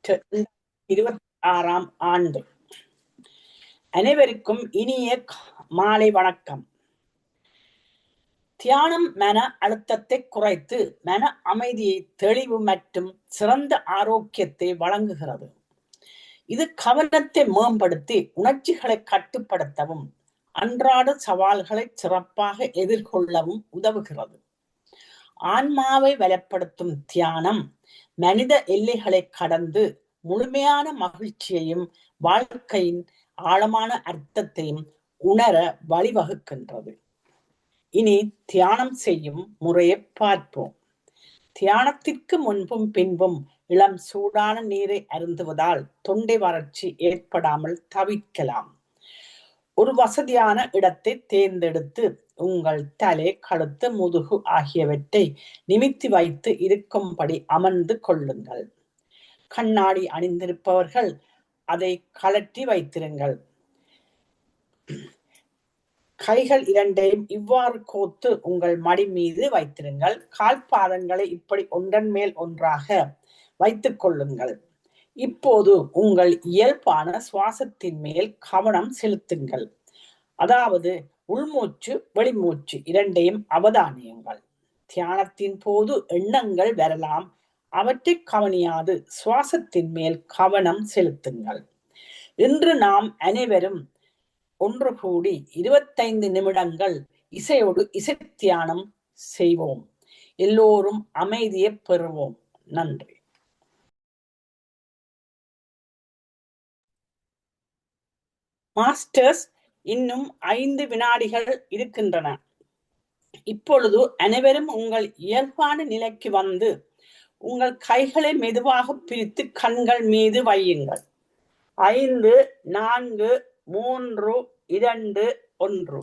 2026 ஆண்டு. அனைவருக்கும் இனிய மாலை வணக்கம். தியானம் மன அழுத்தத்தை குறைத்து மன அமைதியை, தெளிவு மற்றும் சிறந்த ஆரோக்கியத்தை வழங்குகிறது. இது கவனத்தை மேம்படுத்தி உணர்ச்சிகளை கட்டுப்படுத்தவும் அன்றாட சவால்களை சிறப்பாக எதிர்கொள்ளவும் உதவுகிறது. ஆன்மாவை வளப்படுத்தும் தியானம் மனித எல்லைகளை கடந்து முழுமையான மகிழ்ச்சியையும் வாழ்க்கையின் ஆழமான அர்த்தத்தையும் உணர வழிவகுக்கின்றது. இனி தியானம் செய்யும் முறையை பார்ப்போம். தியானத்திற்கு முன்பும் பின்பும் இளம் சூடான நீரை அருந்துவதால் தொண்டை வறட்சி ஏற்படாமல் தவிர்க்கலாம். ஒரு வசதியான இடத்தை தேர்ந்தெடுத்து உங்கள் தலை, கழுத்து, முதுகு ஆகியவற்றை நிமித்தி வைத்து இருக்கும்படி அமர்ந்து கொள்ளுங்கள். கண்ணாடி அணிந்திருப்பவர்கள் அதை கழற்றி வைத்திருங்கள். கைகள் இரண்டையும் இவ்வாறு கோத்து உங்கள் மடி மீது வைத்திருங்கள். கால் பாதங்களை இப்படி ஒன்றன் மேல் ஒன்றாக வைத்துக் கொள்ளுங்கள். இப்போது உங்கள் இயல்பான சுவாசத்தின் மேல் கவனம் செலுத்துங்கள். அதாவது உள்மூச்சு, வெளிமூச்சு இரண்டையும் அவதானியுங்கள். தியானத்தின் போது எண்ணங்கள் வரலாம், அவற்றை கவனியாது சுவாசத்தின் மேல் கவனம் செலுத்துங்கள். இன்று நாம் அனைவரும் ஒன்று கூடி 25 நிமிடங்கள் இசையோடு இசை தியானம் செய்வோம். எல்லோரும் அமைதியை பெறுவோம். நன்றி. மாஸ்டர்ஸ், இன்னும் 5 வினாடிகள் இருக்கின்றன. இப்பொழுது அனைவரும் உங்கள் இயல்பான நிலைக்கு வந்து உங்கள் கைகளை மெதுவாக பிரித்து கண்கள் மீது வையுங்கள். 5, 4, 3, 2, 1.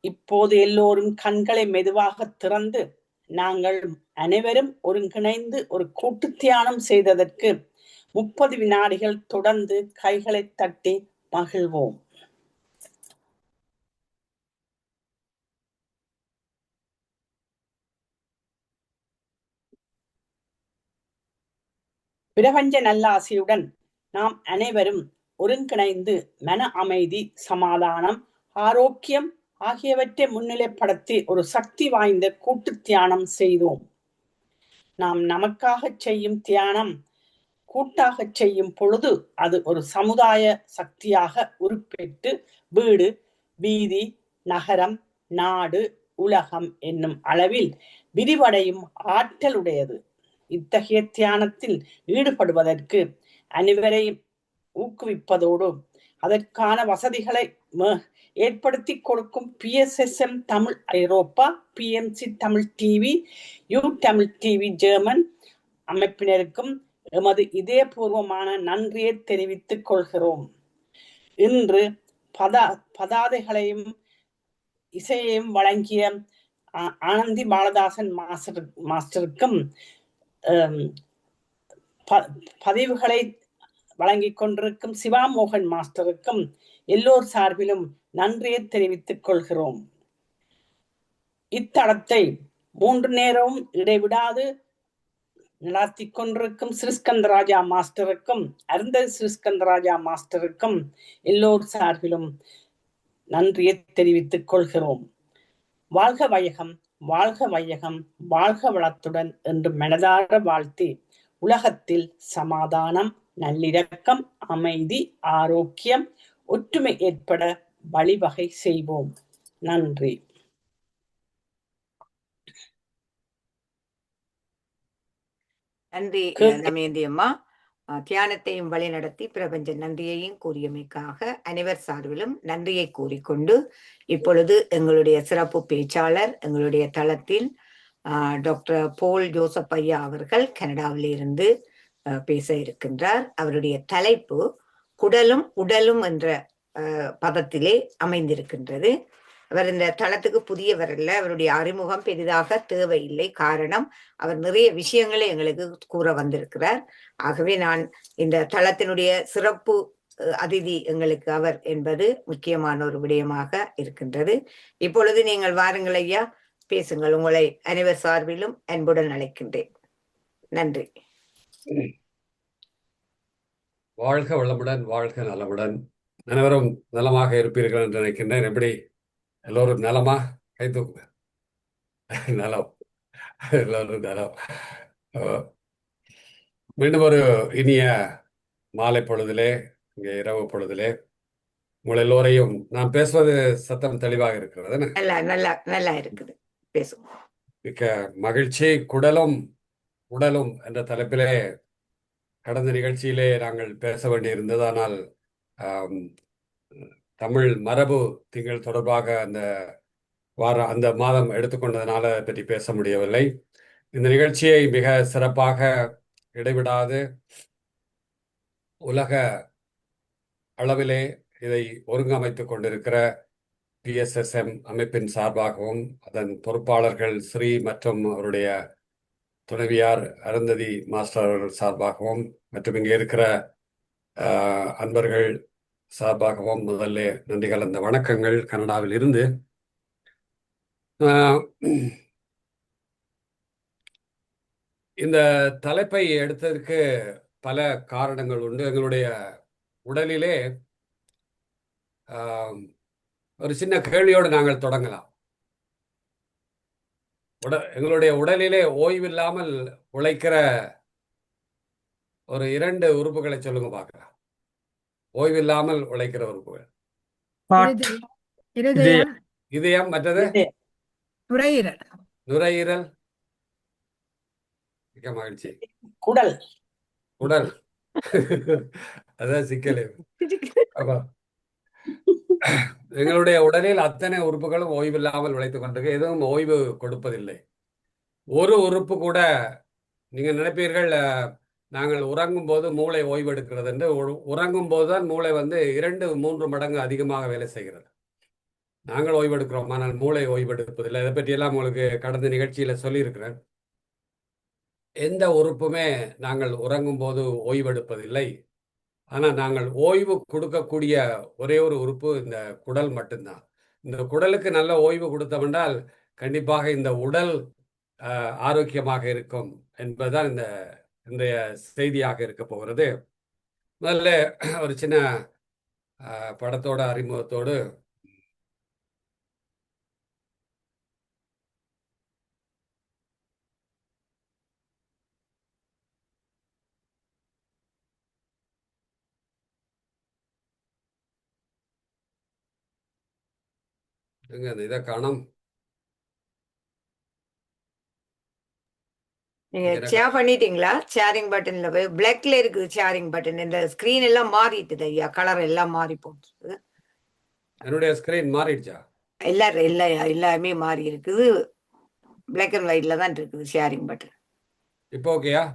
இப்போது எல்லோரும் கண்களை மெதுவாக திறந்து நாங்கள் அனைவரும் ஒருங்கிணைந்து ஒரு கூட்டு தியானம் செய்ததற்கு 30 வினாடிகள் தொடர்ந்து கைகளை தட்டி மகிழ்வோம். பிரபஞ்ச நல்லாசியுடன் நாம் அனைவரும் ஒருங்கிணைந்து மன அமைதி, சமாதானம், ஆரோக்கியம் ஆகியவற்றை முன்னிலைப்படுத்தி ஒரு சக்தி வாய்ந்த கூட்டு தியானம் செய்தோம். நாம் நமக்காக செய்யும் தியானம் கூட்டாக செய்யும் பொழுது அது ஒரு சமுதாய சக்தியாக உருப்பெற்று வீடு, வீதி, நகரம், நாடு, உலகம் என்னும் அளவில் விரிவடையும் ஆற்றலுடையது. இத்தகைய தியானத்தில் ஈடுபடுவதற்கு அனைவரையும் ஊக்குவிப்பதோடு அதற்கான வசதிகளை ஏற்படுத்தி கொடுக்கும் PSSM தமிழ் ஐரோப்பா, PMC Tamil TV, U Tamil TV German அமைப்பினருக்கும் எமது இதயபூர்வமான நன்றியை தெரிவித்துக் கொள்கிறோம். இன்று பதாதைகளையும் இசையையும் வழங்கிய ஆனந்தி பாலதாசன் மாஸ்டருக்கும் பதிவுகளை வழங்கிக் கொண்டிருக்கும் சிவா மோகன் மாஸ்டருக்கும் எல்லோர் சார்பிலும் நன்றியை தெரிவித்துக் கொள்கிறோம். இத்தளத்தை 3 நேரமும் இடைவிடாது நடத்தி கொண்டிருக்கும் ஸ்ரீஸ்கந்தராஜா மாஸ்டருக்கும் அருந்ததி ஸ்ரீஸ்கந்தராஜா மாஸ்டருக்கும் எல்லோர் சார்பிலும் நன்றியை தெரிவித்துக் கொள்கிறோம். வாழ்க வையகம், வாழ்க வையகம், வாழ்க வளத்துடன் என்று மனதார வாழ்த்தி உலகத்தில் சமாதானம், நல்லிணக்கம், அமைதி, ஆரோக்கியம், ஒற்றுமை ஏற்பட வழிவகை செய்வோம். நன்றி. நன்றி தமயந்தி அம்மா. தியானத்தையும் வழிநடத்தி பிரபஞ்ச நன்றியையும் கூறியமைக்காக அனைவர் சார்பிலும் நன்றியை கூறிக்கொண்டு இப்பொழுது எங்களுடைய சிறப்பு பேச்சாளர் எங்களுடைய தளத்தில் டாக்டர் போல் ஜோசப் ஐயா அவர்கள் கனடாவிலிருந்து பேச இருக்கின்றார். அவருடைய தலைப்பு குடலும் உடலும் என்ற பதத்திலே அமைந்திருக்கின்றது. அவர் இந்த தளத்துக்கு புதியவர் அல்ல, அவருடைய அறிமுகம் பெரிதாக தேவையில்லை. காரணம், அவர் நிறைய விஷயங்களை எங்களுக்கு கூற வந்திருக்கிறார். ஆகவே நான் இந்த தளத்தினுடைய சிறப்பு அதிதி எங்களுக்கு அவர் என்பது முக்கியமான ஒரு விடயமாக இருக்கின்றது. இப்பொழுது நீங்கள் வாருங்கள் ஐயா, பேசுங்கள். உங்களை அனைவர் சார்பிலும் அன்புடன் அழைக்கின்றேன். நன்றி. வாழ்க வளமுடன், வாழ்க நலமுடன். அனைவரும் நலமாக இருப்பீர்கள் என்று நினைக்கின்றேன். எப்படி எல்லோரும் நலமா? கை தூக்குங்க. நலம், எல்லோரும் நலம். அஹ், மீண்டும் ஒரு இனிய மாலை பொழுதிலே, இங்கே இரவு பொழுதிலே உங்கள் எல்லோரையும் நான் பேசுவது சத்தம் தெளிவாக இருக்கிறது. நல்லா நல்லா நல்லா இருக்குது, பேசுவோம். மிக்க மகிழ்ச்சி. குடலும் உடலும் என்ற தலைப்பிலே கடந்த நிகழ்ச்சியிலே நாங்கள் பேச வேண்டியிருந்தது. ஆனால் ஆம், தமிழ் மரபு திங்கள் தொடர்பாக அந்த மாதம் எடுத்துக்கொண்டதனால அதை பற்றி பேச முடியவில்லை. இந்த நிகழ்ச்சியை மிக சிறப்பாக இடைவிடாது உலக அளவிலே இதை ஒருங்கமைத்துக் கொண்டிருக்கிற பிஎஸ்எஸ்எம் அமைப்பின் சார்பாகவும் அதன் பொறுப்பாளர்கள் ஸ்ரீ மற்றும் அவருடைய துணைவியார் அருந்ததி மாஸ்டர் அவர்கள் சார்பாகவும் மற்றும் இங்கே இருக்கிற அன்பர்கள் சார்பாகவும் முதல்ல நன்றி கலந்த வணக்கங்கள் கனடாவில் இருந்து. இந்த தலைப்பை எடுத்ததற்கு பல காரணங்கள் உண்டு. எங்களுடைய உடலிலே ஒரு சின்ன கேள்வியோடு நாங்கள் தொடங்கலாம். எங்களுடைய உடலிலே ஓய்வில்லாமல் உழைக்கிற ஒரு 2 உறுப்புகளை சொல்லுங்க பார்க்கலாம். ஓய்வில்லாமல் உழைக்கிற உறுப்புகள். இதயம், மற்றது நுரையீரல். நுரையீரல், மிக மகிழ்ச்சி. குடல். உடல் அதான் சிக்கல். எங்களுடைய உடலில் அத்தனை உறுப்புகளும் ஓய்வில்லாமல் உழைத்துக் கொண்டிருக்கு. எதுவும் ஓய்வு கொடுப்பதில்லை. ஒரு உறுப்பு கூட நீங்க நினைப்பீர்கள் நாங்கள் உறங்கும் போது மூளை ஓய்வு எடுக்கிறது என்று. உறங்கும் போதுதான் மூளை 2-3 மடங்கு அதிகமாக வேலை செய்கிறது. நாங்கள் ஓய்வெடுக்கிறோம், ஆனால் மூளை ஓய்வெடுப்பதில்லை. இதை பற்றியெல்லாம் உங்களுக்கு கடந்த நிகழ்ச்சியில சொல்லியிருக்கிறேன். எந்த உறுப்புமே நாங்கள் உறங்கும் போது ஓய்வெடுப்பதில்லை. ஆனால் நாங்கள் ஓய்வு கொடுக்கக்கூடிய ஒரே ஒரு உறுப்பு இந்த குடல் மட்டும்தான். இந்த குடலுக்கு நல்ல ஓய்வு கொடுத்தோம்னால் கண்டிப்பாக இந்த உடல் ஆரோக்கியமாக இருக்கும் என்பதுதான் இன்றைய செய்தியாக இருக்க போகிறது. முதல்ல ஒரு சின்ன படத்தோட அறிமுகத்தோடு இதை காணும். நீங்க ஷேர் பண்ணிட்டீங்களா? ஷேரிங் பட்டன்ல போய் பிளாக்ல இருக்குது ஷேரிங் பட்டன். இந்த ஸ்கிரீன் எல்லாம் மாறிட்டுது ஐயா, கலர் எல்லாம் மாறி போட்டு. என்னுடைய ஸ்கிரீன் மாறிடுச்சா? எல்லாமே மாறி இருக்குது. பிளாக் அண்ட் ஒயிட்ல தான் இருக்குது ஷேரிங் பட்டன். இப்போ ஓகேயா?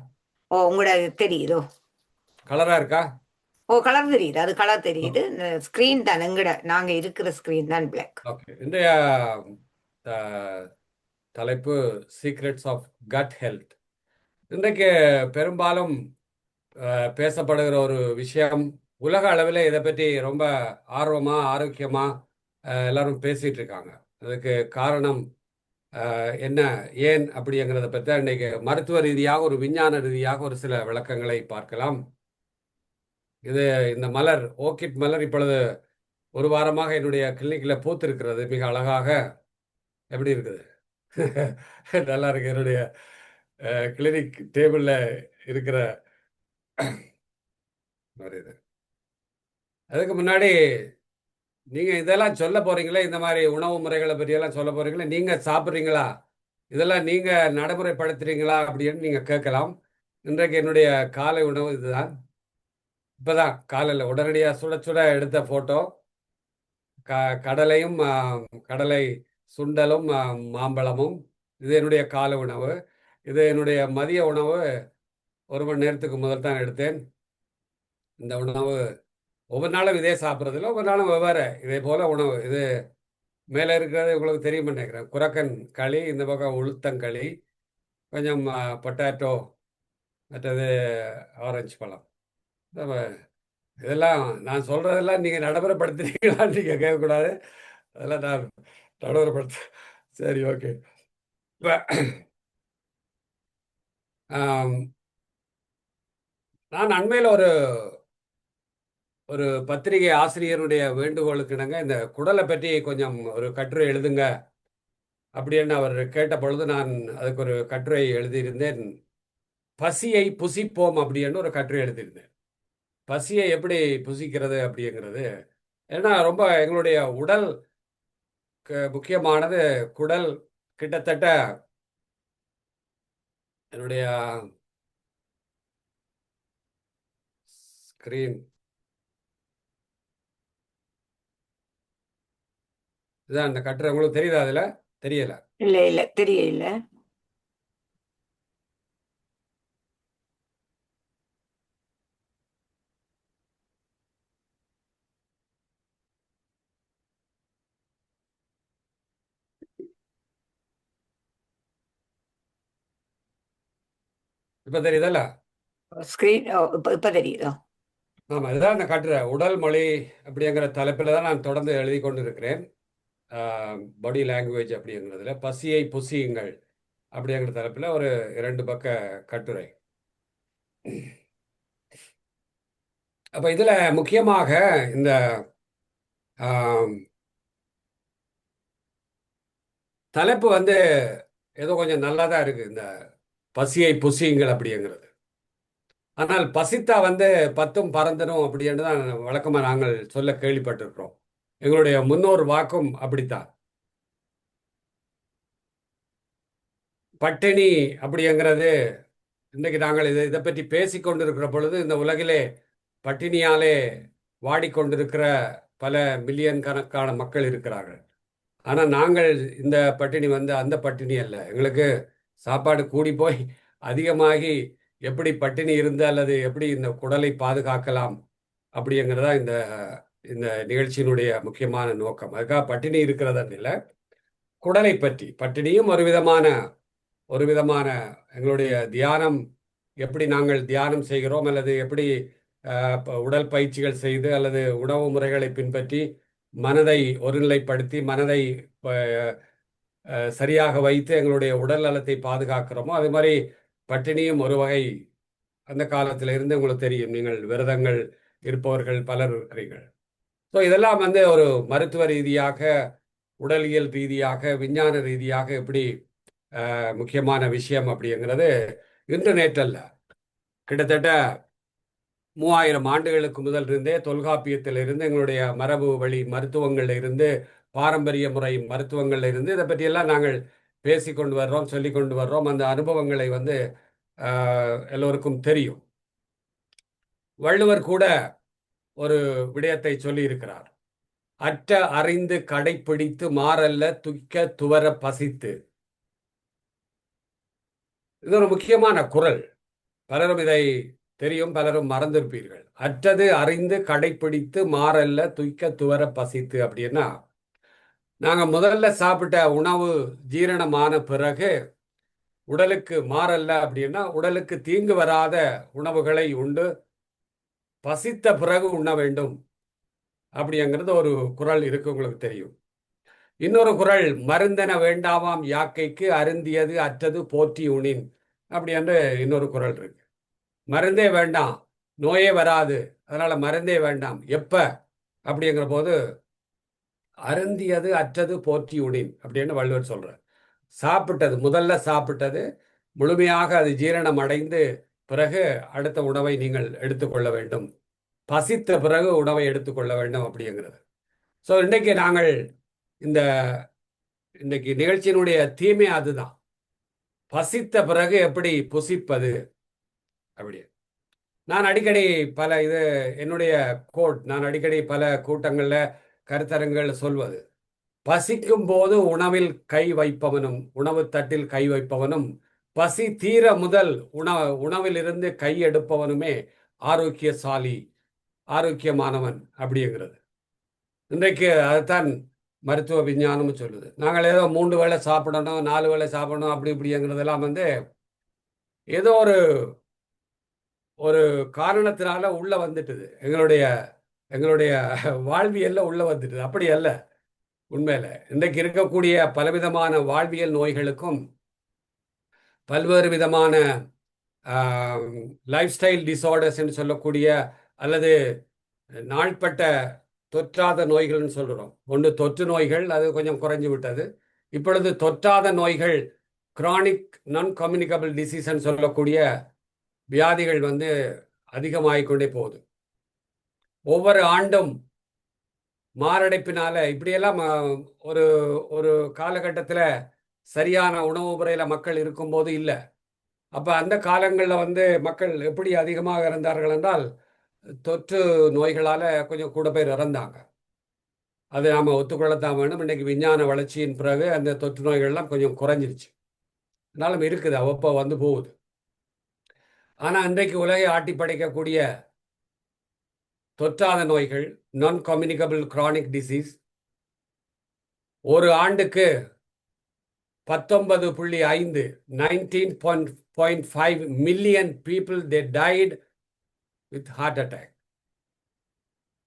ஓ, உங்களோட தெரியுதோ? கலரா இருக்கா? ஓ, கலர் தெரியுது. அது கலர் தெரியுது. ஸ்கிரீன் தான் நாங்க இருக்கிற ஸ்கிரீன் தான் பிளாக். ஓகே. இன்றைய தலைப்பு சீக்ரெட்ஸ் ஆஃப் கட் ஹெல்த். இன்றைக்கு பெரும்பாலும் பேசப்படுகிற ஒரு விஷயம். உலக அளவில் இதை பற்றி ரொம்ப ஆர்வமா ஆரோக்கியமா எல்லாரும் பேசிட்டு இருக்காங்க. அதுக்கு காரணம் என்ன, ஏன் அப்படிங்கிறத பற்றி இன்றைக்கு மருத்துவ ரீதியாக ஒரு விஞ்ஞான ரீதியாக ஒரு சில விளக்கங்களை பார்க்கலாம். இந்த மலர், ஓர்கிட் மலர் இப்பொழுது ஒரு வாரமாக என்னுடைய கிளினிக்கில் பூத்திருக்கிறது. மிக அழகாக. எப்படி இருக்குது? நல்லா இருக்கு. என்னுடைய கிளினிக் டேபிள்ல இருக்கிற இது. அதுக்கு முன்னாடி நீங்க இதெல்லாம் சொல்ல போறீங்களே, இந்த மாதிரி உணவு முறைகளை பற்றியெல்லாம் சொல்ல போறீங்களே, நீங்க சாப்பிட்றீங்களா, இதெல்லாம் நீங்க நடைமுறைப்படுத்துறீங்களா அப்படின்னு நீங்க கேட்கலாம். இன்றைக்கு என்னுடைய காலை உணவு இதுதான். இப்பதான் காலையில் உடனடியாக சுட சுட எடுத்த போட்டோ. கடலையும் கடலை சுண்டலும் மாம்பழமும். இது என்னுடைய காலை உணவு. இது என்னுடைய மதிய உணவு 1 மணி நேரத்துக்கு முதல் தான் எடுத்தேன். இந்த உணவு ஒவ்வொரு நாளும் இதே சாப்பிட்றதில்ல, ஒவ்வொரு நாளும் வெவ்வேறு இதே போல உணவு. இது மேலே இருக்கிறது உங்களுக்கு தெரியும் நினைக்கிறேன். குரக்கன் களி, இந்த பக்கம் உளுத்தங்களி, கொஞ்சம் பொட்டாட்டோ, மற்றது ஆரஞ்சு பழம். இதெல்லாம் நான் சொல்றதெல்லாம் நீங்க நடைமுறைப்படுத்துறீங்களான்னு நீங்க கேட்கக்கூடாது. அதெல்லாம் நான் நடைமுறைப்படுத்த. சரி, ஓகே. இப்போ நான் அண்மையில் ஒரு ஒரு பத்திரிகை ஆசிரியருடைய வேண்டுகோளுக்கு இணங்க இந்த குடலை பற்றி கொஞ்சம் ஒரு கட்டுரை எழுதுங்க அப்படின்னு அவர் கேட்ட பொழுது நான் அதுக்கு ஒரு கட்டுரை எழுதியிருந்தேன். பசியை புசிப்போம் அப்படின்னு ஒரு கட்டுரை எழுதியிருந்தேன். பசியை எப்படி புசிக்கிறது அப்படிங்கிறது, ஏன்னா ரொம்ப எங்களுடைய உடல் முக்கியமானது. குடல் கிட்டத்தட்ட என்னுடைய ஸ்கிரீன் இதான் அந்த கட்டுரை உங்களுக்கு தெரியுதா? அதுல தெரியல. இல்ல இல்ல தெரியல. இப்ப தெரியுதல்ல? ஸ்கிரீன் இப்ப தெரியுதோ? ஆமா, இதுதான் அந்த கட்டுரை. உடல் மொழி அப்படிங்கிற தலைப்பில் தான் நான் தொடர்ந்து எழுதி கொண்டு இருக்கிறேன். பாடி லாங்குவேஜ் அப்படிங்கிறதுல பசியை புசியுங்கள் அப்படிங்கிற தலைப்பில் ஒரு 2 பக்க கட்டுரை. அப்ப இதுல முக்கியமாக இந்த தலைப்பு வந்து ஏதோ கொஞ்சம் நல்லா தான் இருக்கு, இந்த பசியை புசியுங்கள் அப்படிங்கிறது. ஆனால் பசித்தா வந்து பத்தும் பறந்துடும் அப்படின்னு தான் வழக்கமா நாங்கள் சொல்ல கேள்விப்பட்டிருக்கிறோம். எங்களுடைய முன்னோர் வாக்கும் அப்படித்தான். பட்டினி அப்படிங்கிறது இன்னைக்கு நாங்கள் இதை பற்றி பேசிக்கொண்டிருக்கிற பொழுது இந்த உலகிலே பட்டினியாலே வாடிக்கொண்டிருக்கிற பல மில்லியன் கணக்கான மக்கள் இருக்கிறார்கள். ஆனால் நாங்கள் இந்த பட்டினி வந்து அந்த பட்டினி அல்ல. எங்களுக்கு சாப்பாடு கூடி போய் அதிகமாகி எப்படி பட்டினி இருந்து அல்லது எப்படி இந்த குடலை பாதுகாக்கலாம் அப்படிங்கிறதா இந்த இந்த நிகழ்ச்சியினுடைய முக்கியமான நோக்கம். அதுக்காக பட்டினி இருக்கிறதா இல்லை, குடலை பற்றி. பட்டினியும் ஒரு விதமான எங்களுடைய தியானம், எப்படி நாங்கள் தியானம் செய்கிறோம் அல்லது எப்படி உடல் பயிற்சிகள் செய்து அல்லது உணவு முறைகளை பின்பற்றி மனதை ஒருநிலைப்படுத்தி மனதை சரியாக வைத்து எங்களுடைய உடல் நலத்தை பாதுகாக்கிறோமோ அது மாதிரி பட்டினியும் ஒரு வகை. அந்த காலத்தில் இருந்து உங்களுக்கு தெரியும், நீங்கள் விரதங்கள் இருப்பவர்கள் பலர் இருக்கிறீர்கள். ஸோ இதெல்லாம் வந்து ஒரு மருத்துவ ரீதியாக, உடலியல் ரீதியாக, விஞ்ஞான ரீதியாக எப்படி முக்கியமான விஷயம் அப்படிங்கிறது இன்று நேற்றல்ல, கிட்டத்தட்ட 3000 ஆண்டுகளுக்கு முதல் இருந்தே தொல்காப்பியத்திலிருந்து எங்களுடைய மரபு வழி மருத்துவங்கள்ல இருந்து, பாரம்பரிய முறை மருத்துவங்கள்ல இருந்து இதை பற்றியெல்லாம் நாங்கள் பேசிக்கொண்டு வர்றோம், சொல்லி கொண்டு வர்றோம். அந்த அனுபவங்களை வந்து எல்லோருக்கும் தெரியும். வள்ளுவர் கூட ஒரு விடயத்தை சொல்லி இருக்கிறார். அற்ற அறிந்து கடைப்பிடித்து மாறல்ல துய்க்க துவர பசித்து. இது ஒரு முக்கியமான குறள். பலரும் இதை தெரியும், பலரும் மறந்திருப்பீர்கள். அற்றது அறிந்து கடைப்பிடித்து மாறல்ல துய்க்க துவர பசித்து அப்படின்னா, நாங்க முதல்ல சாப்பிட்ட உணவு ஜீரணமான பிறகு உடலுக்கு மாறல்ல அப்படின்னா உடலுக்கு தீங்கு வராத உணவுகளை உண்டு பசித்த பிறகு உண்ண வேண்டும் அப்படிங்கிறது ஒரு குறள் இருக்கு, உங்களுக்கு தெரியும். இன்னொரு குறள், மருந்தென வேண்டாமாம் யாக்கைக்கு அருந்தியது அற்றது போற்றி உணின் அப்படி என்று இன்னொரு குறள் இருக்கு. மருந்தே வேண்டாம், நோயே வராது, அதனால மருந்தே வேண்டாம் எப்ப அப்படிங்கிற போது அருந்தியது அற்றது போற்றி உணின் அப்படின்னு வள்ளுவர் சொல்றார். சாப்பிட்டது, முதல்ல சாப்பிட்டது முழுமையாக அது ஜீரணம் அடைந்து பிறகு அடுத்த உணவை நீங்கள் எடுத்துக்கொள்ள வேண்டும், பசித்த பிறகு உணவை எடுத்துக்கொள்ள வேண்டும் அப்படிங்கிறது. ஸோ இன்றைக்கு நாங்கள் இன்னைக்கு நிகழ்ச்சியினுடைய தீமை அதுதான். பசித்த பிறகு எப்படி புசிப்பது அப்படி. நான் அடிக்கடி என்னுடைய கோட், நான் அடிக்கடி பல கூட்டங்கள்ல கருத்தரங்கள் சொல்வது, பசிக்கும் போது உணவில் கை வைப்பவனும் உணவு தட்டில் கை வைப்பவனும் பசி தீர முதல் உணவிலிருந்து கை எடுப்பவனுமே ஆரோக்கியசாலி, ஆரோக்கியமானவன் அப்படிங்கிறது. இன்றைக்கு அதுதான் மருத்துவ விஞ்ஞானமும் சொல்லுது. நாங்கள் ஏதோ 3 வேளை சாப்பிடணும், 4 வேளை சாப்பிடணும் அப்படி இப்படிங்கிறதெல்லாம் வந்து ஏதோ ஒரு காரணத்தினால உள்ள வந்துட்டுது, எங்களுடைய வாழ்வியல்ல உள்ள வந்துட்டுது. அப்படி அல்ல. உண்மையில இன்றைக்கு இருக்கக்கூடிய பலவிதமான வாழ்வியல் நோய்களுக்கும் பல்வேறு விதமான லைஃப் ஸ்டைல் டிசார்டர்ஸ் என்று சொல்லக்கூடிய அல்லது நாள்பட்ட தொற்றாத நோய்கள்னு சொல்கிறோம். ஒன்று தொற்று நோய்கள், அது கொஞ்சம் குறைஞ்சு விட்டது. இப்பொழுது தொற்றாத நோய்கள், கிரானிக் நான் கம்யூனிகபிள் டிசீஸ்ன்னு சொல்லக்கூடிய வியாதிகள் வந்து அதிகமாகிக்கொண்டே போகுது. ஒவ்வொரு ஆண்டும் மாரடைப்பினால இப்படியெல்லாம் ஒரு ஒரு காலகட்டத்தில் சரியான உணவு முறையில் மக்கள் இருக்கும்போது இல்லை. அப்போ அந்த காலங்களில் வந்து மக்கள் எப்படி அதிகமாக இறந்தார்கள் என்றால் தொற்று நோய்களால் கொஞ்சம் கூட பேர் இறந்தாங்க. அது நாம் ஒத்துக்கொள்ளத்தான் வேணும். இன்றைக்கு விஞ்ஞான வளர்ச்சியின் பிறகு அந்த தொற்று நோய்கள்லாம் கொஞ்சம் குறைஞ்சிருச்சு. இருந்தாலும் இருக்குது, அவ்வப்போ வந்து போகுது. ஆனால் இன்றைக்கு உலகை ஆட்டி படைக்கக்கூடிய தொற்றாத நோய்கள், நான் கம்யூனிகபிள் கிரானிக் டிசீஸ், ஒரு ஆண்டுக்கு 19.5 19.5 million people they died with heart attack.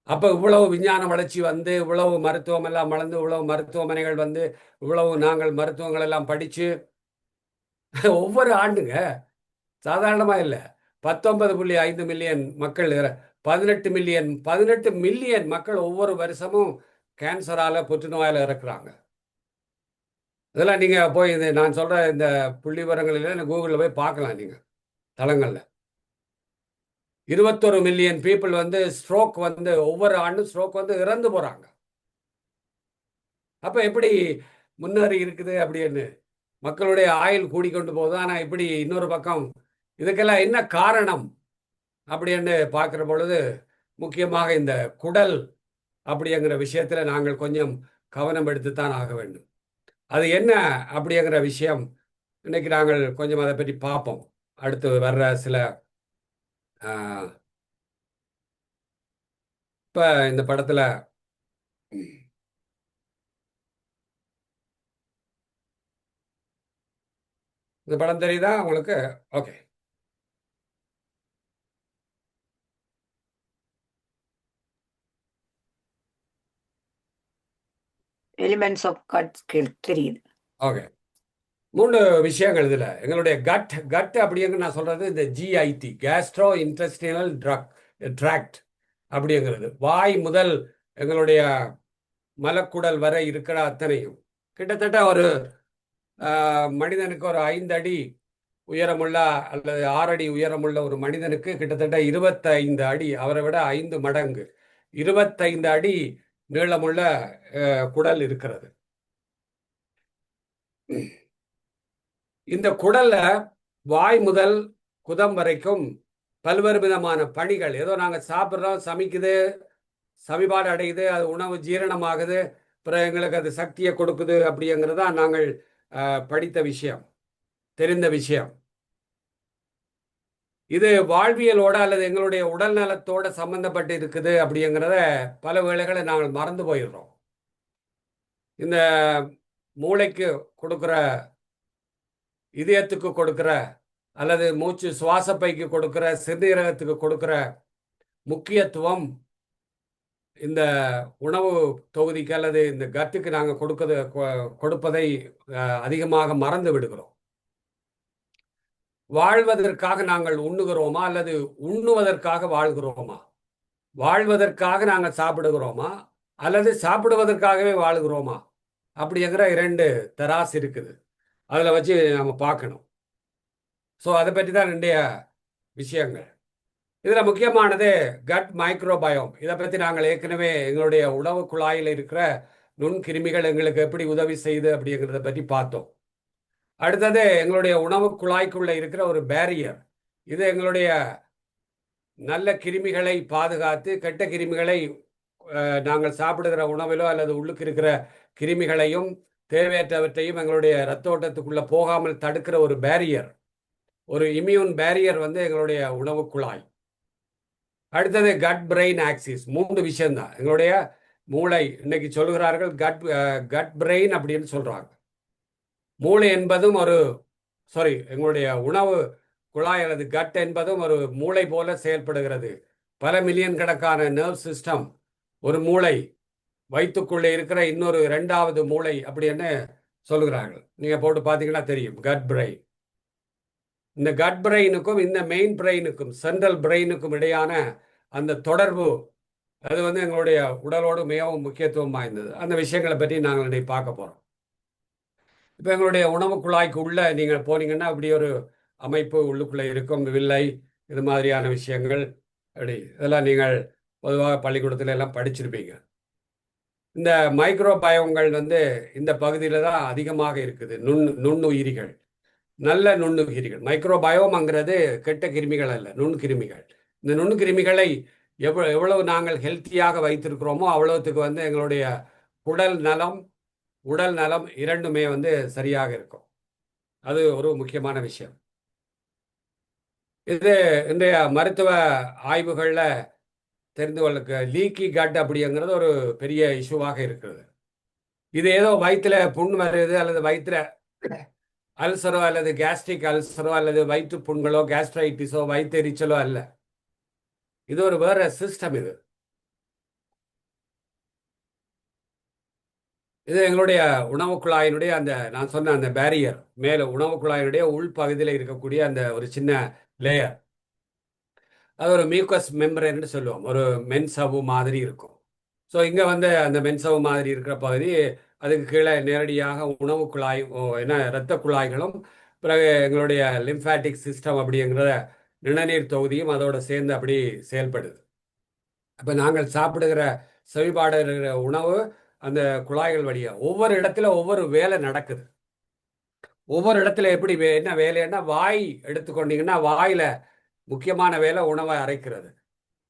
அப்போ இவ்வளவு விஞ்ஞான வளர்ச்சி வந்து, இவ்வளவு மருத்துவம் எல்லாம் வளர்ந்து, இவ்வளவு மருத்துவமனைகள் வந்து, இவ்வளவு நாங்கள் மருத்துவங்கள் எல்லாம் படித்து ஒவ்வொரு ஆண்டுங்க சாதாரணமாக இல்லை, 19.5 மில்லியன் மக்கள், 18 மில்லியன் மக்கள் ஒவ்வொரு வருஷமும் கேன்சரால் புற்றுநோயால் இறக்குறாங்க. இதெல்லாம் நீங்கள் போய் நான் சொல்கிற இந்த புள்ளி விவரங்களில் கூகுளில் போய் பார்க்கலாம் நீங்கள் தளங்களில். 21 மில்லியன் பீப்புள் வந்து ஸ்ட்ரோக் வந்து ஒவ்வொரு ஆண்டும் ஸ்ட்ரோக் வந்து இறந்து போகிறாங்க. அப்போ எப்படி முன்னேறி இருக்குது அப்படின்னு மக்களுடைய ஆயுள் கூடிக்கொண்டு போகுது. ஆனால் இப்படி இன்னொரு பக்கம் இதுக்கெல்லாம் என்ன காரணம் அப்படின்னு பார்க்குற பொழுது முக்கியமாக இந்த குடல் அப்படிங்கிற விஷயத்தில் நாங்கள் கொஞ்சம் கவனம் எடுத்துத்தான் ஆக வேண்டும். அது என்ன அப்படிங்கிற விஷயம் இன்னைக்கு நாங்கள் கொஞ்சம் அதை பற்றி பார்ப்போம். அடுத்து வர்ற சில இப்போ இந்த படத்தில் இந்த படம் தெரியுதா உங்களுக்கு? ஓகே. எலிமெண்ட்ஸ் ஆஃப் கட் தெரியுது. ஓகே, 3 விஷயங்கள் இதில். எங்களுடைய கட் அப்படிங்கிற நான் சொல்கிறது இந்த ஜிஐடி, கேஸ்ட்ரோ இன்டெஸ்டினல் ட்ராக்ட் அப்படிங்கிறது. வாய் முதல் எங்களுடைய மலக்குடல் வரை இருக்கிற அத்தனையும் கிட்டத்தட்ட ஒரு மனிதனுக்கு ஒரு 5 அடி உயரமுள்ள அல்லது 6 அடி உயரமுள்ள ஒரு மனிதனுக்கு கிட்டத்தட்ட 25 அடி, அவரை விட 5 மடங்கு 25 அடி நீளமுள்ள குடல் இருக்கிறது. இந்த குடல்ல வாய் முதல் குதம் வரைக்கும் பல்வேறு விதமான பணிகள், ஏதோ நாங்கள் சாப்பிட்றோம், சமைக்குது, சமிபாடு அடையுது, அது உணவு ஜீரணமாகுது, பிறகு எங்களுக்கு அது சக்தியை கொடுக்குது அப்படிங்கிறது தான் நாங்கள் படித்த விஷயம், தெரிந்த விஷயம். இது வாழ்வியலோட அல்லது எங்களுடைய உடல் நலத்தோட சம்பந்தப்பட்டு இருக்குது அப்படிங்கிறத பல வேளைகளை நாங்கள் மறந்து போயிடுறோம். இந்த மூளைக்கு கொடுக்குற, இதயத்துக்கு கொடுக்குற அல்லது மூச்சு சுவாசப்பைக்கு கொடுக்குற, சிறுநீரகத்துக்கு கொடுக்குற முக்கியத்துவம் இந்த உணவு தொகுதிக்கு அல்லது இந்த கட்டுக்கு நாங்கள் கொடுப்பதை அதிகமாக மறந்து விடுகிறோம். வாழ்வதற்காக நாங்கள் உண்ணுகிறோமா அல்லது உண்ணுவதற்காக வாழ்கிறோமா? வாழ்வதற்காக நாங்கள் சாப்பிடுகிறோமா அல்லது சாப்பிடுவதற்காகவே வாழ்கிறோமா அப்படிங்கிற 2 தராசு இருக்குது. அதில் வச்சு நம்ம பார்க்கணும். ஸோ அதை பற்றி தான் 2 விஷயங்கள். இதில் முக்கியமானது கட் மைக்ரோபயோம். இதை பற்றி நாங்கள் ஏற்கனவே எங்களுடைய உணவு குழாயில் இருக்கிற நுண்கிருமிகள் எங்களுக்கு எப்படி உதவி செய்யுது அப்படிங்கிறத பற்றி பார்த்தோம். அடுத்தது எங்களுடைய உணவு குழாய்க்குள்ளே இருக்கிற ஒரு பேரியர். இது எங்களுடைய நல்ல கிருமிகளை பாதுகாத்து கெட்ட கிருமிகளை நாங்கள் சாப்பிடுகிற உணவிலோ அல்லது உள்ளுக்கு இருக்கிற கிருமிகளையும் தேவையற்றவற்றையும் எங்களுடைய இரத்த ஓட்டத்துக்குள்ளே போகாமல் தடுக்கிற ஒரு பேரியர், ஒரு இம்யூன் பேரியர் வந்து எங்களுடைய உணவு குழாய். அடுத்தது கட் பிரெயின் ஆக்சிஸ். 3 விஷயம்தான். எங்களுடைய மூளை, இன்னைக்கு சொல்லுகிறார்கள் கட் பிரெயின் அப்படின்னு சொல்கிறாங்க. மூளை என்பதும் எங்களுடைய உணவு குழாய் அல்லது கட் என்பதும் ஒரு மூளை போல செயல்படுகிறது. பல மில்லியன் கணக்கான நர்வ் சிஸ்டம், ஒரு மூளை, வயிற்றுக்குள்ளே இருக்கிற இன்னொரு 2வது மூளை அப்படின்னு சொல்லுகிறார்கள். நீங்கள் போட்டு பார்த்தீங்கன்னா தெரியும், கட் பிரெயின். இந்த கட் பிரெயினுக்கும் இந்த மெயின் பிரெயினுக்கும், சென்ட்ரல் பிரெயினுக்கும் இடையான அந்த தொடர்பு அது வந்து எங்களுடைய உடலோடு மிகவும் முக்கியத்துவம் வாய்ந்தது. அந்த விஷயங்களை பற்றி நாங்கள் இன்னைக்கு பார்க்க போகிறோம். இப்போ எங்களுடைய உணவு குழாய்க்கு உள்ள நீங்கள் போனீங்கன்னா அப்படி ஒரு அமைப்பு உள்ளுக்குள்ளே இருக்கும். வில்லை, இது மாதிரியான விஷயங்கள், அப்படி இதெல்லாம் நீங்கள் பொதுவாக பள்ளிக்கூடத்துல எல்லாம் படிச்சிருப்பீங்க. இந்த மைக்ரோபயோங்கள் வந்து இந்த பகுதியில் தான் அதிகமாக இருக்குது. நுண்ணுயிரிகள், நல்ல நுண்ணுயிரிகள். மைக்ரோபயோம்ங்கிறது கெட்ட கிருமிகள் அல்ல, நுண்கிருமிகள். இந்த நுண்கிருமிகளை எவ்வளவு நாங்கள் ஹெல்த்தியாக வைத்திருக்கிறோமோ அவ்வளவுத்துக்கு வந்து எங்களுடைய உடல் நலம் இரண்டுமே வந்து சரியாக இருக்கும். அது ஒரு முக்கியமான விஷயம். இது இன்றைய மருத்துவ ஆய்வுகளில் தெரிந்து கொள்ள லீக்கி கட் அப்படிங்கிறது ஒரு பெரிய இஷ்யூவாக இருக்கிறது. இது ஏதோ வயிற்றுல புண் வருது அல்லது வயிற்றுல அல்சரோ அல்லது கேஸ்ட்ரிக் அல்சரோ அல்லது வயிற்று புண்களோ கேஸ்ட்ரைட்டிஸோ வயிற்றெரிச்சலோ அல்ல. இது ஒரு வேற சிஸ்டம். இது எங்களுடைய உணவு குழாயினுடைய அந்த நான் சொன்ன அந்த பேரியர், மேலே உணவு குழாயினுடைய உள்பகுதியில் இருக்கக்கூடிய அந்த ஒரு சின்ன லேயர், அது ஒரு மியூக்கஸ் மெம்பரேன்னு சொல்லுவோம். ஒரு மென்சவ்வு மாதிரி இருக்கும். ஸோ இங்கே வந்து அந்த மென்சவ்வு மாதிரி இருக்கிற பகுதி, அதுக்கு கீழே நேரடியாக உணவு குழாய், என்ன இரத்த குழாய்களும், பிறகு எங்களுடைய லிம்ஃபேட்டிக் சிஸ்டம் அப்படிங்கிற நிணநீர் தொகுதியும் அதோட சேர்ந்து அப்படி செயல்படுது. அப்போ நாங்கள் சாப்பிடுகிற செவிப்பாடுகிற உணவு அந்த குழாய்கள் வழியாக ஒவ்வொரு இடத்துல ஒவ்வொரு வேலை நடக்குது. ஒவ்வொரு இடத்துல எப்படி என்ன வேலைன்னா, வாய் எடுத்துக்கொண்டீங்கன்னா வாயில முக்கியமான வேலை உணவை அரைக்கிறது.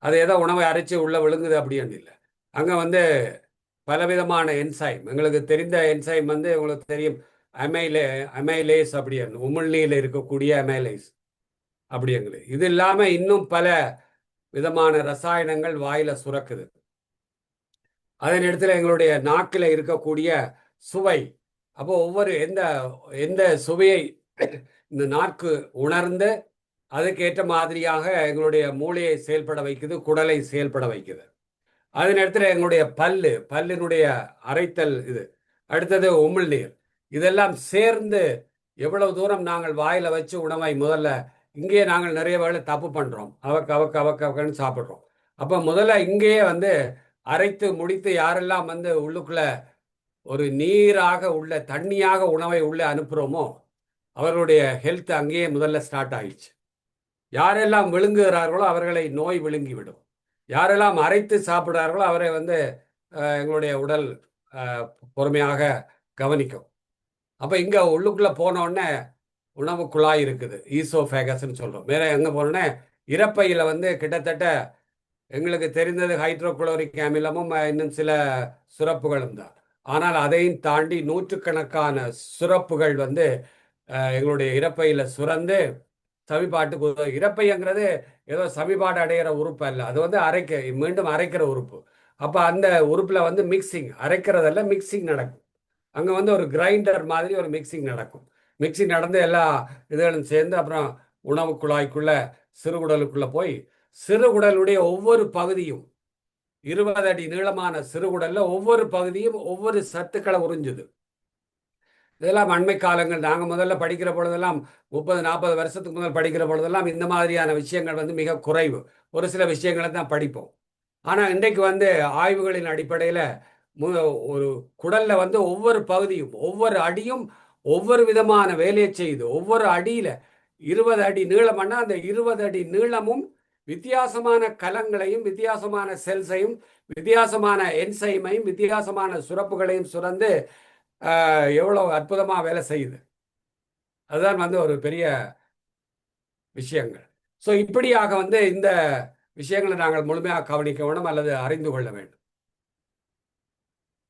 அது ஏதோ உணவை அரைச்சி உள்ள விழுங்குது அப்படின்னு இல்லை. அங்கே வந்து பலவிதமான என்சைம், எங்களுக்கு தெரிந்த என்சைம் வந்து உங்களுக்கு தெரியும், அமைலேஸ் அப்படின்னு, உமிழ்நீரில் இருக்கக்கூடிய அமைலேஸ் அப்படிங்கிறது. இது இல்லாமல் இன்னும் பல விதமான ரசாயனங்கள் வாயில சுரக்குது. அதன் இடத்துல எங்களுடைய நாக்கில் இருக்கக்கூடிய சுவை, அப்போ ஒவ்வொரு எந்த சுவையை இந்த நாக்கு உணர்ந்து அதுக்கேற்ற மாதிரியாக எங்களுடைய மூளையை செயல்பட வைக்குது, குடலை செயல்பட வைக்குது. அதே நேரத்தில் எங்களுடைய பல்லினுடைய அரைத்தல், இது அடுத்தது உமிழ்நீர், இதெல்லாம் சேர்ந்து எவ்வளவு தூரம் நாங்கள் வாயில வச்சு உணவை முதல்ல இங்கேயே நாங்கள் நிறைய வேளை தப்பு பண்றோம், அவக்கன்னு சாப்பிட்றோம். அப்போ முதல்ல இங்கேயே வந்து அரைத்து முடித்து யாரெல்லாம் வந்து உள்ளுக்குள்ள ஒரு நீராக உள்ள தண்ணியாக உணவை உள்ளே அனுப்புகிறோமோ அவர்களுடைய ஹெல்த் அங்கேயே முதல்ல ஸ்டார்ட் ஆயிடுச்சு. யாரெல்லாம் விழுங்குகிறார்களோ அவர்களை நோய் விழுங்கிவிடும். யாரெல்லாம் அரைத்து சாப்பிடுறார்களோ அவரை வந்து எங்களுடைய உடல் பொறுமையாக கவனிக்கும். அப்போ இங்கே உள்ளுக்குள்ளே போனோடனே உணவு குழாய் இருக்குது, ஈசோஃபேகஸ்ன்னு சொல்கிறோம். வேற எங்கே போனோடனே இறப்பையில் வந்து கிட்டத்தட்ட எங்களுக்கு தெரிந்தது ஹைட்ரோகுளோரிக் அமிலமும் இன்னும் சில சுரப்புகளும் தான். ஆனால் அதையும் தாண்டி நூற்றுக்கணக்கான சுரப்புகள் வந்து எங்களுடைய இறப்பையில் சுரந்து சமிபாட்டுக்கு. இறப்பைங்கிறது ஏதோ சமிபாடு அடைகிற உறுப்பு அல்ல, அது வந்து மீண்டும் அரைக்கிற உறுப்பு. அப்போ அந்த உறுப்பில் வந்து மிக்சிங், அரைக்கிறதல்ல மிக்சிங் நடக்கும். அங்கே வந்து ஒரு கிரைண்டர் மாதிரி ஒரு மிக்சிங் நடக்கும். மிக்சிங் நடந்து எல்லா இதுகளும் சேர்ந்து அப்புறம் உணவு குழாய்க்குள்ள சிறுகுடலுக்குள்ளே போய் சிறுகுடலுடைய ஒவ்வொரு பகுதியும் 20 அடி நீளமான சிறுகுடல்ல ஒவ்வொரு பகுதியும் ஒவ்வொரு சத்துக்களை உறிஞ்சுது. இதெல்லாம் அண்மை காலங்கள். நாங்கள் முதல்ல படிக்கிற பொழுதெல்லாம் 30-40 வருஷத்துக்கு முதல் படிக்கிற பொழுதெல்லாம் இந்த மாதிரியான விஷயங்கள் வந்து மிக குறைவு. ஒரு சில விஷயங்களை தான் படிப்போம். ஆனால் இன்றைக்கு வந்து ஆய்வுகளின் அடிப்படையில் ஒரு குடல்ல வந்து ஒவ்வொரு பகுதியும் ஒவ்வொரு அடியும் ஒவ்வொரு விதமான வேலையை செய்யுது. ஒவ்வொரு அடியில 20 அடி நீளம்னா அந்த 20 அடி நீளமும் வித்தியாசமான கலங்களையும் வித்தியாசமான செல்ஸையும் வித்தியாசமான என்சைமையும் வித்தியாசமான சுரப்புகளையும் சுரந்து எவ்வளவு அற்புதமாக வேலை செய்யுது. அதுதான் வந்து ஒரு பெரிய விஷயங்கள். ஸோ இப்படியாக வந்து இந்த விஷயங்களை நாங்கள் முழுமையாக கவனிக்க வேண்டும் அல்லது அறிந்து கொள்ள வேண்டும்.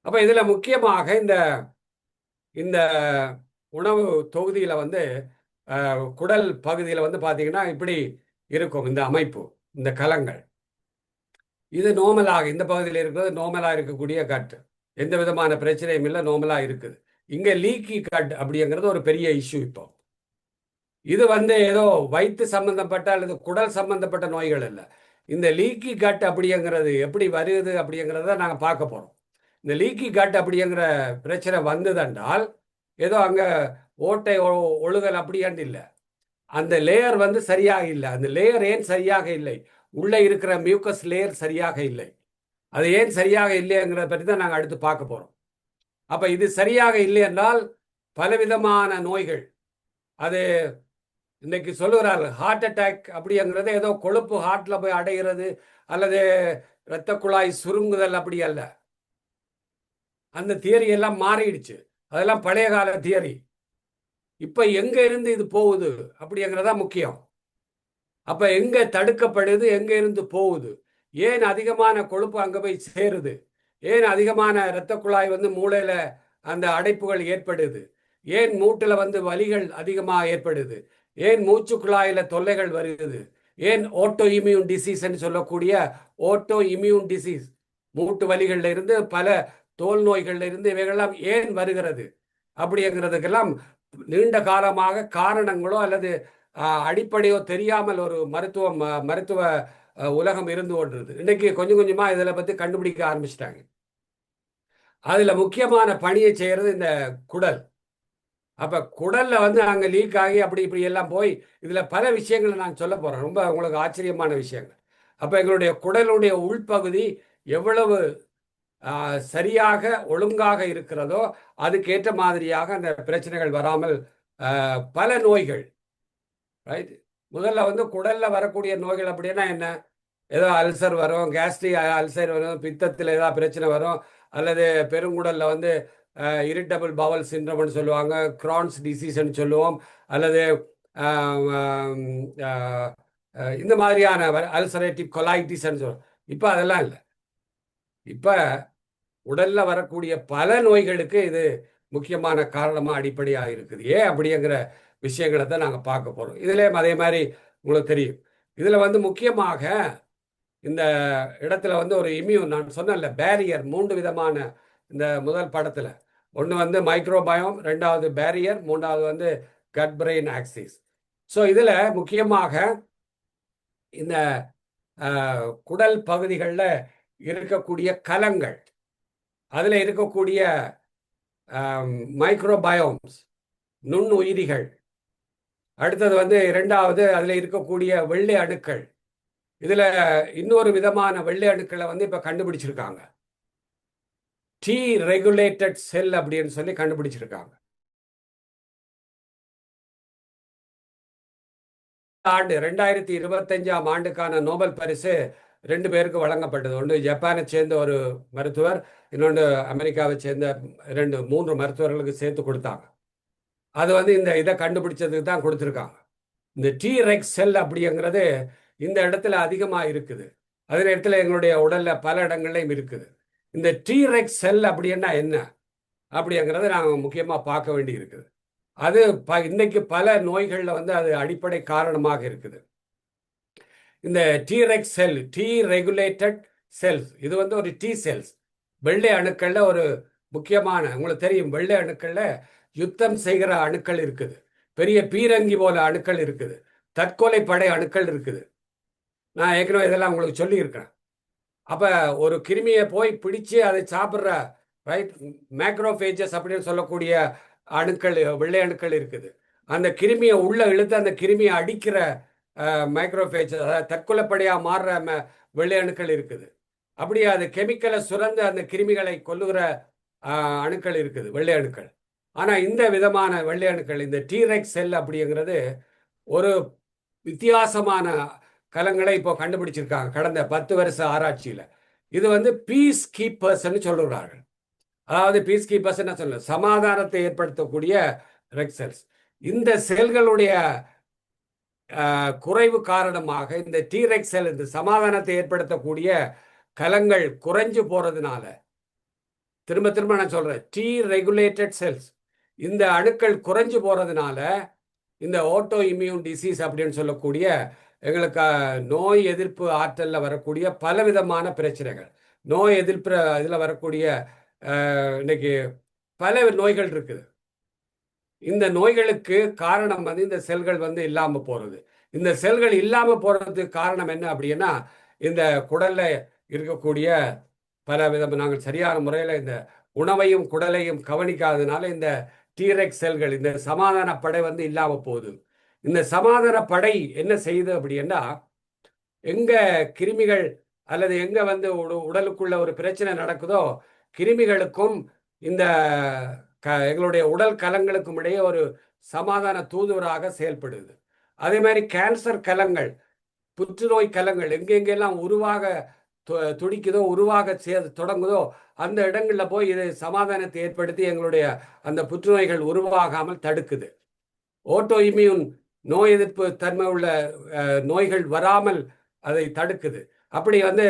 அப்போ இதில் முக்கியமாக இந்த உணவு தொகுதியில் வந்து குடல் பகுதியில் வந்து பார்த்தீங்கன்னா இப்படி இருக்கும் இந்த அமைப்பு, இந்த கலங்கள். இது நோமலாக இந்த பகுதியில் இருக்கிறது நோமலாக இருக்கக்கூடிய கட், எந்த விதமான பிரச்சனையும் இல்லை, நோமலாக இருக்குது. இங்கே லீக்கி கட் அப்படிங்கிறது ஒரு பெரிய இஷ்யூ. இப்போ இது வந்து ஏதோ வயிற்று சம்பந்தப்பட்ட அல்லது குடல் சம்பந்தப்பட்ட நோய்கள் இல்லை. இந்த லீக்கி கட் அப்படிங்கிறது எப்படி வருது அப்படிங்கிறத நாங்கள் பார்க்க போகிறோம். இந்த லீக்கி கட் அப்படிங்கிற பிரச்சனை வந்ததென்றால் ஏதோ அங்கே ஓட்டை ஒழுகல் அப்படியாண்டு இல்லை, அந்த லேயர் வந்து சரியாக இல்லை. அந்த லேயர் ஏன் சரியாக இல்லை? உள்ளே இருக்கிற மியூக்கஸ் லேயர் சரியாக இல்லை. அது ஏன் சரியாக இல்லைங்கிறத பற்றி தான் நாங்கள் அடுத்து பார்க்க போகிறோம். அப்போ இது சரியாக இல்லை என்றால் பலவிதமான நோய்கள், அது இன்னைக்கு சொல்லுகிறார்கள் ஹார்ட் அட்டாக் அப்படிங்கிறது ஏதோ கொழுப்பு ஹார்ட்டில் போய் அடைகிறது அல்லது இரத்த குழாய் சுருங்குதல் அப்படி அல்ல. அந்த தியரி எல்லாம் மாறிடுச்சு. அதெல்லாம் பழைய கால தியரி. இப்போ எங்கே இருந்து இது போகுது அப்படிங்கிறதா முக்கியம். அப்போ எங்கே தடுக்கப்படுது, எங்கே இருந்து போகுது, ஏன் அதிகமான கொழுப்பு அங்கே போய் சேருது, ஏன் அதிகமான இரத்த குழாய் மூளையில் அந்த அடைப்புகள் ஏற்படுது, ஏன் மூட்டில் வலிகள் அதிகமாக ஏற்படுது, ஏன் மூச்சு குழாயில் தொல்லைகள் வருது, ஏன் ஓட்டோ இம்யூன் டிசீஸ்ன்னு சொல்லக்கூடிய ஓட்டோ இம்யூன் டிசீஸ், மூட்டு வலிகள்ல இருந்து பல தோல் நோய்கள்ல இருந்து இவைகள்லாம் ஏன் வருகிறது அப்படிங்கிறதுக்கெல்லாம் நீண்ட காலமாக காரணங்களோ அல்லது அடிப்படையோ தெரியாமல் ஒரு மருத்துவ உலகம் இருந்து கொண்டிருது. இன்னைக்கு கொஞ்சம் கொஞ்சமா இதில் பற்றி கண்டுபிடிக்க ஆரம்பிச்சிட்டாங்க. அதுல முக்கியமான பணியை செய்யறது இந்த குடல். அப்ப குடல்ல அங்க லீக் ஆகி அப்படி இப்படி எல்லாம் போய் இதுல பல விஷயங்களை நான் சொல்ல போறேன், ரொம்ப உங்களுக்கு ஆச்சரியமான விஷயங்கள். அப்ப எங்களுடைய குடலுடைய உள்பகுதி எவ்வளவு சரியாக ஒழுங்காக இருக்கிறதோ அதுக்கேற்ற மாதிரியாக அந்த பிரச்சனைகள் வராமல் பல நோய்கள், ரைட். முதல்ல குடல்ல வரக்கூடிய நோய்கள் அப்படின்னா என்ன? ஏதோ அல்சர் வரும், கேஸ்ட்ரிக் அல்சர் வரும், பித்தத்தில் ஏதாவது பிரச்சனை வரும், அல்லது பெருங்குடல்ல இரிட்டபிள் பவல் சிண்ட்ரோம்னு சொல்லுவாங்க, கிரான்ஸ் டிசீஸ்ன்னு சொல்லுவோம், அல்லது இந்த மாதிரியான அல்சரேட்டிவ் கொலைட்டிஸ்ன்னு சொல்லுவோம். இப்போ அதெல்லாம் இல்லை. இப்போ உடல்ல வரக்கூடிய பல நோய்களுக்கு இது முக்கியமான காரணமாக அடிப்படையாக இருக்குது. ஏன் அப்படிங்கிற விஷயங்களை தான் நாங்கள் பார்க்க போகிறோம். இதுலேயும் அதே மாதிரி உங்களுக்கு தெரியும். இதில் முக்கியமாக இந்த இடத்துல ஒரு இம்யூன், நான் சொன்னேன்ல பேரியர், 3 விதமான இந்த முதல் படத்தில். ஒன்று மைக்ரோபயோம், ரெண்டாவது பேரியர், மூன்றாவது கட் பிரெயின் ஆக்சிஸ். ஸோ இதில் முக்கியமாக இந்த குடல் பகுதிகளில் இருக்கக்கூடிய கலங்கள், அதில் இருக்கக்கூடிய மைக்ரோபயோம்ஸ், நுண்ணுயிரிகள், அடுத்தது இரண்டாவது அதில் இருக்கக்கூடிய வெள்ளை அணுக்கள். இதுல இன்னொரு விதமான வெள்ளை அணுக்களை இப்ப கண்டுபிடிச்சிருக்காங்க. டி ரெகுலேட்டட் செல் அப்படின்னு சொல்லி கண்டுபிடிச்சிருக்காங்க. ஆண்டு 2025ஆம் ஆண்டுக்கான நோபல் பரிசு 2 பேருக்கு வழங்கப்பட்டது. ஒன்று ஜப்பானை சேர்ந்த ஒரு மருத்துவர், இன்னொன்று அமெரிக்காவை சேர்ந்த 3 மருத்துவர்களுக்கு சேர்த்து கொடுத்தாங்க. அது இந்த இதை கண்டுபிடிச்சதுக்கு தான் கொடுத்துருக்காங்க. இந்த டி ரெக்ஸ் செல் அப்படிங்கிறது இந்த இடத்துல அதிகமாக இருக்குது. அதே நேரத்தில் எங்களுடைய உடல்ல பல இடங்கள்லையும் இருக்குது. இந்த டி ரெக்ஸ் செல் அப்படின்னா என்ன அப்படிங்கிறத நாங்கள் முக்கியமாக பார்க்க வேண்டி இருக்குது. அது இன்னைக்கு பல நோய்களில் அது அடிப்படை காரணமாக இருக்குது. இந்த டி ரெக்ஸ் செல், டி ரெகுலேட்டட் செல்ஸ், இது ஒரு டி செல்ஸ், வெள்ளை அணுக்கள்ல ஒரு முக்கியமான, உங்களுக்கு தெரியும், வெள்ளை அணுக்கள்ல யுத்தம் செய்கிற அணுக்கள் இருக்குது, பெரிய பீரங்கி போல அணுக்கள் இருக்குது, தற்கொலை படை அணுக்கள் இருக்குது. நான் ஏற்கனவே இதெல்லாம் உங்களுக்கு சொல்லியிருக்கிறேன். அப்போ ஒரு கிருமியை போய் பிடிச்சு அதை சாப்பிட்ற, ரைட், மேக்ரோஃபேஜஸ் அப்படின்னு சொல்லக்கூடிய அணுக்கள், வெள்ளை அணுக்கள் இருக்குது. அந்த கிருமியை உள்ள இழுத்து அந்த கிருமியை அடிக்கிற மைக்ரோஃபேஜஸ், அதாவது தற்கொலைப்படையாக மாறுற வெள்ளை அணுக்கள் இருக்குது. அப்படியே அது கெமிக்கலை சுரந்து அந்த கிருமிகளை கொல்லுகிற அணுக்கள் இருக்குது, வெள்ளை அணுக்கள். ஆனால் இந்த விதமான வெள்ளை அணுக்கள், இந்த டீரெக்ஸ் செல் அப்படிங்கிறது ஒரு வித்தியாசமான கலங்களை இப்போ கண்டுபிடிச்சிருக்காங்க கடந்த 10 வருஷ ஆராய்ச்சியில். இது பீஸ் கீப்பர்ஸ்ன்னு சொல்லுகிறார்கள். அதாவது பீஸ் கீப்பர்ஸ் என்ன சொல்ல, சமாதானத்தை ஏற்படுத்தக்கூடிய ரெட் செல்ஸ். இந்த செல்களுடைய குறைவு காரணமாக இந்த டீரெக்ஸ் செல், இந்த சமாதானத்தை ஏற்படுத்தக்கூடிய கலங்கள் குறைஞ்சு போறதுனால, திரும்ப திரும்ப நான் சொல்றேன், டி ரெகுலேட்டட் செல்ஸ், இந்த அணுக்கள் குறைஞ்சு போறதுனால இந்த ஓட்டோ இம்யூன் டிசீஸ் அப்படின்னு சொல்லக்கூடிய எங்களுக்கு நோய் எதிர்ப்பு ஆற்றலில் வரக்கூடிய பலவிதமான பிரச்சனைகள், நோய் எதிர்ப்பு இதில் வரக்கூடிய இன்னைக்கு பல நோய்கள் இருக்குது. இந்த நோய்களுக்கு காரணம் இந்த செல்கள் இல்லாமல் போகிறது. இந்த செல்கள் இல்லாமல் போகிறதுக்கு காரணம் என்ன அப்படின்னா, இந்த குடல்ல இருக்கக்கூடிய பல விதமாக நாங்கள் சரியான முறையில் இந்த உணவையும் குடலையும் கவனிக்காததுனால இந்த டீரெக்ஸ் செல்கள், இந்த சமாதான படை இல்லாமல் போகுது. இந்த சமாதான படை என்ன செய்யுது அப்படின்னா, எங்க கிருமிகள் அல்லது எங்க வந்து உடலுக்குள்ள ஒரு பிரச்சனை நடக்குதோ கிருமிகளுக்கும் இந்த எங்களுடைய உடல் கலங்களுக்கும் இடையே ஒரு சமாதான தூதுவராக செயல்படுது. அதே மாதிரி கேன்சர் கலங்கள், புற்றுநோய் கலங்கள் எங்கெங்கெல்லாம் உருவாக துடிக்குதோ, உருவாக தொடங்குதோ அந்த இடங்கள்ல போய் இது சமாதானத்தை ஏற்படுத்தி எங்களுடைய அந்த புற்றுநோய்கள் உருவாகாமல் தடுக்குது. ஓட்டோ இம்யூன் நோய் எதிர்ப்பு தன்மை உள்ள நோய்கள் வராமல் அதை தடுக்குது. அப்படி வந்து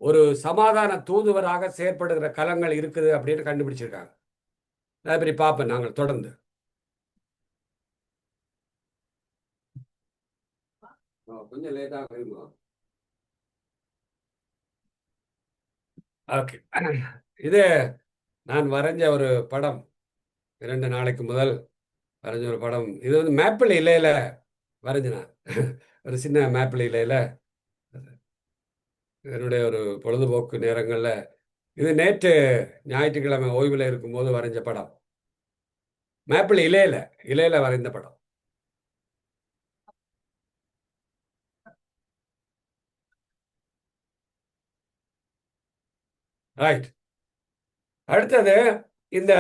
ஒரு சமாதான தூதுவராக செயற்படுகிற கலங்கள் இருக்குது அப்படின்னு கண்டுபிடிச்சிருக்காங்க. அப்படி பார்ப்போம் நாங்கள் தொடர்ந்து. கொஞ்சம் லேட்டாக இருக்குமா? ஓகே, இது நான் வரைஞ்ச ஒரு படம், 2 நாளைக்கு முதல் வரைஞ்ச ஒரு படம். இது வந்து மேப்பிள் இலையில வரைஞ்சினேன். ஒரு சின்ன மேப்பிள் இலையில என்னுடைய ஒரு பொழுதுபோக்கு நேரங்களில். இது நேற்று ஞாயிற்றுக்கிழமை ஓய்வில் இருக்கும்போது வரைஞ்ச படம். மேப்பிள் இலையில வரைந்த படம். ரைட். அடுத்தது இந்த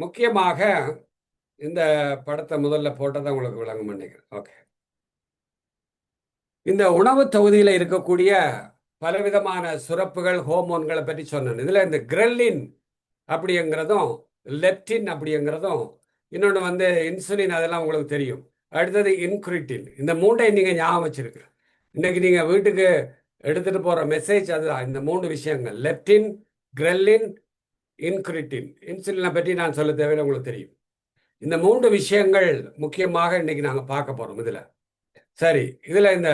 முக்கியமாக இந்த படத்தை முதல்ல போட்டதை உங்களுக்கு விளங்கும் நினைக்கிறேன். ஓகே, இந்த உணவு தொகுதியில் இருக்கக்கூடிய பலவிதமான சுரப்புகள், ஹோமோன்களை பற்றி சொன்னேன். இதுல இந்த கிரெல்லின் அப்படிங்கிறதும் லெப்டின் அப்படிங்கிறதும், இன்னொன்று வந்து இன்சுலின், அதெல்லாம் உங்களுக்கு தெரியும். அடுத்தது இன்க்ரிட்டின். இந்த 3ஐ நீங்க ஞாபகம் வச்சிருக்கு. இன்னைக்கு நீங்க வீட்டுக்கு எடுத்துட்டு போற மெசேஜ் அதுதான். இந்த 3 விஷயங்கள், லெப்டின், கிரெல்லின், இன்க்ரிட்டின். இன்சுலினை பற்றி நான் சொல்ல தேவையில்லை, உங்களுக்கு தெரியும். இந்த 3 விஷயங்கள் முக்கியமாக இன்னைக்கு நாங்க பார்க்க போறோம் இதுல. சரி, இதுல இந்த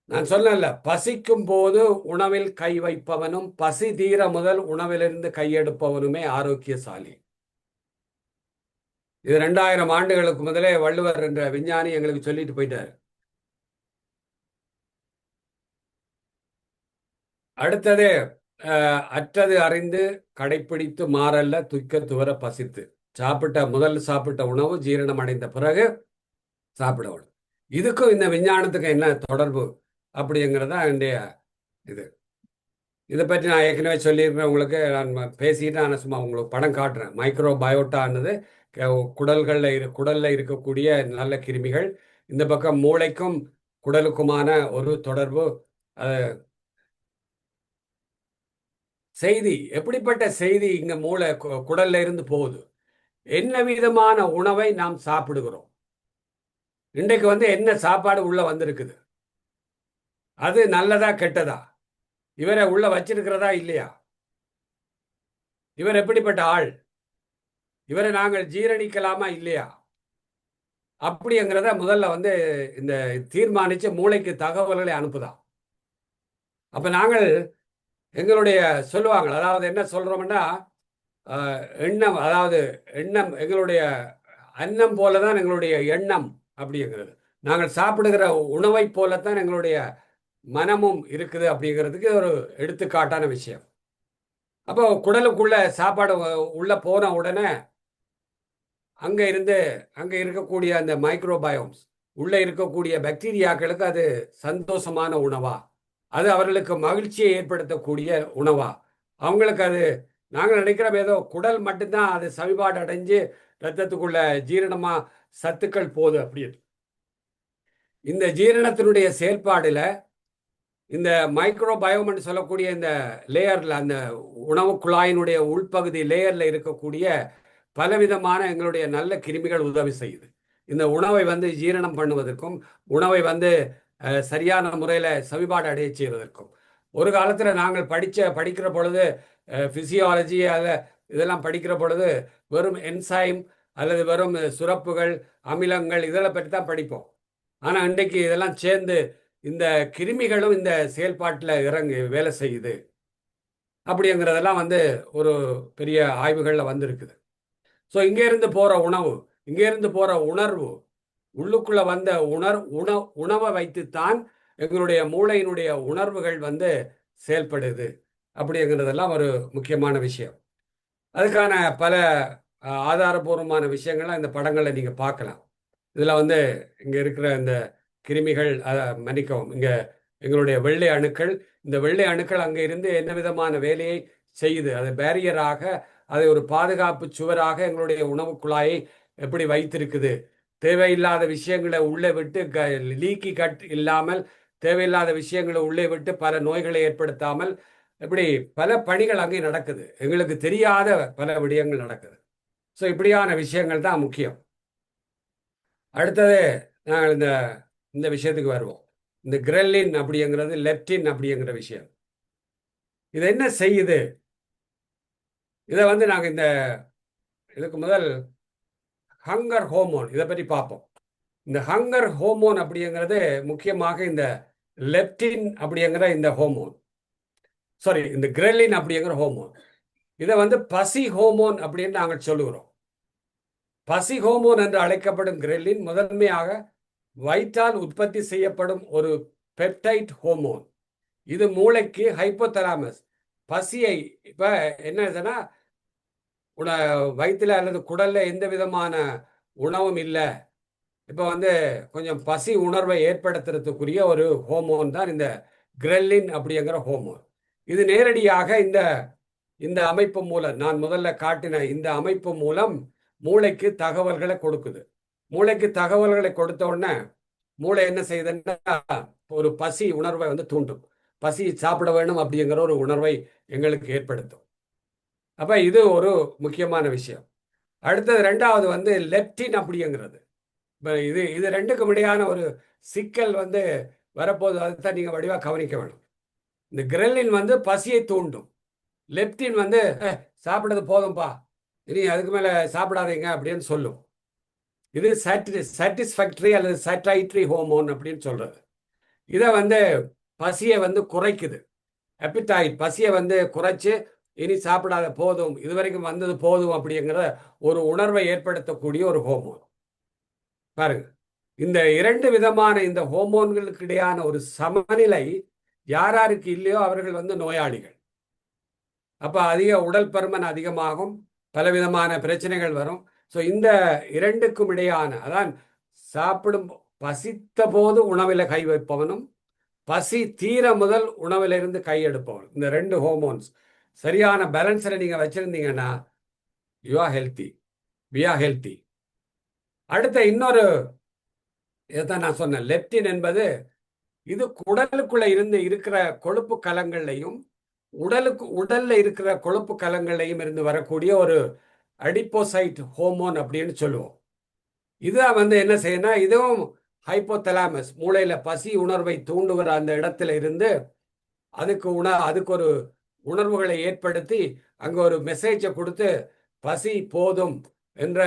நான் சொன்னேன்ல, பசிக்கும் போது உணவில் கை வைப்பவனும் பசி தீர முதல் உணவிலிருந்து கையெடுப்பவனுமே ஆரோக்கியசாலி. இது 2000 ஆண்டுகளுக்கு முதலே வள்ளுவர் என்ற விஞ்ஞானி எங்களுக்கு சொல்லிட்டு போயிட்டார். அடுத்தது அற்றது அறிந்து கடைப்பிடித்து மாறல்ல துய்க்க துவர பசித்து. முதல் சாப்பிட்ட உணவு ஜீரணம் அடைந்த பிறகு சாப்பிடணும். இதுக்கும் இந்த விஞ்ஞானத்துக்கும் என்ன தொடர்பு அப்படிங்கிறதா என்னுடைய இது. இதை பற்றி நான் ஏற்கனவே சொல்லியிருக்கிறேன் உங்களுக்கு. நான் பேசிட்டு நான் சும்மா உங்களுக்கு படம் காட்டுறேன். மைக்ரோ பயோட்டானது குடல்ல இருக்கக்கூடிய நல்ல கிருமிகள். இந்த பக்கம் மூளைக்கும் குடலுக்குமான ஒரு தொடர்பு. செய்தி, எப்படிப்பட்ட செய்தி இங்க மூளை குடல்ல இருந்து போகுது. என்ன விதமான உணவை நாம் சாப்பிடுகிறோம், இன்றைக்கு வந்து என்ன சாப்பாடு உள்ள வந்திருக்குது, அது நல்லதா கெட்டதா, இவரை உள்ள வச்சிருக்கிறதா இல்லையா, இவர் எப்படிப்பட்ட ஆள், இவரை நாங்கள் ஜீரணிக்கலாமா இல்லையா, அப்படிங்கிறத முதல்ல வந்து இந்த தீர்மானிச்சு மூளைக்கு தகவல்களை அனுப்புதான். அப்ப நாங்கள் எங்களுடைய சொல்லுவாங்க, அதாவது என்ன சொல்றோம்னா, எண்ணம், அதாவது எண்ணம் எங்களுடைய அன்னம் போலதான் எங்களுடைய எண்ணம் அப்படிங்கிறது. நாங்கள் சாப்பிடுகிற உணவை போலத்தான் எங்களுடைய மனமும் இருக்குது அப்படிங்கிறதுக்கு ஒரு எடுத்துக்காட்டான விஷயம். அப்போ குடலுக்குள்ள சாப்பாடு உள்ள போன உடனே அங்க இருக்கக்கூடிய அந்த மைக்ரோபயோம்ஸ், உள்ள இருக்கக்கூடிய பாக்டீரியாக்களுக்கு அது சந்தோஷமான உணவா, அது அவர்களுக்கு மகிழ்ச்சியை ஏற்படுத்தக்கூடிய உணவா, அவங்களுக்கு அது நாங்கள் நினைக்கிறோம் ஏதோ குடல் மட்டும்தான் அது சமிபாடு அடைஞ்சு ரத்தத்துக்குள்ள ஜீரணமா சத்துக்கள் போகுது அப்படின்னு. இந்த ஜீரணத்தினுடைய செயல்பாடுல இந்த மைக்ரோபயோம்னு சொல்லக்கூடிய இந்த லேயர்ல, அந்த உணவு குழாயினுடைய உள்பகுதி லேயர்ல இருக்கக்கூடிய பலவிதமான எங்களுடைய நல்ல கிருமிகள் உதவி செய்யுது. இந்த உணவை வந்து ஜீரணம் பண்ணுவதற்கும் உணவை வந்து சரியான முறையில் சமிபாடு அடைய செய்வதற்கும். ஒரு காலத்தில் நாங்கள் படிக்கிற பொழுது பிசியாலஜி இதெல்லாம் படிக்கிற பொழுது வெறும் என்சைம் அல்லது வெறும் சுரப்புகள், அமிலங்கள் இதெல்லாம் பற்றி தான் படிப்போம். ஆனால் இன்றைக்கு இதெல்லாம் சேர்ந்து இந்த கிருமிகளும் இந்த செயல்பாட்டில் வேலை செய்யுது அப்படிங்கிறதெல்லாம் வந்து ஒரு பெரிய ஆய்வுகளில் வந்திருக்குது. ஸோ இங்கேருந்து போகிற உணவு, இங்கேருந்து போகிற உணர்வு, உள்ளுக்குள்ள வந்த உணவை வைத்துத்தான் எங்களுடைய மூளையினுடைய உணர்வுகள் வந்து செயல்படுது அப்படிங்கிறதெல்லாம் ஒரு முக்கியமான விஷயம். அதுக்கான பல ஆதாரபூர்வமான விஷயங்கள்லாம் இந்த படங்களை நீங்கள் பார்க்கலாம். இதில் வந்து இங்கே இருக்கிற இந்த கிருமிகள், மன்னிக்கவும், இங்கே எங்களுடைய வெள்ளை அணுக்கள். இந்த வெள்ளை அணுக்கள் அங்கே இருந்து என்ன விதமான வேலையை செய்யுது, அது பேரியராக, அதை ஒரு பாதுகாப்பு சுவராக எங்களுடைய உணவு குழாயை எப்படி வைத்திருக்குது, தேவையில்லாத விஷயங்களை உள்ளே விட்டு லீக்கி கட் இல்லாமல் தேவையில்லாத விஷயங்களை உள்ளே விட்டு பல நோய்களை ஏற்படுத்தாமல் இப்படி பல பணிகள் அங்கே நடக்குது. எங்களுக்கு தெரியாத பல விடயங்கள் நடக்குது. ஸோ இப்படியான விஷயங்கள் தான் முக்கியம். அடுத்தது நாங்கள் இந்த விஷயத்துக்கு வருவோம். இந்த கிரெல்லின் அப்படிங்கிறது லெப்டின் அப்படிங்கிற விஷயம். இது என்ன செய்யுது? இதை நாங்கள் இதுக்கு முதல் ஹங்கர் ஹோமோன் இதை பற்றி பார்ப்போம். இந்த ஹங்கர் ஹோமோன் அப்படிங்கிறது முக்கியமாக இந்த லெப்டின் அப்படிங்கிற இந்த ஹோமோன், சாரி இந்த கிரெல்லின் அப்படிங்கிற ஹோமோன், இதை பசி ஹோமோன் அப்படின்னு நாங்கள் சொல்லுகிறோம். பசி ஹோமோன் என்று அழைக்கப்படும் கிரெல்லின் முதன்மையாக வயிற்றால் உற்பத்தி செய்யப்படும் ஒரு பெப்டைட் ஹோமோன். இது மூளைக்கு ஹைப்போதலாமஸ் பசியை, இப்போ என்னதுன்னா வயிற்றுல அல்லது குடல்ல எந்த விதமான உணவும் இல்லை, இப்போ கொஞ்சம் பசி உணர்வை ஏற்படுத்துறதுக்குரிய ஒரு ஹோமோன் தான் இந்த கிரெல்லின் அப்படிங்கிற ஹோமோன். இது நேரடியாக இந்த அமைப்பு மூலம், நான் முதல்ல காட்டின இந்த அமைப்பு மூலம் மூளைக்கு தகவல்களை கொடுக்குது. மூளைக்கு தகவல்களை கொடுத்த உடனே மூளை என்ன செய்யுதுன்னா ஒரு பசி உணர்வை தூண்டும். பசி சாப்பிட வேணும் அப்படிங்கிற ஒரு உணர்வை எங்களுக்கு ஏற்படுத்தும். அப்ப இது ஒரு முக்கியமான விஷயம். அடுத்தது ரெண்டாவது லெப்டின் அப்படிங்கிறது. இது ரெண்டுக்கும் இடையான ஒரு சிக்கல் வரப்போது. அதுதான் நீங்க வடிவா கவனிக்க வேணும். இந்த கிரெல்லின் பசியை தூண்டும், லெப்டின் சாப்பிடுறது போதும்பா, இனி அதுக்கு மேல சாப்பிடாதீங்க அப்படின்னு சொல்லும். இது சாட்டிஸ்ஃபேக்டரி அல்லது சாட்டைட்ரி ஹோமோன் அப்படின்னு சொல்றது. இதை பசியை குறைக்குது. அப்பிடைட் பசியை குறைச்சு இனி சாப்பிடாத போதும், இதுவரைக்கும் வந்தது போதும் அப்படிங்கிற ஒரு உணர்வை ஏற்படுத்தக்கூடிய ஒரு ஹோமோன். பாருங்க, இந்த இரண்டு விதமான இந்த ஹோமோன்களுக்கு இடையான ஒரு சமநிலை யாராருக்கு இல்லையோ அவர்கள் நோயாளிகள். அப்ப அதிக உடல் பருமன் அதிகமாகும், பலவிதமான பிரச்சனைகள் வரும். ஸோ இந்த இரண்டுக்கும் இடையான, அதான் சாப்பிடும் பசித்த போது உணவில் கை வைப்பவனும் பசி தீர முதல் உணவிலிருந்து கை எடுப்பவன், இந்த ரெண்டு ஹோமோன்ஸ் சரியான பேலன்ஸில் நீங்கள் வச்சிருந்தீங்கன்னா you are healthy, we are healthy. அடுத்த இன்னொரு இதைத்தான் நான் சொன்னேன், லெப்டின் என்பது இது குடலுக்குள்ள இருக்கிற கொழுப்பு கலங்கள்லையும் உடல்ல இருக்கிற கொழுப்பு கலங்கள்லையும் இருந்து வரக்கூடிய ஒரு அடிப்போசைட் ஹோமோன் அப்படின்னு சொல்லுவோம். இதான் என்ன செய்யணும், இதுவும் ஹைப்போதலாமஸ் மூளையில பசி உணர்வை தூண்டுகிற அந்த இடத்துல இருந்து அதுக்கு ஒரு உணர்வுகளை ஏற்படுத்தி அங்க ஒரு மெசேஜை கொடுத்து பசி போதும் என்ற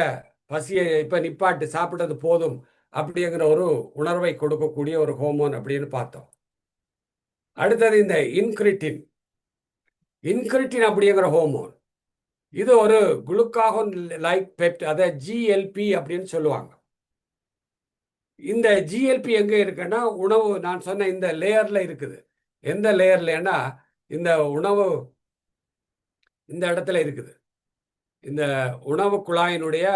பசியை இப்ப நிப்பாட்டு, சாப்பிட்டது போதும் அப்படிங்கிற ஒரு உணர்வை கொடுக்கக்கூடிய ஒரு ஹோமோன் அப்படின்னு பார்த்தோம். அடுத்தது இந்த இன்கிரிட்டின் அப்படிங்கிற ஹோமோன். இது ஒரு குளுக்காகோன் லைக் பெப்ட், அதை ஜிஎல்பி அப்படின்னு சொல்லுவாங்க. இந்த ஜிஎல்பி எங்க இருக்குன்னா உணவு, நான் சொன்ன இந்த லேயர்ல இருக்குது. எந்த லேயர்லன்னா இந்த உணவு இந்த இடத்துல இருக்குது. இந்த உணவு குழாயினுடைய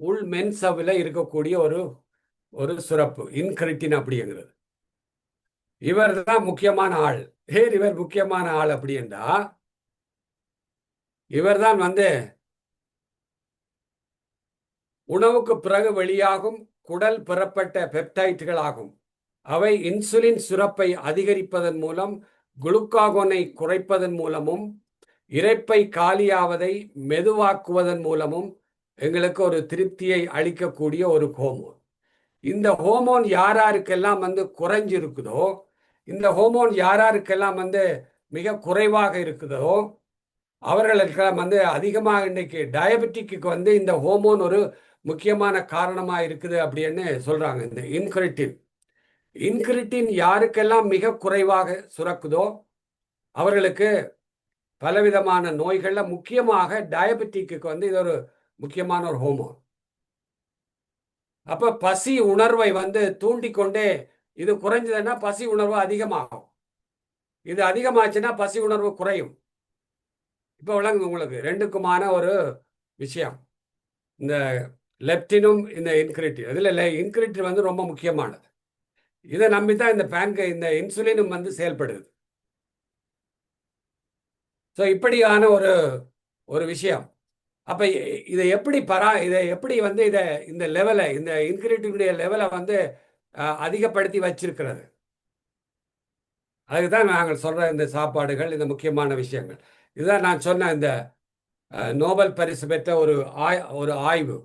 உள் மென்சவ்வில் இருக்கக்கூடிய ஒரு சுரப்பு இன்கிரிட்டின் அப்படிங்கிறது. இவர் தான் முக்கியமான ஆள். இவர் முக்கியமான ஆள் அப்படின்னா இவர் தான் உணவுக்கு பிறகு வெளியாகும் குடல் பெறப்பட்ட பெப்டைட்டுகள் ஆகும். அவை இன்சுலின் சுரப்பை அதிகரிப்பதன் மூலம், குளுக்காகோனை குறைப்பதன் மூலமும், இரைப்பை காலியாவதை மெதுவாக்குவதன் மூலமும் எங்களுக்கு ஒரு திருப்தியை அளிக்கக்கூடிய ஒரு ஹோமோன். இந்த ஹோமோன் யாராருக்கெல்லாம் குறைஞ்சிருக்குதோ, இந்த ஹோமோன் யாராருக்கெல்லாம் மிக குறைவாக இருக்குதோ அவர்களுக்கெல்லாம் அதிகமாக இன்னைக்கு டயபெட்டிக்கு இந்த ஹோமோன் ஒரு முக்கியமான காரணமா இருக்குது அப்படின்னு சொல்றாங்க. இந்த இன்கிரிட்டின் யாருக்கெல்லாம் மிக குறைவாக சுரக்குதோ அவர்களுக்கு பலவிதமான நோய்கள்ல, முக்கியமாக டயபெட்டிக்கு இது ஒரு முக்கியமான ஒரு ஹோமோன். அப்ப பசி உணர்வை தூண்டிக்கொண்டே, இது குறைஞ்சதுன்னா பசி உணர்வு அதிகமாகும், இது அதிகமாச்சுன்னா பசி உணர்வு குறையும். இப்ப விளங்கு உங்களுக்கு ரெண்டுக்குமான ஒரு விஷயம். இந்த லெப்டினும் இந்த இன்கிரிட்டின், இதுல இன்கிரிட்டின் ரொம்ப முக்கியமானது. இதை நம்பித்தான் இந்த இன்சுலினும் வந்து செயல்படுது. ஸோ இப்படியான ஒரு ஒரு விஷயம். அப்ப இதை எப்படி வந்து இந்த லெவலை, இந்த இன்கிரிட்டினுடைய லெவலை வந்து அதிகப்படுத்தி வச்சிருக்கிறது. அதுதான் நாங்கள் சொல்ற இந்த சாப்பாடுகள், இந்த முக்கியமான விஷயங்கள். இதுதான் நான் சொன்ன இந்த நோபல் பரிசு பெற்ற ஒரு ஆய்வு.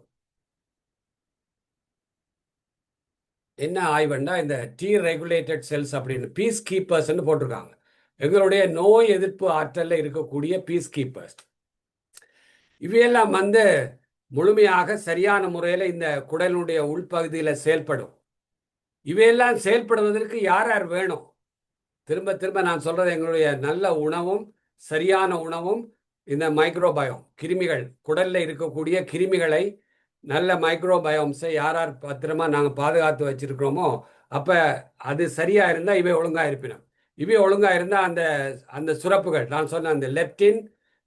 என்ன ஆய்வுன்னா, இந்த டி ரெகுலேட்டட் செல்ஸ் அப்படின்னு பீஸ் கீப்பர்ஸ்ன்னு போட்டிருக்காங்க. எங்களுடைய நோய் எதிர்ப்பு ஆற்றல்ல இருக்கக்கூடிய பீஸ் கீப்பர்ஸ். இவையெல்லாம் வந்து முழுமையாக சரியான முறையில் இந்த குடலுடைய உள்பகுதியில் செயல்படும். இவையெல்லாம் செயல்படுவதற்கு யார் யார் வேணும்? திரும்ப திரும்ப நான் சொல்றது, எங்களுடைய நல்ல உணவும் சரியான உணவும், இந்த மைக்ரோபயோம் கிருமிகள், குடல்ல இருக்கக்கூடிய கிருமிகளை, நல்ல மைக்ரோபயோம்ஸை யார் யார் பத்திரமா நாங்கள் பாதுகாத்து வச்சிருக்கிறோமோ, அப்ப அது சரியா இருந்தால் இவை ஒழுங்கா இருப்பினும். இவை ஒழுங்கா இருந்தால் அந்த அந்த சுரப்புகள் நான் சொன்ன அந்த லெப்டின்,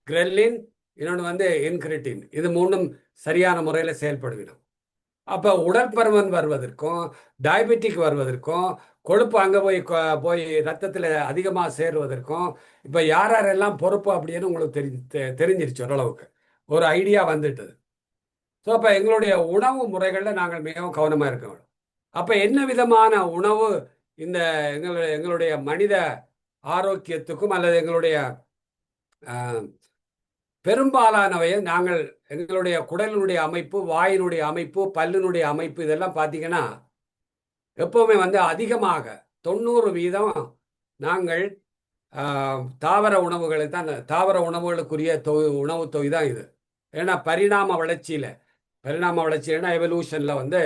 கிரெல்லின், இன்னொன்று வந்து இன்கிரிட்டின், இது மூணும் சரியான முறையில் செயல்படுவிடும். அப்போ உடற்பருமன் வருவதற்கும், டயபெட்டிக் வருவதற்கும், கொழுப்பு அங்கே போய் ரத்தத்தில் அதிகமாக சேருவதற்கும் இப்போ யார் யாரெல்லாம் பொறுப்பு அப்படின்னு உங்களுக்கு தெரிஞ்சிருச்சு. ஓரளவுக்கு ஒரு ஐடியா வந்துட்டது. ஸோ அப்போ எங்களுடைய உணவு முறைகளில் நாங்கள் மிகவும் கவனமாக இருக்க வேண்டும். அப்போ என்ன விதமான உணவு இந்த எங்களுடைய மனித ஆரோக்கியத்துக்கும் அல்லது எங்களுடைய பெரும்பாலானவையை நாங்கள் எங்களுடைய குடலினுடைய அமைப்பு, வாயினுடைய அமைப்பு, பல்லினுடைய அமைப்பு, இதெல்லாம் பார்த்தீங்கன்னா எப்பவுமே வந்து அதிகமாக 90% நாங்கள் தாவர உணவுகளை தான், தாவர உணவுகளுக்குரிய உணவு தொகை தான் இது. ஏன்னா பரிணாம வளர்ச்சியில்னா எவல்யூஷனில் வந்து,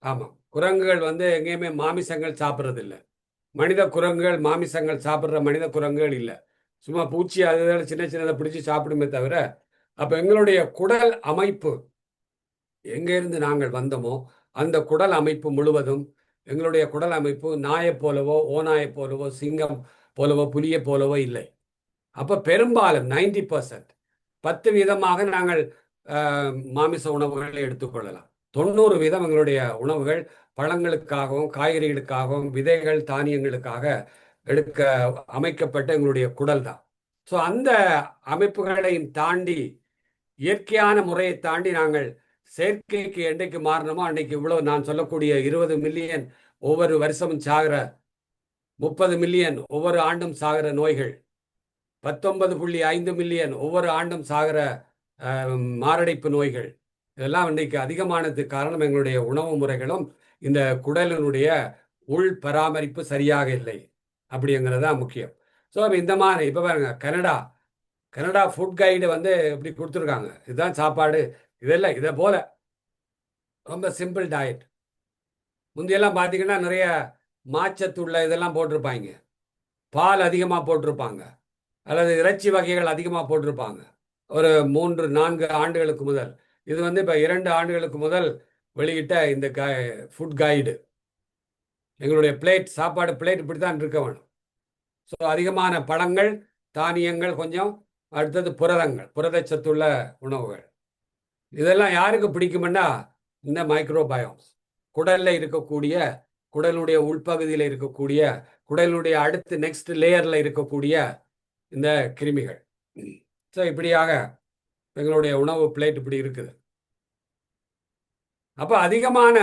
ஆமாம், குரங்குகள் வந்து எங்கேயுமே மாமிசங்கள் சாப்பிட்றது இல்லை. மனித குரங்குகள் மாமிசங்கள் சாப்பிட்ற மனித குரங்குகள் இல்லை. சும்மா பூச்சி அது சின்ன சின்னதை பிடிச்சி சாப்பிடுமே தவிர, அப்போ எங்களுடைய குடல் அமைப்பு எங்கேருந்து நாங்கள் வந்தோமோ அந்த குடல் அமைப்பு முழுவதும், எங்களுடைய குடல் அமைப்பு நாயை போலவோ, ஓநாயை போலவோ, சிங்கம் போலவோ, புலியை போலவோ இல்லை. அப்போ பெரும்பாலும் 90%, 10% நாங்கள் மாமிச உணவுகளை எடுத்துக்கொள்ளலாம். 90% எங்களுடைய உணவுகள் பழங்களுக்காகவும் காய்கறிகளுக்காகவும் விதைகள் தானியங்களுக்காக அமைக்கப்பட்ட எங்களுடைய குடல் தான். ஸோ அந்த அமைப்புகளையும் தாண்டி, இயற்கையான முறையை தாண்டி நாங்கள் செயற்கைக்கு என்றைக்கு மாறணுமோ அன்னைக்கு இவ்வளவு நான் சொல்லக்கூடிய 20 மில்லியன் ஒவ்வொரு வருஷமும் சாகிற, 30 மில்லியன் ஒவ்வொரு ஆண்டும் சாகிற நோய்கள், 19.5 மில்லியன் ஒவ்வொரு ஆண்டும் சாகிற மாரடைப்பு நோய்கள், இதெல்லாம் இன்றைக்கு அதிகமானதுக்கு காரணம் எங்களுடைய உணவு முறைகளும் இந்த குடலினுடைய உள் பராமரிப்பு சரியாக இல்லை அப்படிங்கிறதா முக்கியம். ஸோ இந்த மாதிரி இப்போ பாருங்க, கனடா ஃபுட் கைடு வந்து இப்படி கொடுத்துருக்காங்க, இதுதான் சாப்பாடு, இதெல்லாம் இதை போல ரொம்ப சிம்பிள் டயட். முந்தையெல்லாம் பார்த்தீங்கன்னா நிறைய மாச்சத்துள்ள இதெல்லாம் போட்டிருப்பாங்க, பால் அதிகமாக போட்டிருப்பாங்க, அல்லது இறைச்சி வகைகள் அதிகமாக போட்டிருப்பாங்க. ஒரு 3-4 ஆண்டுகளுக்கு முதல், இது வந்து இப்போ 2 ஆண்டுகளுக்கு முதல் வெளியிட்ட இந்த ஃபுட் கைடு. எங்களுடைய சாப்பாடு பிளேட் இப்படி தான் இருக்க வேணும். ஸோ அதிகமான பழங்கள், தானியங்கள், கொஞ்சம் அடுத்தது புரதச்சத்துள்ள உணவுகள். இதெல்லாம் யாருக்கு பிடிக்கும்னா இந்த மைக்ரோபயோம்ஸ், குடல்ல இருக்கக்கூடிய, குடலுடைய உள்பகுதியில் இருக்கக்கூடிய, குடலுடைய அடுத்து நெக்ஸ்ட் லேயர்ல இருக்கக்கூடிய இந்த கிருமிகள். ஸோ இப்படியாக எங்களுடைய உணவு பிளேட் இப்படி இருக்குது. அப்போ அதிகமான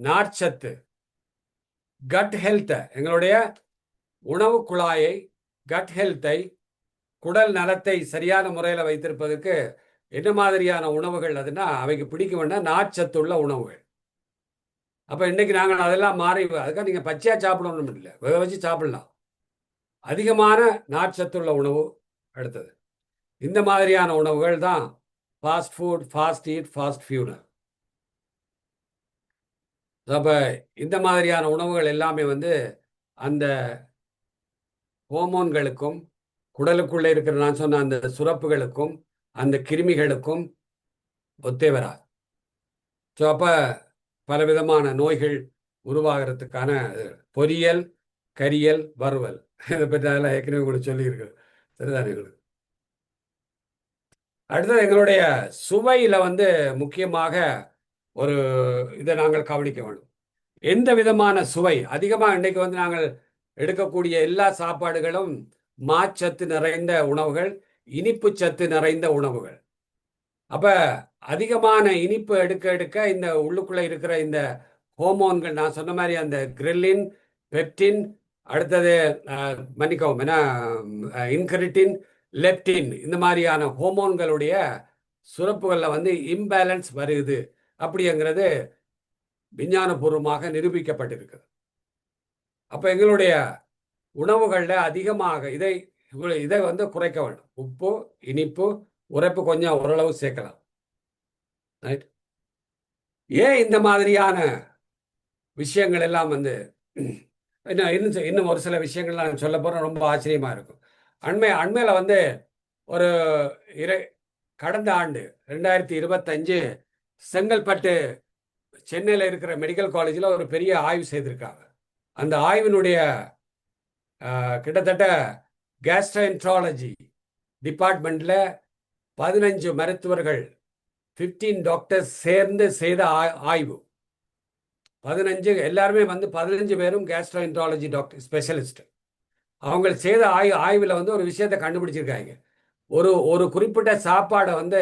நார்ச்சத்து, கட் ஹெல்த்தை, எங்களுடைய உணவு குழாயை, கட் ஹெல்த்தை, குடல் நலத்தை சரியான முறையில் வைத்திருப்பதற்கு என்ன மாதிரியான உணவுகள் அதுனா அவைக்கு பிடிக்கும்னா நார்ச்சத்துள்ள உணவுகள். அப்போ இன்னைக்கு நாங்கள் அதெல்லாம் மாறி, அதுக்காக நீங்கள் பச்சையாக சாப்பிடணும் இல்லை, வேக வச்சு சாப்பிடலாம். அதிகமான நார்ச்சத்துள்ள உணவு அடுத்தது. இந்த மாதிரியான உணவுகள் தான் fast food, fast eat, fast funeral. அப்போ இந்த மாதிரியான உணவுகள் எல்லாமே வந்து அந்த ஹோமோன்களுக்கும், குடலுக்குள்ளே இருக்கிற நான் சொன்ன அந்த சுரப்புகளுக்கும், அந்த கிருமிகளுக்கும் ஒத்தே வராது. ஸோ அப்போ பலவிதமான நோய்கள் உருவாகிறதுக்கான பொரியல், கரியல், வறுவல், இதை பற்றி அதெல்லாம் ஏற்கனவே கூட சொல்லியிருக்கு, சரிதானே? அடுத்தது எங்களுடைய சுவையில் வந்து முக்கியமாக ஒரு இதை நாங்கள் கவனிக்க வேண்டும். எந்த விதமான சுவை அதிகமாக இன்னைக்கு வந்து நாங்கள் எடுக்கக்கூடிய எல்லா சாப்பாடுகளும் மாச்சத்து நிறைந்த உணவுகள், இனிப்பு சத்து நிறைந்த உணவுகள். அப்ப அதிகமான இனிப்பு எடுக்க எடுக்க இந்த உள்ளுக்குள்ள இருக்கிற இந்த ஹோமோன்கள், நான் சொன்ன மாதிரி அந்த கிரெல்லின், பெப்டின், அடுத்தது மன்னிக்கவும் என்ன இன்கிரிட்டின், லெப்டின், இந்த மாதிரியான ஹோமோன்களுடைய சுரப்புகளில் வந்து இம்பேலன்ஸ் வருது அப்படிங்கிறது விஞ்ஞானபூர்வமாக நிரூபிக்கப்பட்டிருக்கு. அப்ப எங்களுடைய உணவுகளில் அதிகமாக இதை வந்து குறைக்க வேண்டும். உப்பு, இனிப்பு, உரைப்பு கொஞ்சம் ஓரளவு சேர்க்கலாம். ரைட்? ஏன் இந்த மாதிரியான விஷயங்கள் எல்லாம் வந்து இன்னும் ஒரு சில விஷயங்கள் நான் சொல்ல போறேன், ரொம்ப ஆச்சரியமா இருக்கும். அண்மையில வந்து ஒரு கடந்த ஆண்டு 2025 செங்கல்பட்டு சென்னையில் இருக்கிற மெடிக்கல் காலேஜில் ஒரு பெரிய ஆய்வு செய்திருக்காங்க. அந்த ஆய்வினுடைய கிட்டத்தட்ட கேஸ்ட்ரோஎன்ட்ராலஜி டிபார்ட்மெண்ட்ல 15 மருத்துவர்கள், 15 டாக்டர்ஸ் சேர்ந்து செய்த ஆய்வு. 15 எல்லாருமே வந்து 15 பேரும் கேஸ்ட்ரோஎன்ட்ராலஜி டாக்டர் ஸ்பெஷலிஸ்ட். அவங்க செய்த ஆய்வில் வந்து ஒரு விஷயத்தை கண்டுபிடிச்சிருக்காங்க. ஒரு குறிப்பிட்ட சாப்பாடை வந்து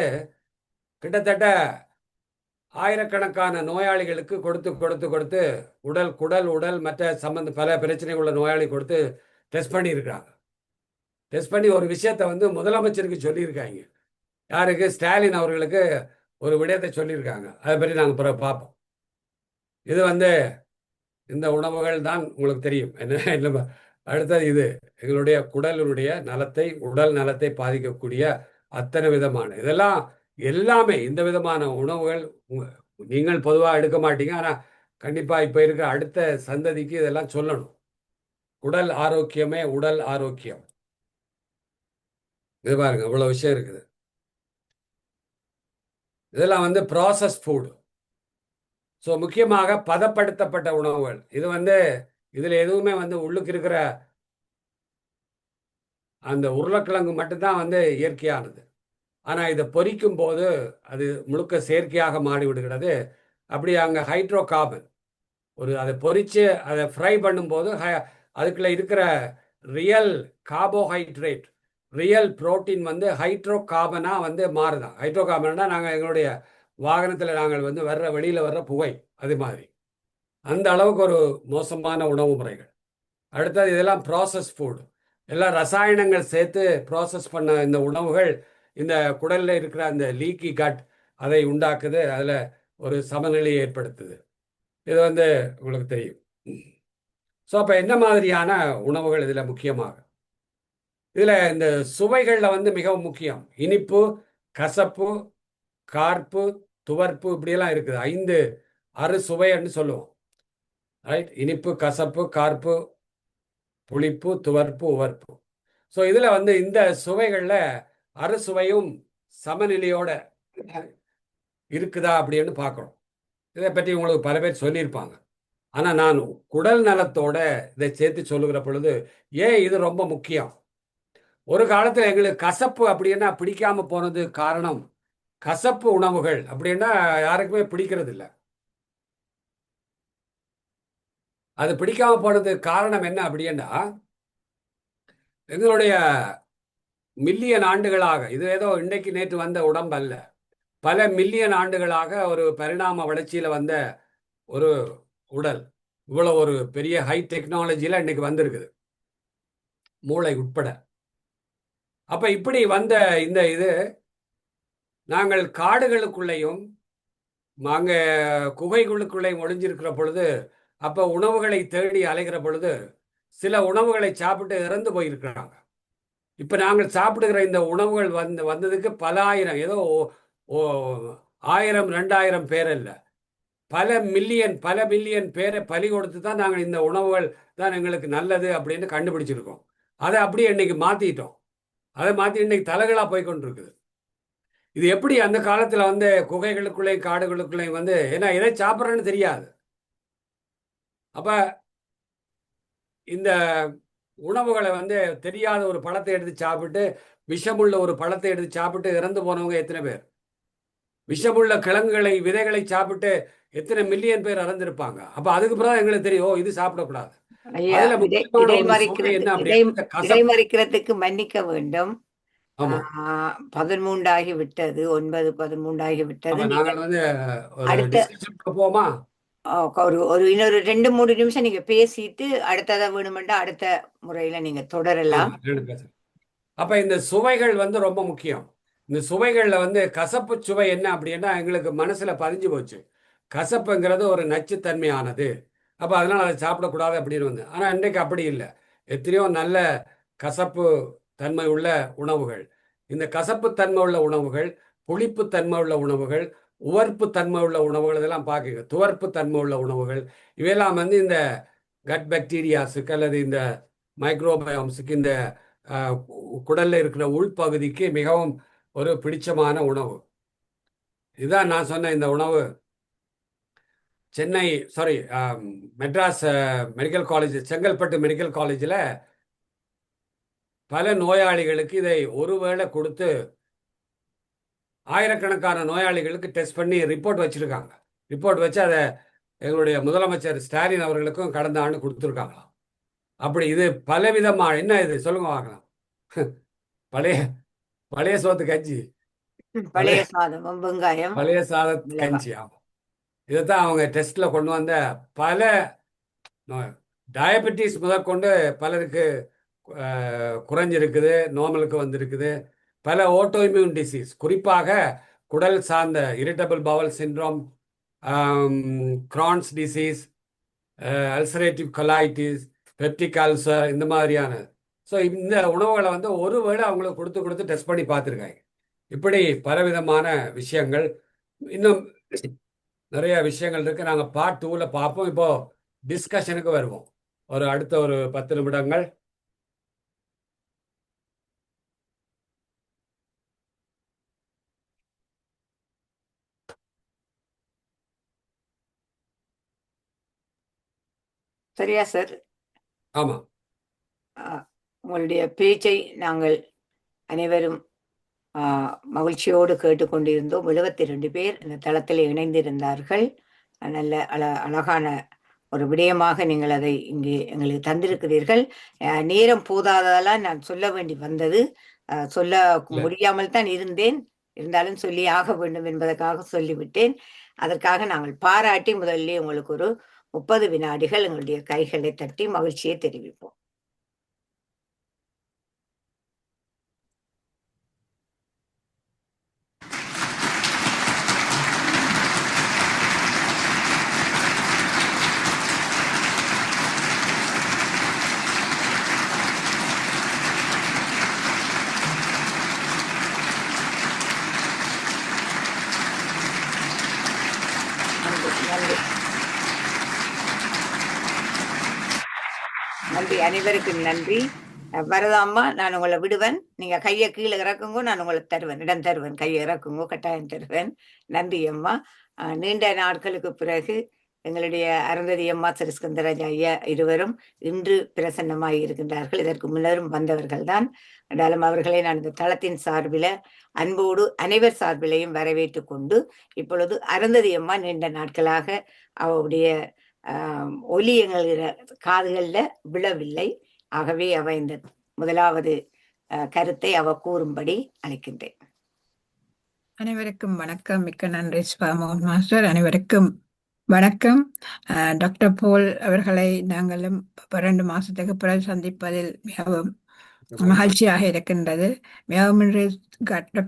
கிட்டத்தட்ட ஆயிரக்கணக்கான நோயாளிகளுக்கு கொடுத்து உடல் மற்ற பல பிரச்சனை உள்ள நோயாளி கொடுத்து டெஸ்ட் பண்ணியிருக்கிறாங்க. டெஸ்ட் பண்ணி ஒரு விஷயத்தை வந்து முதலமைச்சருக்கு சொல்லியிருக்காங்க. யாருக்கு? ஸ்டாலின் அவர்களுக்கு ஒரு விடயத்தை சொல்லியிருக்காங்க. அதை பற்றி நாங்கள் பிறகு பார்ப்போம். இது வந்து இந்த உணவுகள் தான் உங்களுக்கு தெரியும் என்ன. அடுத்தது இது எங்களுடைய உடல் நலத்தை பாதிக்கக்கூடிய அத்தனை விதமான இதெல்லாம் எல்லாமே இந்த விதமான உணவுகள் நீங்கள் பொதுவாக எடுக்க மாட்டீங்க. ஆனால் கண்டிப்பாக இப்போ இருக்கிற அடுத்த சந்ததிக்கு இதெல்லாம் சொல்லணும். உடல் ஆரோக்கியமே உடல் ஆரோக்கியம். இது பாருங்க, இவ்வளவு விஷயம் இருக்குது. இதெல்லாம் வந்து ப்ராசஸ் ஃபுட். ஸோ முக்கியமாக பதப்படுத்தப்பட்ட உணவுகள். இது வந்து இதில் எதுவுமே வந்து உள்ளுக்கு இருக்கிற அந்த உருளைக்கிழங்கு மட்டும்தான் வந்து இயற்கையானது. ஆனால் இதை பொரிக்கும் போது அது முழுக்க செயற்கையாக மாறிவிடுகிறது. அப்படி அங்கே ஹைட்ரோ கார்பன் அதை பொரித்து அதை ஃப்ரை பண்ணும்போது அதுக்குள்ள இருக்கிற ரியல் கார்போஹைட்ரேட், ரியல் புரோட்டீன் வந்து ஹைட்ரோ கார்பனாக வந்து மாறுதான். ஹைட்ரோ கார்பன்னா நாங்கள் எங்களுடைய வாகனத்தில் நாங்கள் வந்து வெளியில் வர்ற புகை, அது மாதிரி அந்த அளவுக்கு ஒரு மோசமான உணவு முறைகள். அடுத்தது இதெல்லாம் ப்ராசஸ் ஃபுட், எல்லாம் ரசாயனங்கள் சேர்த்து ப்ராசஸ் பண்ண இந்த உணவுகள் இந்த குடலில் இருக்கிற அந்த லீக்கி கட் அதை உண்டாக்குது, அதில் ஒரு சமநிலையை ஏற்படுத்துது. இது வந்து உங்களுக்கு தெரியும். ஸோ அப்போ என்ன மாதிரியான உணவுகள் இதில் முக்கியமாக? இதில் இந்த சுவைகளில் வந்து மிகவும் முக்கியம். இனிப்பு, கசப்பு, கார்ப்பு, துவர்ப்பு, இப்படியெல்லாம் இருக்குது. 5 அறுசுவைன்னு சொல்லுவோம். ரைட்? இனிப்பு, கசப்பு, கார்ப்பு, புளிப்பு, துவர்ப்பு, உவர்ப்பு. ஸோ இதில் வந்து இந்த சுவைகளில் அறுசுவையும் சமநிலையோட இருக்குதா அப்படின்னு பார்க்கணும். இதை பற்றி உங்களுக்கு பல பேர் சொல்லியிருப்பாங்க. ஆனால் நான் குடல் நலத்தோட இதை சேர்த்து சொல்லுகிற பொழுது ஏன் இது ரொம்ப முக்கியம். ஒரு காலத்தில் எங்களுக்கு கசப்பு அப்படின்னா பிடிக்காம போனது காரணம், கசப்பு உணவுகள் அப்படின்னா யாருக்குமே பிடிக்கிறது இல்லை. அது பிடிக்காம போனது காரணம் என்ன அப்படின்னா, எங்களுடைய மில்லியன் ஆண்டுகளாக, இது ஏதோ இன்னைக்கு நேற்று வந்த உடம்பு அல்ல, பல மில்லியன் ஆண்டுகளாக ஒரு பரிணாம வளர்ச்சியில் வந்த ஒரு உடல். இவ்வளோ ஒரு பெரிய ஹை டெக்னாலஜியில் இன்னைக்கு வந்திருக்குது, மூளை உட்பட. அப்போ இப்படி வந்த இது நாங்கள் காடுகளுக்குள்ளேயும் அங்கே குகைகளுக்குள்ளேயும் ஒளிஞ்சிருக்கிற பொழுது, அப்போ உணவுகளை தேடி அலைகிற பொழுது சில உணவுகளை சாப்பிட்டு இறந்து போயிருக்கிறாங்க. இப்போ நாங்கள் சாப்பிடுகிற இந்த உணவுகள் வந்ததுக்கு பல ஆயிரம், ஏதோ 1000 2000 பேர் இல்லை, பல மில்லியன் பேரை பலி கொடுத்து தான் நாங்கள் இந்த உணவுகள் தான் எங்களுக்கு நல்லது அப்படின்னு கண்டுபிடிச்சிருக்கோம். அதை அப்படியே இன்னைக்கு மாற்றிட்டோம். அதை மாற்றி இன்னைக்கு தலைகளாக போய்கொண்டிருக்குது. இது எப்படி அந்த காலத்தில் வந்து குகைகளுக்குள்ளேயும் காடுகளுக்குள்ளேயும் வந்து, ஏன்னா எதை சாப்பிட்றேன்னு தெரியாது. அப்போ இந்த உணவுகளை வந்து தெரியாத ஒரு பழத்தை எடுத்து சாப்பிட்டு, விஷமுள்ள ஒரு பழத்தை எடுத்து சாப்பிட்டு இறந்து போனவங்க எத்தனை பேர்? விஷமுள்ள கிழங்குகளை விதைகளை சாப்பிட்டு எத்தனை மில்லியன் பேர் இறந்திருப்பாங்க. அப்ப அதுக்கு பிறகு எங்களுக்கு தெரியும், இது சாப்பிடக்கூடாது. ஐயா, அதுல முக்கியமான ஒரு சுவை என்ன அப்படின்னா கசப்பு. இடைமறிக்கிறதுக்கு மன்னிக்க வேண்டும். ஆமா 13 ஆகி விட்டது, 9, 13 ஆகி விட்டது. ஆமா நாங்கள் வந்து ஒரு அடுத்த டிஸ்கஷனுக்கு போமா. ஒரு இன்னொரு 2-3 நிமிஷம் நீங்க பேசிட்டு அடுத்ததை வேணுமெண்டா அடுத்த முறையில நீங்க தொடரலாம். அப்ப இந்த சுவைகள் வந்து ரொம்ப முக்கியம். இந்த சுவைகள்ல வந்து கசப்பு சுவை என்ன அப்படின்னா எங்களுக்கு மனசுல பதிஞ்சு போச்சு. கசப்புங்கிறது ஒரு நச்சுத்தன்மையானது. அப்ப அதனால அதை சாப்பிடக்கூடாது அப்படின்னு வந்து. ஆனா இன்றைக்கு அப்படி இல்லை. எத்தனையோ நல்ல கசப்பு தன்மை உள்ள உணவுகள். இந்த கசப்பு தன்மை உள்ள உணவுகள், புளிப்பு தன்மை உள்ள உணவுகள், உவர்ப்பு தன்மை உள்ள உணவுகள், இதெல்லாம் பார்க்குங்க. துவர்ப்பு தன்மை உள்ள உணவுகள், இவையெல்லாம் வந்து இந்த கட் பாக்டீரியாஸுக்கு அல்லது இந்த மைக்ரோபயோம்ஸுக்கு, இந்த குடல்ல இருக்கிற உள்பகுதிக்கு மிகவும் ஒரு பிடிச்சமான உணவு. இதுதான் நான் சொன்ன இந்த உணவு. Chennai Madras medical college, Chengalpattu medical காலேஜில் பல நோயாளிகளுக்கு இதை ஒருவேளை கொடுத்து ஆயிரக்கணக்கான நோயாளிகளுக்கு டெஸ்ட் பண்ணி ரிப்போர்ட் வச்சிருக்காங்க. ரிப்போர்ட் வச்சு அதை எங்களுடைய முதலமைச்சர் ஸ்டாலின் அவர்களுக்கும் கடந்த ஆண்டு கொடுத்துருக்காங்களாம். அப்படி இது பலவிதமாக என்ன இது சொல்லுங்க வாங்கலாம். பழைய பழைய சோத்து கஞ்சி, பழைய சாதமும் வெங்காயம், பழைய சாத கஞ்சி. ஆமாம், இதைத்தான் அவங்க டெஸ்ட்ல கொண்டு வந்த பல டயபெட்டிஸ் முதற்கொண்டு பலருக்கு குறைஞ்சிருக்குது, நார்மலுக்கு வந்திருக்குது. பல ஆட்டோஇம்யூன் டிசீஸ், குறிப்பாக குடல் சார்ந்த irritable Powell syndrome, Crohn's disease, ulcerative colitis, peptic ulcer, இந்த மாதிரியான. ஸோ இந்த உணவுகளை வந்து ஒருவேளை அவங்களுக்கு கொடுத்து டெஸ்ட் பண்ணி பார்த்துருக்காங்க. இப்படி பலவிதமான விஷயங்கள், இன்னும் நிறைய விஷயங்கள் இருக்கு. நாங்கள் பார்ட் 2ல பார்ப்போம். இப்போ டிஸ்கஷனுக்கு வருவோம். அடுத்த ஒரு 10 நிமிடங்கள். சரியா சார்? ஆமா, உங்களுடைய பேச்சை நாங்கள் அனைவரும் மகிழ்ச்சியோடு கேட்டுக்கொண்டிருந்தோம். 72 பேர் இந்த தளத்தில் இணைந்திருந்தார்கள். நல்ல அழகான ஒரு விடயமாக நீங்கள் அதை இங்கே எங்களுக்கு தந்திருக்கிறீர்கள். நேரம் போதாததால் நான் சொல்ல வேண்டி வந்தது. சொல்ல முடியாமல் தான் இருந்தேன். இருந்தாலும் சொல்லி ஆக வேண்டும் என்பதற்காக சொல்லிவிட்டேன். அதற்காக நாங்கள் பாராட்டி முதலில் உங்களுக்கு ஒரு 30 வினாடிகள் எங்களுடைய கைகளை தட்டி மகிழ்ச்சியை தெரிவிப்போம். நன்றி, அனைவருக்கும் நன்றி. வரதாம்மா, நான் உங்களை விடுவேன். நீங்க கையை கீழே இறக்குங்கோ, நான் உங்களை தருவேன், இடம் தருவேன். கையை இறக்குங்கோ, கட்டாயம் தருவேன். நன்றி அம்மா. நீண்ட நாட்களுக்கு பிறகு எங்களுடைய அருந்ததி அம்மா, சிறிஸ்கந்தராஜ் ஐயா இருவரும் இன்று பிரசன்னமாகி இருக்கின்றார்கள். இதற்கு முன்னரும் வந்தவர்கள் தான். என்றாலும் அவர்களை நான் இந்த தளத்தின் சார்பில அன்போடு அனைவர் சார்பிலையும் வரவேற்று கொண்டு, இப்பொழுது அருந்ததி அம்மா நீண்ட நாட்களாக அவருடைய ஒலி எங்களுடைய காதுகள்ல விழவில்லை. ஆகவே அவ இந்த முதலாவது கருத்தை அவ கூறும்படி அழைக்கின்றேன். அனைவருக்கும் வணக்கம். மிக்க நன்றி மோகன் மாஸ்டர். அனைவருக்கும் வணக்கம். டாக்டர் போல் அவர்களை நாங்களும் 2 மாசத்துக்கு பிறகு சந்திப்பதில் மிகவும் மகிழ்ச்சியாக இருக்கின்றது. மிகவும்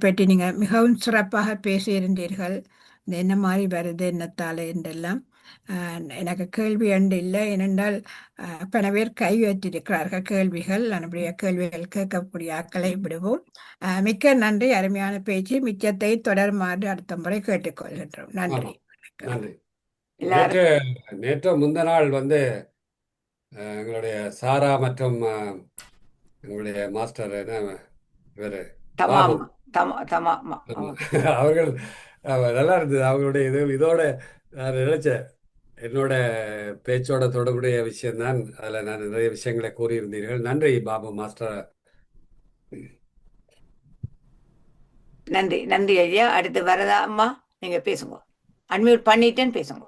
பற்றி நீங்க மிகவும் சிறப்பாக பேசியிருந்தீர்கள். என்ன மாதிரி வருது, என்னத்தாலே என்றெல்லாம். எனக்கு கேள்வி ஒன்று இல்லை. ஏனென்றால் பல பேர் கை வைத்திருக்கிறார்கள் கேள்விகள். நம்முடைய கேள்விகள் கேட்கக்கூடிய ஆட்களை விடுவோம். மிக்க நன்றி, அருமையான பேச்சு. மிச்சத்தை தொடருமாறு அடுத்த முறை கேட்டுக்கொள்கின்றோம். நன்றி. நன்றி. நேற்று முந்த நாள் வந்து எங்களுடைய சாரா மற்றும் எங்களுடைய மாஸ்டர் இவர் அவர்கள் நல்லா இருந்தது. அவங்களுடைய இதோட நான் நினைச்சேன், என்னோட பேச்சோட தொடர்புடைய விஷயம்தான். அதில் நான் நிறைய விஷயங்களை கூறியிருந்தீர்கள். நன்றி பாபு மாஸ்டர். நன்றி, நன்றி ஐயா. அடுத்து வரதா அம்மா? நீங்க பேசுங்க. அன்மியூட் பண்ணிட்டேன்னு பேசுங்க.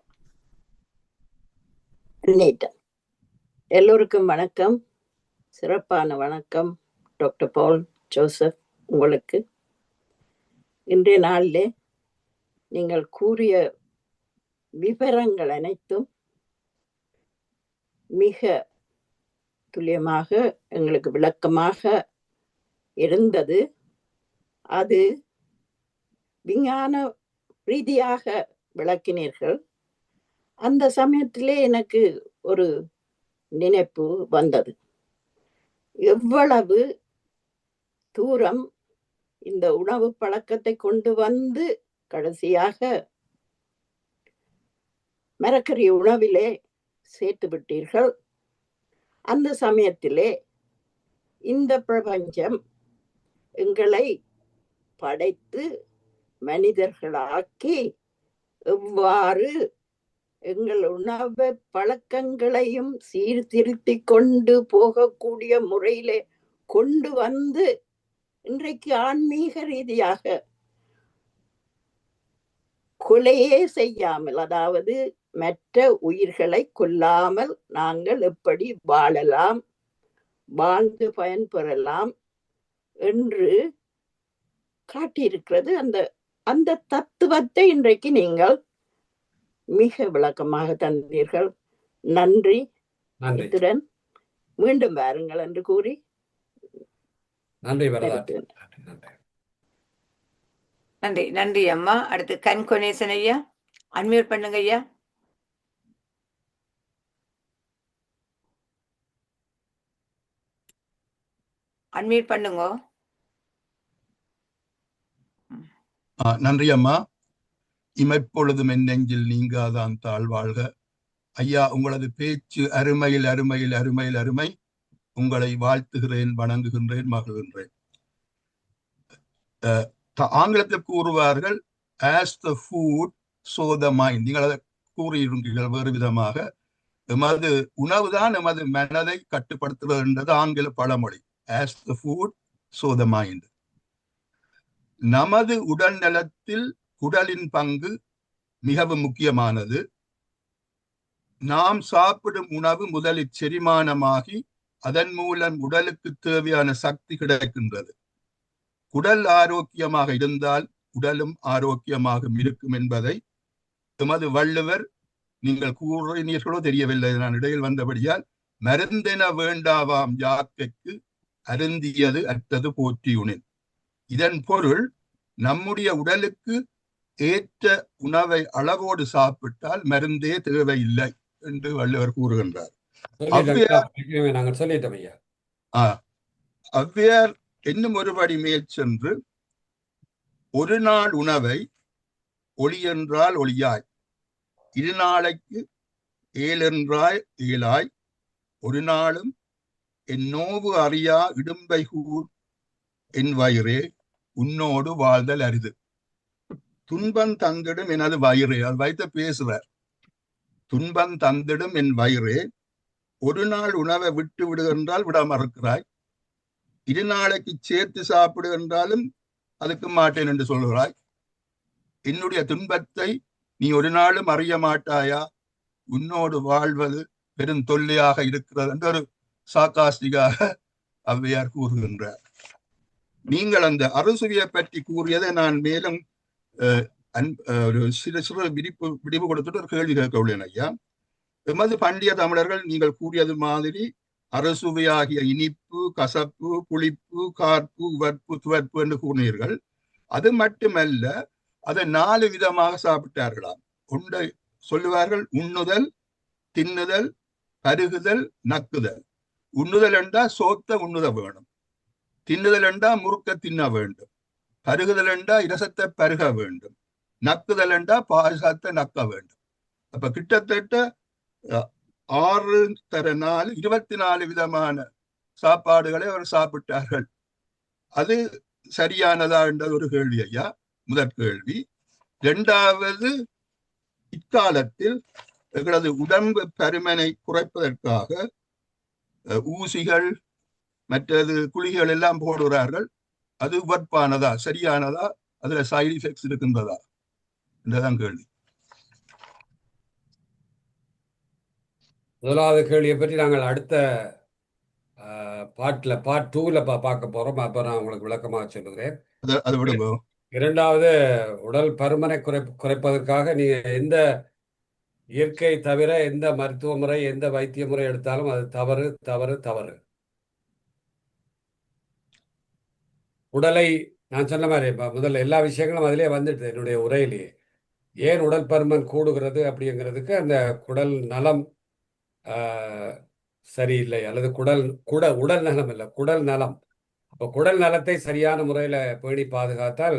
எல்லோருக்கும் வணக்கம், சிறப்பான வணக்கம் டாக்டர் பால் ஜோசப். உங்களுக்கு இன்றைய நாளிலே நீங்கள் கூறிய விவரங்கள் அனைத்தும் மிக துல்லியமாக எங்களுக்கு விளக்கமாக இருந்தது. அது விஞ்ஞான ரீதியாக விளக்கினீர்கள். அந்த சமயத்திலே எனக்கு ஒரு நினைப்பு வந்தது. எவ்வளவு தூரம் இந்த உணவு பழக்கத்தை கொண்டு வந்து கடைசியாக மரக்கறி உணவிலே சேர்த்து விட்டீர்கள். அந்த சமயத்திலே இந்த பிரபஞ்சம் எங்களை படைத்து மனிதர்களாக்கி எவ்வாறு எங்கள் உணவு பழக்கங்களையும் சீர்திருத்தி கொண்டு போகக்கூடிய முறையிலே கொண்டு வந்து இன்றைக்கு ஆன்மீக ரீதியாக கொலையே செய்யாமல், அதாவது மற்ற உயிர்களை கொல்லாமல் நாங்கள் எப்படி வாழலாம், வாழ்ந்து பயன்பெறலாம் என்று காட்டியிருக்கிறது. அந்த தத்துவத்தை இன்றைக்கு நீங்கள் மிக விளக்கமாக தந்தீர்கள். நன்றி. இத்துடன் மீண்டும் வாருங்கள் என்று கூறி நன்றி. நன்றி. நன்றி அம்மா. அடுத்து கண்கொனேசன் ஐயா, அன்மியூட் பண்ணுங்க ஐயா. அன்மியூட் பண்ணுங்க. நன்றி அம்மா. இமைப்பொழுதும் என் நெஞ்சில் நீங்காதான் தாழ்வாழ்க. ஐயா, உங்களது பேச்சு அருமையில் அருமையில் அருமையில் அருமை. உங்களை வாழ்த்துகிறேன், வணங்குகின்றேன், மகிழ்கின்றேன். ஆங்கிலத்தில் கூறுவார்கள் as the food so the mind. நீங்கள் அதை கூறியிருக்கிறீர்கள் வேறு விதமாக. எமது உணவுதான் எமது மனதை கட்டுப்படுத்துகிறது என்றது ஆங்கில பழமொழி. as the food so the mind. நமது உடல் நலத்தில் குடலின் பங்கு மிகவும் முக்கியமானது. நாம் சாப்பிடும் உணவு முதலில் செரிமானமாகி அதன் மூலம் உடலுக்கு தேவையான சக்தி கிடைக்கின்றது. குடல் ஆரோக்கியமாக இருந்தால் உடலும் ஆரோக்கியமாக இருக்கும் என்பதை எமது வள்ளுவர், நீங்கள் கூறினீர்களோ தெரியவில்லை, நான் இடையில் வந்தபடியால், மருந்தென வேண்டாவாம் யாக்கைக்கு அருந்தியது அற்றது போற்றியுனின். இதன் பொருள், நம்முடைய உடலுக்கு ஏற்ற உணவை அளவோடு சாப்பிட்டால் மருந்தே தேவையில்லை என்று வள்ளுவர் கூறுகின்றார். ஔவையார் இன்னும் ஒருபடி மேல் சென்று, ஒரு நாள் உணவை ஒளி என்றால் ஒளியாய், இரு நாளைக்கு ஏழென்றாய் ஏழாய், ஒரு நாளும் என் நோவு அறியா இடும்பை கூர் என் வயிறே உன்னோடு வாழ்தல் அரிது. துன்பம் தந்திடும் எனது வயிறே, அது வைத்து பேசுவார். துன்பம் தந்திடும் என் வயிறே, ஒரு நாள் உணவை விட்டு விடுகின்றால் விட மறுக்கிறாய், இரு நாளைக்கு சேர்த்து சாப்பிடு என்றாலும் அதுக்கு மாட்டேன் என்று சொல்கிறாய். என்னுடைய துன்பத்தை நீ ஒரு நாளும் அறிய மாட்டாயா, உன்னோடு வாழ்வது பெரும் தொல்லையாக இருக்கிறது என்று ஒரு சாக்காஸ்டிகாக ஔவையார் கூறுகின்றார். நீங்கள் அந்த அரசுவியை பற்றி கூறியதை நான் மேலும் ஒரு சிறு சிறு விடிவு கொடுத்துட்டு ஒரு கேள்வி கேட்க உள்ளேன் ஐயா. எமது பண்டிய தமிழர்கள் நீங்கள் கூறியது மாதிரி அரசுவையாகிய இனிப்பு, கசப்பு, புளிப்பு, கார்ப்பு, உவர்ப்பு, துவர்ப்பு என்று கூறினீர்கள். அது மட்டுமல்ல, அதை 4 விதமாக சாப்பிட்டார்களாம். ஒன்றை சொல்லுவார்கள் உண்ணுதல், தின்னுதல், பருகுதல், நக்குதல். உண்ணுதல் என்றா சோத்த உண்ணுத வேணும், தின்னுதல் என்றா முறுக்க தின்ன வேண்டும், பருகுதல் என்றா இரசத்தை பருக வேண்டும், நக்குதல் என்றா பாயசத்தை நக்க வேண்டும். அப்ப கிட்டத்தட்ட 6 தர 4 24 விதமான சாப்பாடுகளை அவர் சாப்பிட்டார்கள். அது சரியானதா என்றது ஒரு கேள்வி ஐயா, முதற் கேள்வி. 2வது, இக்காலத்தில் எங்களது உடம்பு பருமனை குறைப்பதற்காக ஊசிகள் மற்றது குளிகள் எல்லாம் போடுகிறார்கள். அது உவர்ப்பானதா, சரியானதா, அதுல சைடு எஃபெக்ட்ஸ் இருக்கின்றதா? இதுதான் கேள்வி. முதலாவது கேள்வியை பற்றி நாங்கள் அடுத்த பார்ட் 2ல பார்க்க போறோம். அப்ப நான் உங்களுக்கு விளக்கமாக சொல்லுகிறேன். அதை விடுங்க. இரண்டாவது, உடல் பருமனை குறைப்பதற்காக நீங்க எந்த இயற்கை தவிர எந்த மருத்துவ முறை, எந்த வைத்திய முறை எடுத்தாலும் அது தவறு தவறு தவறு. உடலை நான் சொன்ன மாதிரி முதல்ல எல்லா விஷயங்களும் அதிலே வந்துடுது என்னுடைய உரையிலேயே. ஏன் உடல் பருமன் கூடுகிறது அப்படிங்கிறதுக்கு அந்த குடல் நலம் சரியில்லை, அல்லது உடல் நலம் இல்லை, குடல் நலம். இப்போ குடல் நலத்தை சரியான முறையில் பேணி பாதுகாத்தால்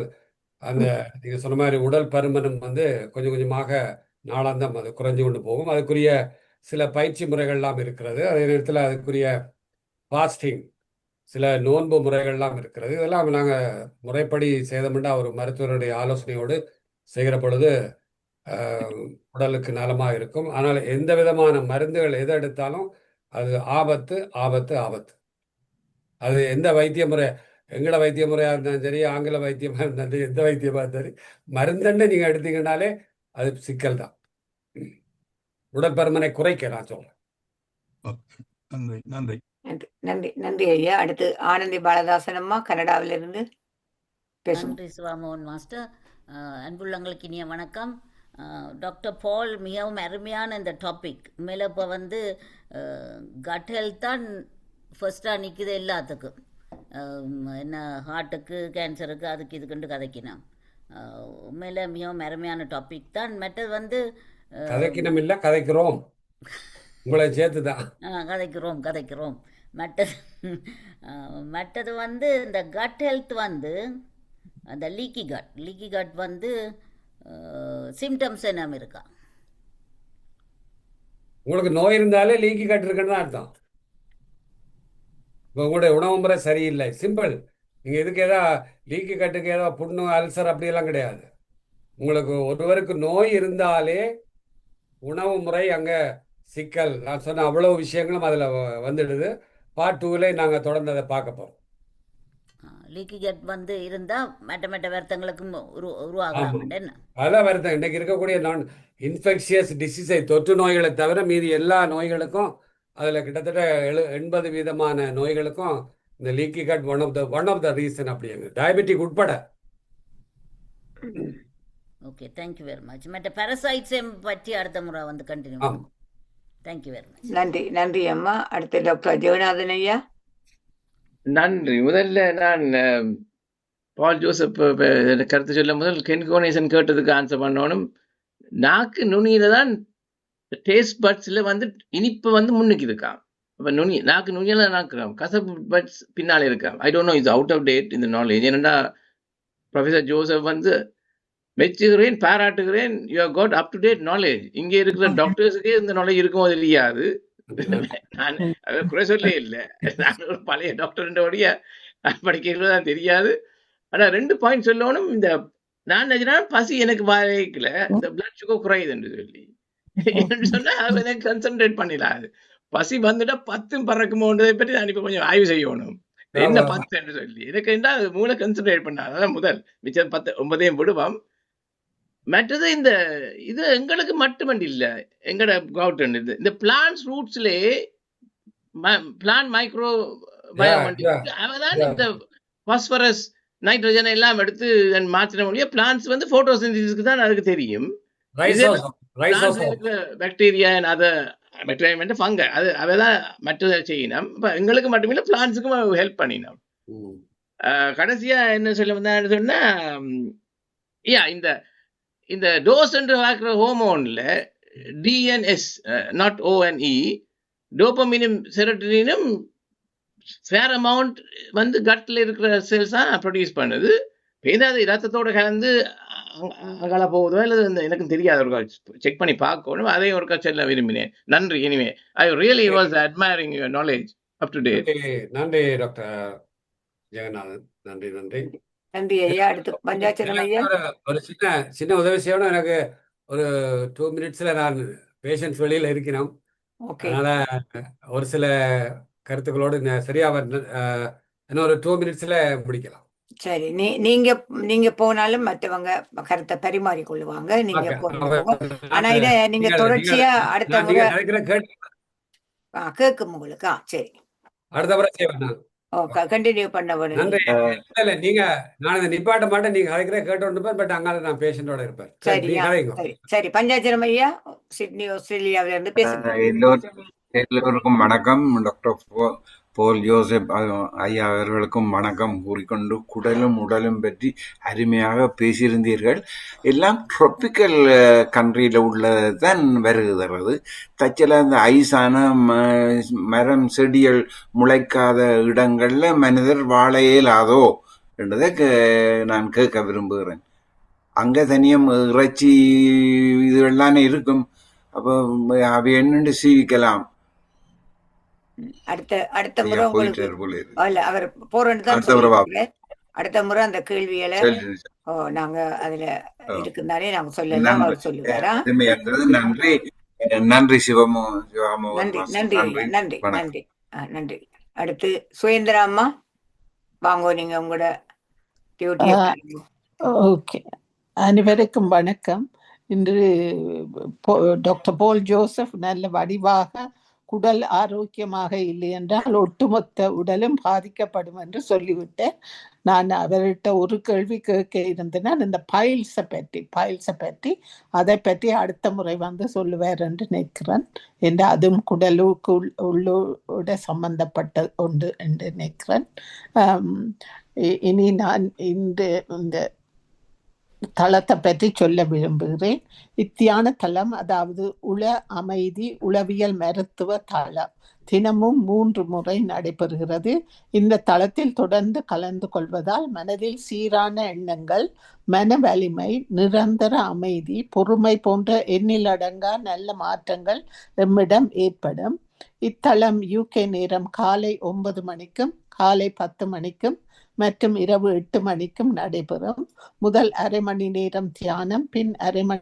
அந்த நீங்க சொன்ன மாதிரி உடல் பருமனும் கொஞ்சம் கொஞ்சமாக நாளாந்தம் அது குறைஞ்சு கொண்டு போகும். அதுக்குரிய சில பயிற்சி முறைகள்லாம் இருக்கிறது. அதே நேரத்தில் அதுக்குரிய ஃபாஸ்டிங், சில நோன்பு முறைகள்லாம் இருக்கிறது. இதெல்லாம் நாங்கள் முறைப்படி செய்தோம்னா ஒரு மருத்துவருடைய ஆலோசனையோடு செய்கிற பொழுது உடலுக்கு நலமாக இருக்கும். ஆனால் எந்த விதமான மருந்துகள் எதை எடுத்தாலும் அது ஆபத்து ஆபத்து ஆபத்து. அது எந்த வைத்திய முறை, எங்கட வைத்திய முறையாக இருந்தாலும் சரி, ஆங்கில வைத்தியமாக இருந்தாலும் சரி, எந்த வைத்தியமாக இருந்தாலும் மருந்தண்டை நீங்கள் எடுத்தீங்கன்னாலே அது சிக்கல் தான். உடற்பருமனை குறைக்க நான் சொல்றேன். நன்றி நன்றி நன்றி நன்றி ஐயா. அடுத்து ஆனந்தி பாலதாசன் அம்மா, கனடாவிலிருந்து பேசும். நன்றி சிவாமோகன் மாஸ்டர். அன்புள்ளங்களுக்கு இனிய வணக்கம். டாக்டர் பால் மிகவும் அருமையான இந்த டாபிக். உண்மையில் இப்போ கட் ஹெல்த் தான் ஃபர்ஸ்டாக நிற்குது எல்லாத்துக்கும். என்ன ஹார்ட்டுக்கு, கேன்சருக்கு, அதுக்கு இதுக்குண்டு கதைக்கணும். உண்மையில் மிகவும் அருமையான டாபிக் தான். மற்றது கதைக்கணும் இல்லை, கதைக்கிறோம், உங்களை சேர்த்து தான் கதைக்கிறோம். மற்றது இந்த கட் ஹெல்த் அந்த லீக்கி கட் சிம்டம்ஸ் என்ன இருக்கா? உங்களுக்கு நோய் இருந்தாலே லீக்கி கட் இருக்குன்னு தான் அர்த்தம். இப்போ உங்களுடைய உணவு முறை சரியில்லை, சிம்பிள். நீங்கள் இதுக்கு லீக்கி கட்டுக்கு புண்ணு, அல்சர் அப்படியெல்லாம் கிடையாது. உங்களுக்கு ஒருவருக்கு நோய் இருந்தாலே உணவு முறை அங்கே சிக்கல். நான் சொன்ன அவ்வளவு விஷயங்களும் அதில் வந்துடுது. பார்ட் 2ல நாங்கள் தொடர்ந்து அதை பார்க்க போகிறோம். லீக்கி கட் இருந்தால் மற்ற வருத்தங்களுக்கும் உருவாகலாம். அதான் வருத்தம். இன்னைக்கு இருக்கக்கூடிய நான் இன்ஃபெக்ஷியஸ் டிசீஸை, தொற்று நோய்களை தவிர மீதி எல்லா நோய்களுக்கும், அதில் கிட்டத்தட்ட 80% நோய்களுக்கும் இந்த leaky gut one of the reason. அப்படிங்க டயபெட்டிக் உட்பட. Okay, thank you very much. மற்ற பாரசைட்ஸ் பற்றி அடுத்த முறை கண்டினியூ. Thank you very much. நன்றி நன்றி அம்மா. அடுத்து டாக்டர் ஜெகநாதன் ஐயா. நன்றி. முதல்ல நான் பால் ஜோசப் கருத்து சொல்ல முதல் கென்கோனேஷன் கேட்டதுக்கு ஆன்சர் பண்ணணும். நாக்கு நுனியில தான் டேஸ்ட் பட்ஸ்ல இனிப்பு முன்னுக்கு இருக்கான். அப்ப நாக்கு நுனியில நாக்குறோம், கசப்பு பட்ஸ் பின்னால இருக்கான். I don't know, it's out of date இந்த நாலேஜ். ஏன்னா ப்ரொஃபசர் ஜோசப் மெச்சுகிறேன், பாராட்டுகிறேன். You have got up to date knowledge. இங்கே இருக்கிற டாக்டர்ஸுக்கே இந்த நாலேஜ் இருக்கும் தெரியாது. நான் அதை குறை சொல்லே இல்லை. நான் ஒரு பழைய டாக்டர்ன்றபடிய படிக்கிறதுதான் தெரியாது. ஆனா 2 பாயிண்ட் சொல்லணும். நான் நினைச்சா பசி எனக்கு வரைக்கல, இந்த பிளட் சுகர் குறையுது என்று சொல்லி சொன்னா அதை கன்சன்ட்ரேட் பண்ணிடாது. பசி வந்துட்டா 10 பறக்குமோன்றதை பற்றி நான் இப்ப கொஞ்சம் ஆய்வு செய்யணும். என்ன 10 என்று சொல்லி எனக்கு என்ன மூளை கன்சன்ட்ரேட் பண்ணாது. அதான் முதல். மிச்சம் 10 9 விடுவோம். மற்றது இது எங்களுக்கு மட்டுமண்டி இல்ல, எங்கட கவுட்டன் இந்த பிளான்ஸ் ரூட்ஸ்லே பிளான் மைக்ரோ அவதான் இந்த பாஸ்பரஸ், நைட்ரஜன் எல்லாம் எடுத்து மாற்றின மொழியா பிளான்ஸ் போட்டோசிந்தசிஸ்க்கு தான் அதுக்கு தெரியும். பாக்டீரியா அதை ஃபங்க அது அவைதான் மற்ற செய்யணும். இப்ப எங்களுக்கு மட்டுமில்ல, பிளான்ஸுக்கும் ஹெல்ப் பண்ணினோம். கடைசியா என்ன சொல்ல வந்தான்னு சொன்னா, இந்த டோஸ் என்று பார்க்குற ஹோமோன்ல டிஎன்எஸ், நாட் ஓஎன்இ, டோபமினும் செரோட்டோனினும் ஃபேர் அமௌண்ட் கட்ல இருக்கிற செல்ஸ் தான் ப்ரொடியூஸ் பண்ணுது. ஏதாவது ரத்தத்தோட கலந்து அகல போகுதோ இல்லை எனக்கு தெரியாது, ஒரு செக் பண்ணி பார்க்கணும். அதையும் ஒரு சொல்ல விரும்பினேன். நன்றி. இனிமே I really was admiring your knowledge up to date. நன்றி டாக்டர் ஜெகநாதன். நன்றி நன்றி நன்றி ஐயா. அடுத்து பஞ்சாச்சரம் ஐயா. ஒரு சின்ன உதவி செய்யணும். எனக்கு ஒரு 2 மினிட்ஸ்ல நான் பேஷண்ட்ஸ் வெளியில இருக்கணும். அதனால ஒரு சில கருத்துக்களோடு சரியா இன்னொரு 2 மினிட்ஸ்ல முடிக்கலாம். சரி, நீங்க போனாலும் மற்றவங்க கருத்தை பரிமாறி கொள்ளுவாங்க. நீங்க போங்க. ஆனா இத நீங்க தொடர்ச்சியா அடுத்த முறை கேட்கும் உங்களுக்கு. சரி, அடுத்த முறை செய்வேன். கண்டினியூ பண்ண வேணும். இல்ல நீங்க நான் இந்த நிப்பாட்ட மாட்டேன். நீங்க அழைக்கிற கேட்டு பட் அங்கால நான் பேஷண்டோட இருப்பேன். சரி. பஞ்சாச்சரம் ஐயா, சிட்னி ஆஸ்திரேலியாவில இருந்து பேசுங்க. எல்லோருக்கும் வணக்கம். டாக்டர் போல் ஜோசப் ஐயா அவர்களுக்கும் வணக்கம் கூறிக்கொண்டு, குடலும் உடலும் பற்றி அருமையாக பேசியிருந்தீர்கள். எல்லாம் ட்ராபிக்கல் கண்ட்ரியில் உள்ளதான் வருகிறது. தச்சல அந்த ஐஸான மரம் செடிகள் முளைக்காத இடங்கள்ல மனிதர் வாழ இயலாதோ என்றதை நான் கேட்க விரும்புகிறேன். அங்க தனியும் இறைச்சி இதுகள்லாம் இருக்கும். அப்போ அவை என்னென்று சீவிக்கலாம். அடுத்த முறை உங்களுக்கு அவர் போறேன்னு தான் அடுத்த முறை அந்த கேள்விகளை நாங்க அதுல இருக்குனாலே நாங்க சொல்லலாம். அவர் சொல்லுவாரா? நன்றி சிவமோ. நன்றி. அடுத்து சுயேந்திரா அம்மா வாங்க, நீங்க உங்களோட டியூட்டி. ஓகே, அனைவருக்கும் வணக்கம். இன்று டாக்டர் போல் ஜோசப் நல்ல வடிவாக குடல் ஆரோக்கியமாக இல்லை என்றால் ஒட்டுமொத்த உடலும் பாதிக்கப்படும் என்று சொல்லிவிட்டேன். நான் அவர்கிட்ட ஒரு கேள்வி கேட்க இருந்தேன், இந்த பைல்ஸை பற்றி அதை பற்றி அடுத்த முறை சொல்லுவார் என்று நினைக்கிறேன். என்று அதுவும் குடலுக்கு உள்ளோட சம்பந்தப்பட்ட ஒன்று என்று நினைக்கிறேன். இனி நான் இந்த தளத்தை பற்றி சொல்ல விரும்புகிறேன். இத்தியான தளம், அதாவது உளவியல் மருத்துவ தளம், தினமும் 3 முறை நடைபெறுகிறது. இந்த தளத்தில் தொடர்ந்து கலந்து கொள்வதால் மனதில் சீரான எண்ணங்கள், மன வலிமை, நிரந்தர அமைதி, பொறுமை போன்ற எண்ணிலடங்கா நல்ல மாற்றங்கள் எம்மிடம் ஏற்படும். இத்தளம் UK நேரம் காலை 9 மணிக்கும் காலை 10 மணிக்கும் மற்றும் இரவு 8 மணிக்கும் நடைபெறும். முதல் அரை மணி நேரம் தியானம், பின் அரை மணி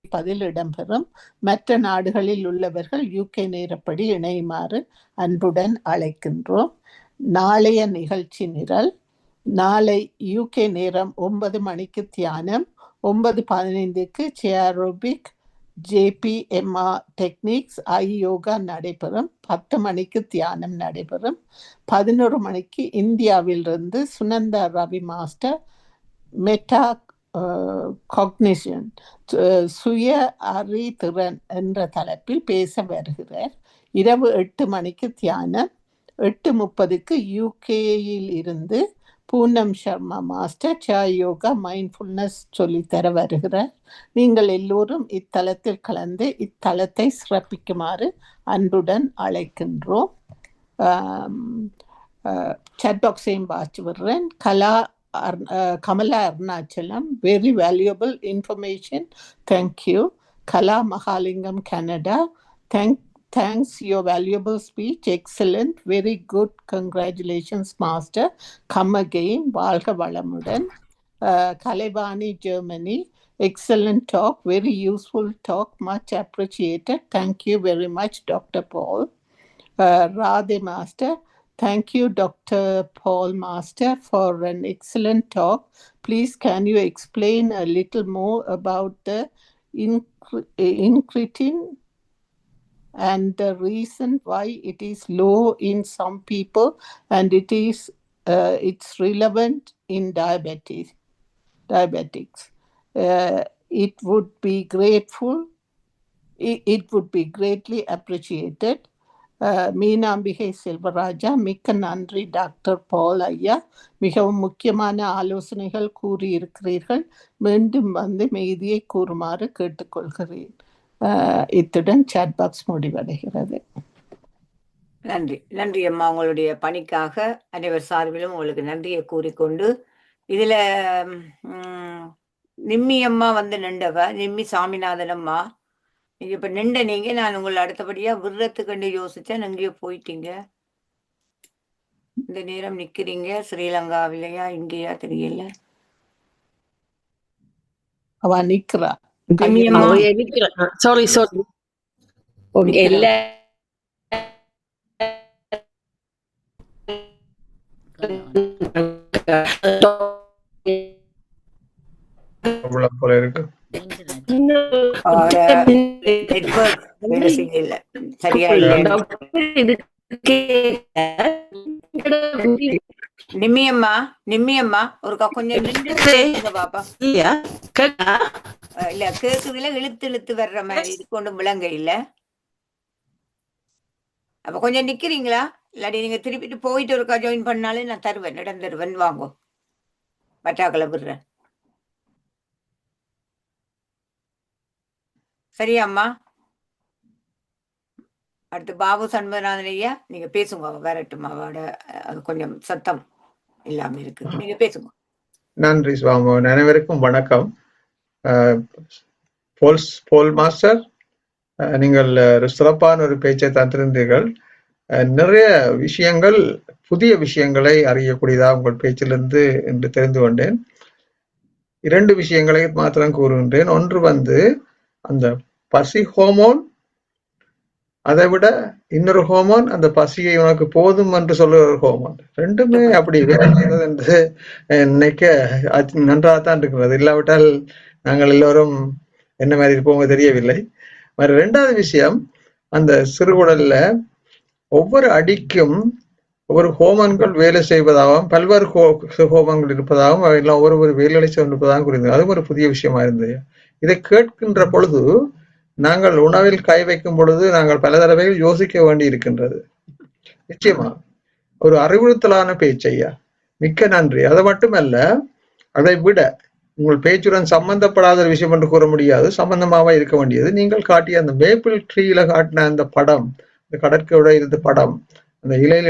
பதில் இடம்பெறும். மற்ற நாடுகளில் உள்ளவர்கள் UK நேரப்படி இணையுமாறு அன்புடன் அழைக்கின்றோம். நாளைய நிகழ்ச்சி நிரல்: நாளை UK நேரம் 9 மணிக்கு தியானம், 9:15க்கு சேரோபிக், JPMR டெக்னிக்ஸ், யோகா நடைபெறும். 10 மணிக்கு தியானம் நடைபெறும். 11 மணிக்கு இந்தியாவிலிருந்து Sunanda Ravi master meta cognition, சுய அறிதிறன் என்ற தலைப்பில் பேச வருகிறார். இரவு 8 மணிக்கு தியானம். 8:30க்கு UKயில் இருந்து பூனம் சர்மா மாஸ்டர் சாய் யோகா மைண்ட்ஃபுல்னஸ் சொல்லித்தர வருகிறார். நீங்கள் எல்லோரும் இத்தலத்தில் கலந்து இத்தலத்தை சிறப்பிக்குமாறு அன்புடன் அழைக்கின்றோம். chat பாக்ஸையும் வாசி விடுறேன். Kamala Arunachalam, very valuable information, thank you. Kala Mahalingam, Canada, Thanks, your valuable speech, excellent, very good, congratulations master, come again, வாழ்க வளமுடன். Kalaivani, Germany, excellent talk, very useful talk, much appreciated, thank you very much Dr. Paul. Radhe master, thank you Dr. Paul master for an excellent talk. Please can you explain a little more about the incretin and the reason why it is low in some people, and it's relevant in diabetics. It would be greatly appreciated. Meenambigai Selvaraja, மிக்க நன்றி doctor பால் ஐயா, மிகவும் முக்கியமான ஆலோசனைகள் கூறியிருக்கிறீர்கள். மீண்டும் மெய்தியை கூறுமாறு கேட்டுக்கொள்கிறேன். இத்துடன் chat box முடிவடைகிறது. நன்றி அம்மா, உங்களுடைய பணிக்காக அனைவர் சார்பிலும் உங்களுக்கு நன்றியை கூறிக்கொண்டு, இதுல நிம்மி அம்மா நின்றவ நிம்மி சாமிநாதன் அம்மா, நீங்க இப்ப நீங்க நான் உங்களை அடுத்தபடியா விடுறதுக்கு யோசிச்சேன். எங்கேயோ போயிட்டீங்க, இந்த நேரம் நிக்கிறீங்க. ஸ்ரீலங்காவிலையா இங்கேயா தெரியல. அவ நிக்கிறா. சாரி. எல்லா போல இருக்கு. நெட்வொர்க் வேலை செய்யல, சரியா இல்ல. நிம்மியம்மா ஒருக்கா கொஞ்சம் நின்று பாப்பா. இல்ல கேக்குதுல, இழுத்து வர்ற மாதிரி இது கொண்டு விளங்க இல்ல. அப்ப கொஞ்சம் நிக்கிறீங்களா? இல்லாட்டி நீங்க திருப்பிட்டு போயிட்டு ஒருக்கா ஜாயின் பண்ணாலே நான் தருவேன், இடம் தருவேன், வாங்கும் பட்டாக்களை விடுறேன். சரியா அம்மா? அடுத்து பாபு சண்முகநாதன் ஐயா, நீங்க பேசுங்க. வரட்டும், அவட அது கொஞ்சம் சத்தம் இல்லாம இருக்கு, நீங்க பேசுங்க. நன்றி சுவாமி. அனைவருக்கும் வணக்கம். போல் மாஸ்டர், நீங்கள் ஒரு சிறப்பான ஒரு பேச்சை தந்திருந்தீர்கள். நிறைய விஷயங்கள், புதிய விஷயங்களை அறியக்கூடியதா உங்கள் பேச்சிலிருந்து என்று தெரிந்து கொண்டேன். 2 விஷயங்களை மாத்திரம் கூறுகின்றேன். ஒன்று அந்த பசி ஹோமோன், அதை விட இன்னொரு ஹோமோன் அந்த பசியை உனக்கு போதும் என்று சொல்லுற ஒரு ஹோமோன். ரெண்டுமே அப்படி வேலை செய்வது என்று நினைக்க நன்றாகத்தான் இருக்கிறது. இல்லாவிட்டால் நாங்கள் எல்லோரும் என்ன மாதிரி இருப்போங்க தெரியவில்லை. 2வது விஷயம், அந்த சிறுகுடல்ல ஒவ்வொரு அடிக்கும் ஒவ்வொரு ஹோமன்கள் வேலை செய்வதாகவும் பல்வேறு ஹோமங்கள் இருப்பதாகவும் அவையெல்லாம் ஒவ்வொரு வேலை செய்வதாகவும் கூறியிருந்தது. அதுவும் ஒரு புதிய விஷயமா இருந்தது. இதை கேட்கின்ற பொழுது, நாங்கள் உணவில் கை வைக்கும் பொழுது நாங்கள் பல தடவைகள் யோசிக்க வேண்டி இருக்கின்றது. நிச்சயமா ஒரு அறிவுறுத்தலான பேச்சையா, மிக்க நன்றி. அது மட்டுமல்ல, அதை விட உங்கள் பேச்சுடன் சம்பந்தப்படாத ஒரு விஷயம் என்று கூற முடியாது, சம்பந்தமாக இருக்க வேண்டியது. நீங்கள் காட்டிய அந்த மேப்பிள் ட்ரீல காட்டின அந்த படம், இந்த கடற்கரை இருந்த படம், அந்த இலையில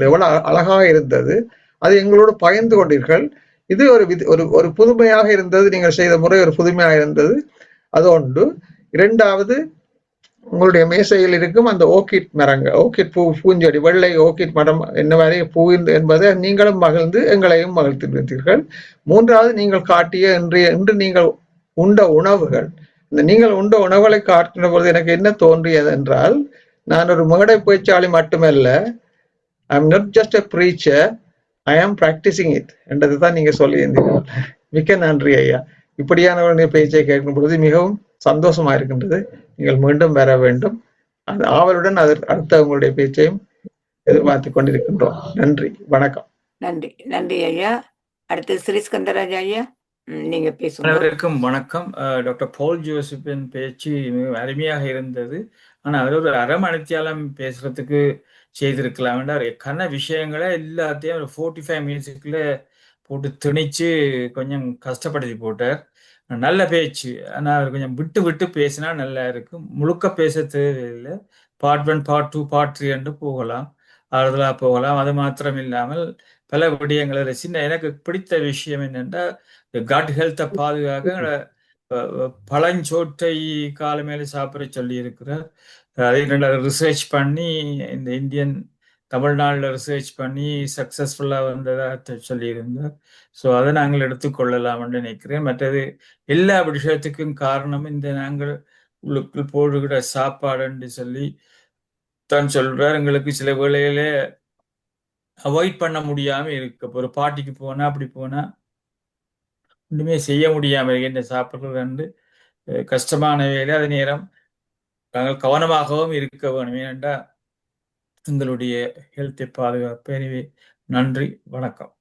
எவ்வளவு அழகாக இருந்தது. அது எங்களோடு பகிர்ந்து கொண்டீர்கள். இது ஒரு புதுமையாக இருந்தது. நீங்கள் செய்த முறை ஒரு புதுமையாக இருந்தது. அது ஒன்று. 2வது, உங்களுடைய மேசையில் இருக்கும் அந்த ஓர்கிட் மரங்கள், ஓர்கிட் பூஞ்செடி, வெள்ளை ஓர்கிட் மரம் என்ன மாதிரி பூ என்பதை நீங்களும் மகிழ்ந்து எங்களையும் மகிழ்த்திருந்தீர்கள். 3வது, நீங்கள் காட்டிய இன்று நீங்கள் உண்ட உணவுகள், இந்த நீங்கள் உண்ட உணவுகளை காட்டுகிற பொழுது எனக்கு என்ன தோன்றியது என்றால், நான் ஒரு மேடை பேச்சாளி மட்டுமல்ல, I am not just a preacher, I am practising it என்றதுதான் நீங்க சொல்லியிருந்தீர்கள். மிக்க நன்றி ஐயா. இப்படியான பேச்சை கேட்கும் பொழுது மிகவும் சந்தோஷமா இருக்கின்றது. நீங்கள் மீண்டும் வர வேண்டும். அது ஆவலுடன் அடுத்த உங்களுடைய பேச்சையும் எதிர்பார்த்து கொண்டிருக்கின்றோம். நன்றி, வணக்கம். நன்றி ஐயா. அடுத்து ஸ்ரீஸ்கந்தராஜ் ஐயா, நீங்க பேசுங்க. அனைவருக்கும் வணக்கம். டாக்டர் போல் ஜோசப்பின் பேச்சு மிகவும் அருமையாக இருந்தது. ஆனா அவர் ஒரு அரை மணித்தியாலம் பேசுறதுக்கு செய்திருக்கலாம் என்றார். கன விஷயங்களை எல்லாத்தையும் ஒரு 45 மினிட்ஸுக்குள்ள போட்டு திணிச்சு கொஞ்சம் கஷ்டப்படுத்தி போட்டார். நல்ல பேச்சு. ஆனா அவர் கொஞ்சம் விட்டு பேசினா நல்லா இருக்கும். முழுக்க பேச தேவையில்லை. பார்ட் 1, பார்ட் 2, பார்ட் 3 என்று போகலாம், ஆறுதலா போகலாம். அது மாத்திரம் இல்லாமல் பல விடயங்கள் சின்ன எனக்கு பிடித்த விஷயம் என்னென்னா, கட் ஹெல்த்தை பாதுகாக்க பழஞ்சோற்றை காலமேல சாப்பிட சொல்லி இருக்கிறார். அதை ரிசர்ச் பண்ணி இந்த இந்தியன் தமிழ்நாட்டில் ரிசர்ச் பண்ணி சக்சஸ்ஃபுல்லாக வந்ததாக சொல்லியிருந்தார். ஸோ அதை நாங்கள் எடுத்துக்கொள்ளலாம்னு நினைக்கிறேன். மற்றது எல்லா விஷயத்துக்கும் காரணம் இந்த நாங்கள் உள்ளுக்குள் போடுகிற சாப்பாடுன்னு சொல்லி தான் சொல்றார். எங்களுக்கு சில வேளையில அவாய்ட் பண்ண முடியாம இருக்கு. ஒரு பார்ட்டிக்கு போனா அப்படி போனா ஒன்றுமே செய்ய முடியாம இருக்கு. என்ன சாப்பிட்றது கஷ்டமான வேலை. அதே நேரம் நாங்கள் கவனமாகவும் இருக்க வேணும். ஏனென்றா எங்களுடைய ஹெல்த்தை பாதுகாப்பு. எனவே நன்றி, வணக்கம்.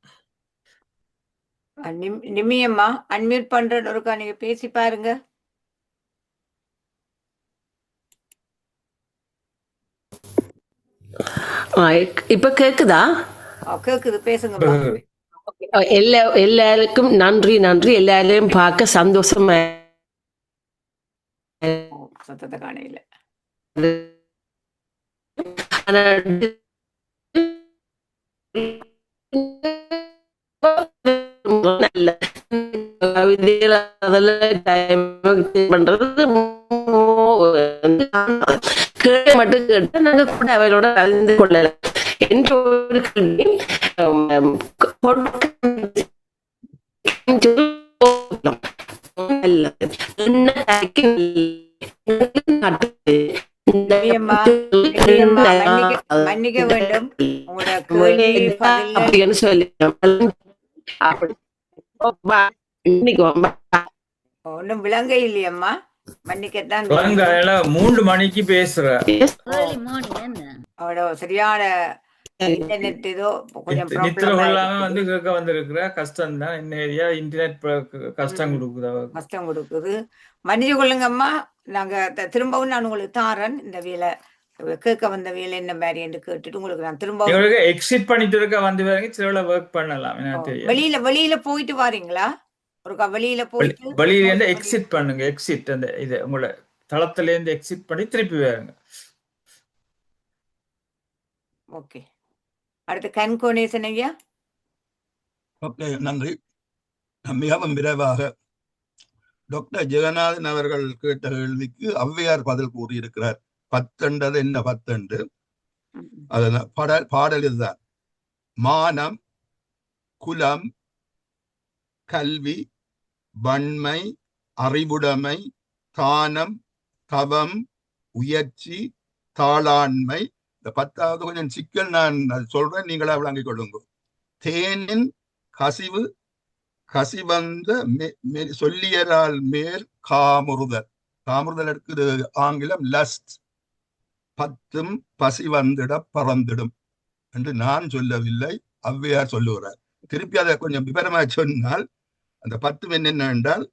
நிம்மியம்மா அன்மியூட் பண்றேன், ஒருக்கா நீங்க பேசி பாருங்க. இப்ப கேக்குதா? கேக்குது, பேசுங்க. எல்லாருக்கும் நன்றி. எல்லாரையும் பார்க்க சந்தோஷமா. சத்தத்தை காணையில மட்டும் கேட்டு நாங்க கூட அவளோட கலந்து கொள்ளலாம் என்ற ஒரு கேள்வி. மன்னிக்க வேண்டும். அப்படின்னு சொல்லி அப்படி இன்னைக்கு ஒன்றும் விளங்க இல்லையம்மா, மன்னிக்கத்தான். விளங்காயில 3 மணிக்கு பேசுற ஏர்லி மார்னிங் என்ன அவட சரியான இன்டர்நெட் ஏதோ கொஞ்சம் நித்திர ப்ராப்ளம் கொள்ளாம வந்து கேட்க வந்திருக்கிற கஷ்டம் தான். என்ன ஏரியா இன்டர்நெட் கஷ்டம் கொடுக்குது அவருக்கு. கஷ்டம் கொடுக்குது. மன்னிச்சு கொள்ளுங்கம்மா. நாங்க திரும்பவும் நான் உங்களுக்கு தாரன் இந்த வேலை கேட்க வந்த வேலை என்ன மாதிரி என்று கேட்டுட்டு உங்களுக்கு நான் திரும்ப எங்களுக்கு எக்ஸிட் பண்ணிட்டு இருக்க வந்து வேற சில ஒர்க் பண்ணலாம். எனக்கு தெரியும். வெளியில போயிட்டு வாரீங்களா? ஒருக்கா வெளியில போயிட்டு வெளியில இருந்து எக்ஸிட் பண்ணுங்க. எக்ஸிட் அந்த இது உங்களோட தளத்துல இருந்து எக்ஸிட் பண்ணி திருப்பி வேறுங்க. ஓகே. அடுத்து கன்கோனேசன் ஐயா. ஓகே, நன்றி. மிகவும் விரைவாக டாக்டர் ஜெகநாதன் அவர்கள் கேட்ட கேள்விக்கு ஔவையார் பதில் கூறியிருக்கிறார். 10 என்ன 10? அதனால் பாடல் இதுதான்: மானம், குலம், கல்வி, வன்மை, அறிவுடைமை, தானம், தவம், உயர்ச்சி, தாளாண்மை. இந்த 10வது கொஞ்சம் சிக்கல், நான் சொல்றேன், நீங்களா விளங்கிக் கொள்ளுங்க. தேனின் கசிவு கசிவந்த சொல்லியரால் மேல் காமுறுதல். காமுறுதல் இருக்குது ஆங்கிலம் லஸ்ட். 10 பசி வந்திட பறந்திடும் என்று நான் சொல்லவில்லை, ஔவையார் சொல்லுகிறார். திருப்பி அதை கொஞ்சம் விவரமா சொன்னால், அந்த 10 என்னென்ன என்றால்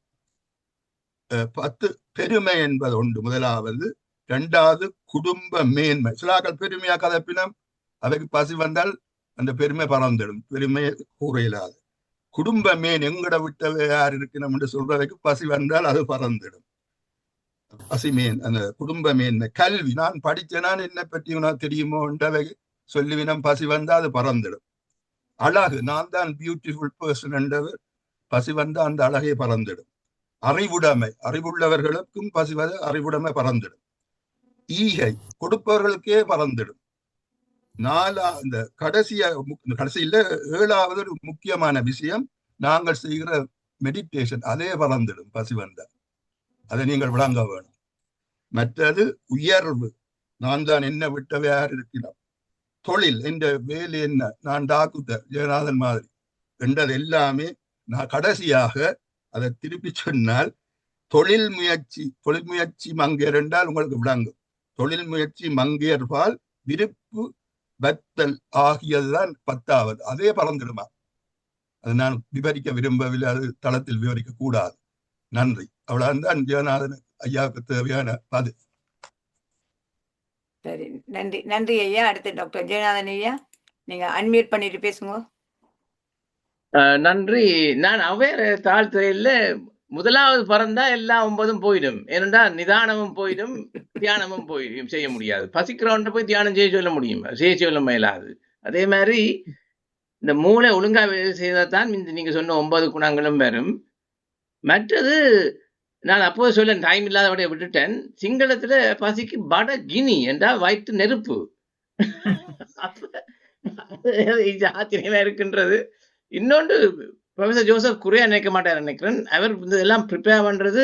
10 பெருமை என்பது உண்டு முதலாவது. 2வது குடும்ப மேன்மை. சிலாக்கள் பெருமையா கதப்பினம், அவைக்கு பசி வந்தால் அந்த பெருமை பறந்துடும், பெருமை கூற இயலாது. குடும்ப மேன், எங்கட விட்டவை யார் இருக்கணும் என்று சொல்றவைக்கு பசி வந்தால் அது பறந்துடும். பசிமேன், அந்த குடும்ப மேன்மை. கல்வி, நான் படிச்சேனான் என்னை பற்றி உனக்கு தெரியுமோ என்றவை சொல்லுவினம், பசி வந்தா அது பறந்துடும். அழகு, நான் தான் பியூட்டிஃபுல் பர்சன் என்றவர், பசி வந்தா அந்த அழகை பறந்துடும். அறிவுடைமை, அறிவுள்ளவர்களுக்கும் பசி வந்த அறிவுடைமை பறந்துடும். ஈகை, கொடுப்பவர்களுக்கே பறந்துடும். இந்த கடைசியில 7வது ஒரு முக்கியமான விஷயம், நாங்கள் செய்கிற மெடிடேஷன், அதே பறந்துடும் பசி வந்தால். அதை நீங்கள் விளங்க வேணும். மற்றது உயர்வு, நான் தான் என்ன விட்டவை யார் இருக்கிறோம். தொழில், என்ற வேலை என்ன, நான் டாக்டர் ஜெகநாதன் மாதிரி என்றது எல்லாமே. நான் கடைசியாக அதை திருப்பி சொன்னால், தொழில் முயற்சி மங்கையர் என்றால் உங்களுக்கு விளங்கும். தொழில் முயற்சி மங்கையர்பால் விருப்பு பத்தல் ஆகியதுதான் 10வது. அதே பறந்துடுமா. அது நான் விவரிக்க விரும்பவில்லை, அது தளத்தில் விவரிக்க கூடாது. நன்றி. அவ்வளவுதான் ஜெகநாதன் ஐயாவுக்கு தேவையான பதில். சரி, நன்றி. நன்றி ஐயா. அடுத்து டாக்டர் ஜெகநாதன் ஐயா, நீங்க அன்மியூட் பண்ணிட்டு பேசுங்க. நன்றி. நான் அவ்வேறு தாழ்த்துறையில முதலாவது பறந்தா எல்லா 9 போயிடும். ஏனென்றால் நிதானமும் போயிடும், தியானமும் போயிடும். செய்ய முடியாது. பசிக்கிறவன்ட்ட போய் தியானம் செய்ய சொல்ல முடியும், செய்ய சொல்ல மேலாது. அதே மாதிரி இந்த மூளை ஒழுங்கா செய்தால்தான் நீங்க சொன்ன 9 குணங்களும் வரும். மற்றது நான் அப்போது சொல்ல டைம் இல்லாதபடிய விட்டுட்டேன். சிங்களத்துல பசிக்கு பட கினி என்றால் வயிற்று நெருப்பு. ஆச்சரியமா இருக்கின்றது. இன்னொன்று, ப்ரொஃபசர் ஜோசப் குறையா நினைக்க மாட்டார் நினைக்கிறேன். அவர் இதெல்லாம் ப்ரிப்பேர் பண்றது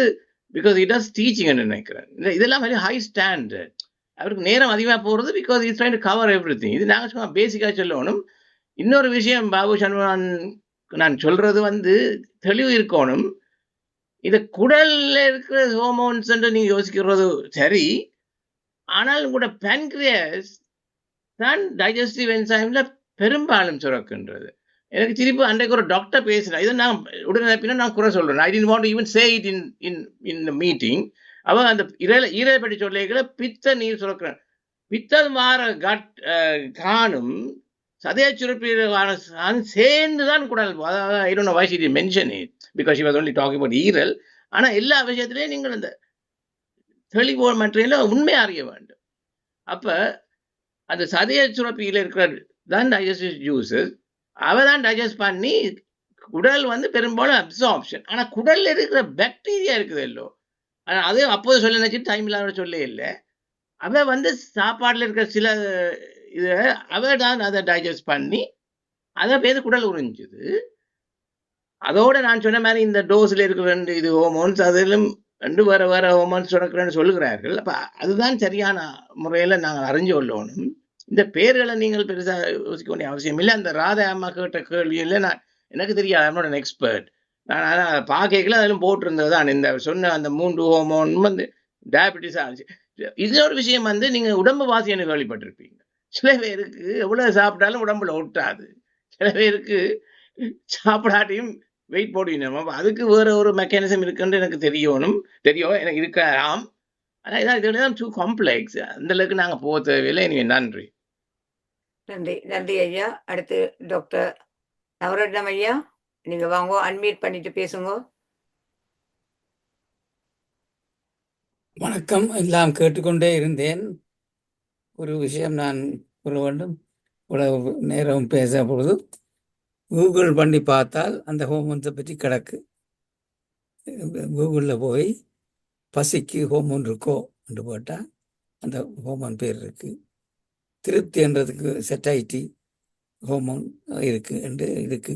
பிகாஸ் இட் டஸ் டீச்சிங் நினைக்கிறேன். இதெல்லாம் வெரி ஹை ஸ்டாண்டர்ட். அவருக்கு நேரம் அதிகமாக போகிறது because is trying to cover every thing. இது நாங்கள் சும்மா பேசிக்காக சொல்லணும். இன்னொரு விஷயம் பாபு சண்முகன் நான் சொல்றது தெளிவு இருக்கணும். இது குடல்ல இருக்கிற ஹோமோன்ஸ் என்று நீங்க யோசிக்கிறது சரி, ஆனால் கூட பேன்கிரியாஸ் தான் டைஜஸ்டிவ் என்சைம்ல பெரும்பாலும் சுரக்குன்றது. எனக்கு திருப்பி அன்றைக்கு ஒரு டாக்டர் பேசினா, இதை நான் உடனே நான் குறை சொல்றேன். I didn't want to even say it in the meeting. அவ அந்த ஈரலை பற்றி சொல்லிகளை பித்த நீர் சுரக்கிறேன். பித்தல் மாற காணும் சதய சுரப்பியான சேர்ந்துதான் குடல். I don't know why she didn't mention it because she was only talking about ஈரல். ஆனா எல்லா விஷயத்திலையும் நீங்கள் இந்த தெளிவோ மற்ற உண்மை அறிய வேண்டும். அப்ப அந்த சதய சுரப்பியில் இருக்கிற தான் டைஜஸ்டிவ் ஜூஸஸ், அவதான் டைஜஸ்ட் பண்ணி குடல் பெரும்பாலும் அப்சார்ப்ஷன். ஆனா குடல்ல இருக்கிற பாக்டீரியா இருக்குது இல்லோ, ஆனா அது அப்போது சொல்ல நினைச்சு டைம் இல்லாத சொல்ல இல்லை. அவ சாப்பாடுல இருக்கிற சில இதை அவ தான் அதை டைஜஸ்ட் பண்ணி அதை பேர் குடல் உறிஞ்சுது. அதோட நான் சொன்ன மாதிரி இந்த டோஸ்ல இருக்கிற இது ஹோமோன்ஸ், அதிலும் வேற வேற ஹோமோன்ஸ் சுரக்கிறேன்னு சொல்லுகிறார்கள். அப்ப அதுதான் சரியான முறையில நாங்கள் அறிஞ்சு கொள்ளணும். இந்த பேர்களை நீங்கள் பெருசா யோசிக்க வேண்டிய அவசியம் இல்லை. அந்த ராதா அம்மா கேட்ட கேள்வியில நான் எனக்கு தெரியாது, ஐம் நாட் எக்ஸ்பர்ட். நான் அதான் பார்க்கல, அதிலும் போட்டிருந்தது தான் இந்த சொன்ன அந்த 3 ஹோமோன் வந்து டயபிட்டிஸ் ஆச்சு. இன்னொரு விஷயம் வந்து நீங்க உடம்பு வாசின்னு கேள்விப்பட்டிருப்பீங்க. சில பேருக்கு எவ்வளவு சாப்பிட்டாலும் உடம்புல ஒட்டாது, சில பேருக்கு சாப்பிடாட்டியும் வெயிட் போடணும். அதுக்கு வேற ஒரு மெக்கானிசம் இருக்குன்னு எனக்கு தெரியும், எனக்கு இருக்கலாம். ஆனா இதான் டூ காம்ப்ளெக்ஸ், அந்த அளவுக்கு நாங்க போக தேவையில்லை. எனவே நன்றி. நன்றி நன்றி ஐயா. அடுத்து டாக்டர் நவரத்னம் ஐயா, நீங்க வாங்க, அன்மியூட் பண்ணிட்டு பேசுங்க. வணக்கம். எல்லாம் கேட்டுக்கொண்டே இருந்தேன். ஒரு விஷயம் நான் கூற வேண்டும். இவ்வளவு நேரம் பேச பொழுது கூகுள் பண்ணி பார்த்தால் அந்த ஹோமோன்ஸை பற்றி கிடக்கு. கூகுளில் போய் பசிக்கு ஹோமோன் இருக்கோ என்று போட்டால் அந்த ஹோமோன் பேர் இருக்கு. திருப்தி என்றதுக்கு செட்டாயிட்டி ஹோமோன் இருக்கு என்று இருக்கு.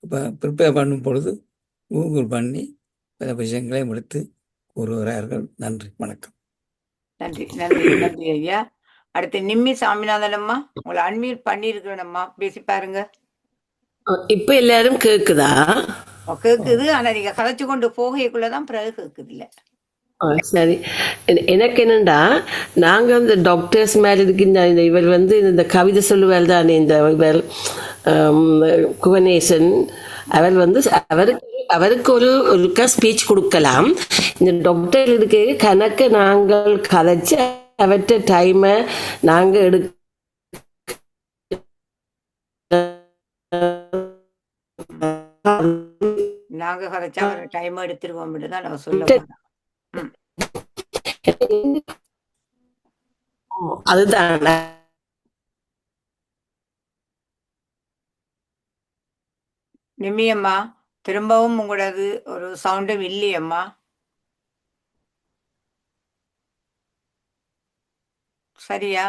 இப்போ ப்ரிப்பேர் பண்ணும் பொழுது கூகுள் பண்ணி பல விஷயங்களையும் எடுத்து கூறுகிறார்கள். நன்றி, வணக்கம். நன்றி நன்றி நன்றி ஐயா. அடுத்து நிம்மி சாமிநாதன் அம்மா, உங்களை அன்மியூட் பண்ணிருக்கிறேன்ம்மா, பேசி பாருங்க. இப்ப எல்லாரும் கேக்குதா? கேக்குது, ஆனா நீங்க கதைச்சு கொண்டு போகைக்குள்ளதான் பிறகு கேக்குது இல்ல. சரி, எனக்கு என்னண்டா, நாங்க இந்த டாக்டர்ஸ் மேல இருக்கின்ற இவர் வந்து இந்த கவிதை சொல்லுவார் தானே, இந்த இவர் குவனேசன், அவர் வந்து அவருக்கு ஒரு ஸ்பீச் கொடுக்கலாம். இந்த டாக்டர் இருக்கு கணக்கு நாங்கள் கதைச்சு அவற்ற டைமை நாங்க நாங்க கதைச்சா ஒரு டைம் எடுத்துருவோம் தான் நான் சொல்ல. அதுதான் நிம்மியம்மா, திரும்பவும் உங்களது ஒரு சவுண்டும் இல்லையம்மா. சரியா?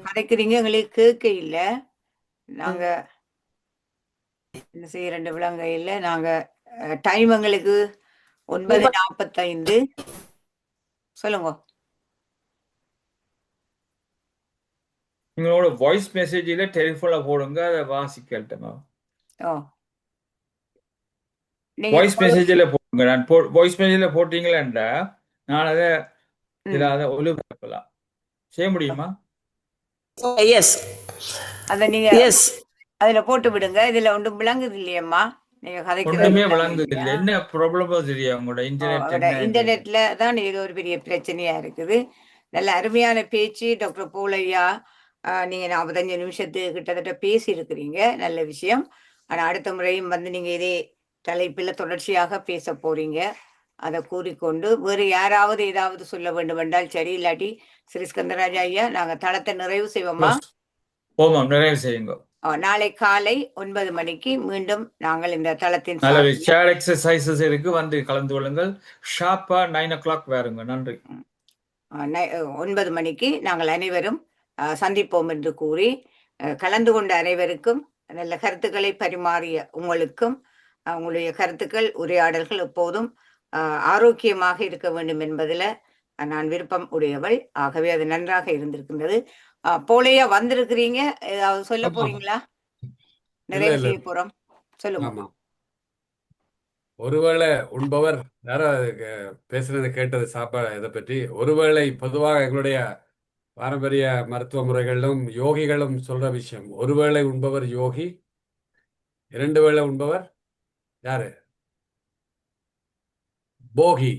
கதைக்கிறீங்க, எங்களுக்கு கேட்க இல்லை. நாங்க என்ன செய்ய 2 விலங்க இல்லை. நாங்க டைம் எங்களுக்கு 9:45. சொல்லுங்க. உங்களோட வாய்ஸ் மெசேஜில டெலிஃபோன்ல போடுங்க, அதை வாசிக்கட்டுமா? வாய்ஸ் மெசேஜில் போடுங்க. நான் வாய்ஸ் மெசேஜில் போட்டீங்களா, நான் அதை இதில் அதை ஒளிபரப்பலாம். செய்ய முடியுமா? எஸ், அதை நீங்க அதுல போட்டு விடுங்க. இதுல ஒன்றும் விளங்குது இல்லையம்மா, நீங்க ஒன்றுமே விளங்குது இல்லை. என்ன ப்ராப்ளமோ தெரியும், உங்களோட இன்டர்நெட்ல தான் இது ஒரு பெரிய பிரச்சனையா இருக்குது. நல்ல அருமையான பேச்சு டாக்டர் போல் ஐயா. நீங்க 45 நிமிஷத்துக்கு கிட்டத்தட்ட பேசி இருக்கிறீங்க, நல்ல விஷயம். ஆனா அடுத்த முறையும் வந்து நீங்க இதே தலைப்பில் தொடர்ச்சியாக பேச போறீங்க. அதை கூறிக்கொண்டு வேறு யாராவது ஏதாவது சொல்ல வேண்டும் என்றால் சரி, இல்லாட்டி ஸ்ரீ ஸ்கந்தராஜா ஐயா நாங்க தளத்தை நிறைவு செய்வோமா? நிறைவு செய்யுங்க. நாளை காலை 9 மணிக்கு மீண்டும் நாங்கள் இந்த தளத்தின் ஷேர் எக்ஸசைசஸ் இருக்கு, வந்து கலந்து கொள்ளுங்கள். ஷார்ப்பா 9 o'clock வேறுங்க. நன்றி. 9 மணிக்கு நாங்கள் அனைவரும் சந்திப்போம் என்று கூறி, கலந்து கொண்ட அனைவருக்கும், நல்ல கருத்துக்களை பரிமாறிய உங்களுக்கும், உங்களுடைய கருத்துக்கள் உரையாடல்கள் எப்போதும் ஆரோக்கியமாக இருக்க வேண்டும் என்பதில் நான் விருப்பம் உடையவள். ஆகவே அது நன்றாக இருந்திருக்கின்றது. போலையா வந்திருக்கிறீங்க, ஏதாவது சொல்ல போறீங்களா? நிறைய செய்ய போறோம், சொல்லுங்க. ஒருவேளை உண்பவர் யாராவது பேசுறது கேட்டது சாப்பாடு இதை பற்றி, ஒருவேளை பொதுவாக எங்களுடைய பாரம்பரிய மருத்துவ முறைகளிலும் யோகிகளும் சொல்ற விஷயம், ஒருவேளை உண்பவர் யோகி, 2 வேளை உண்பவர் யாரு? போகி.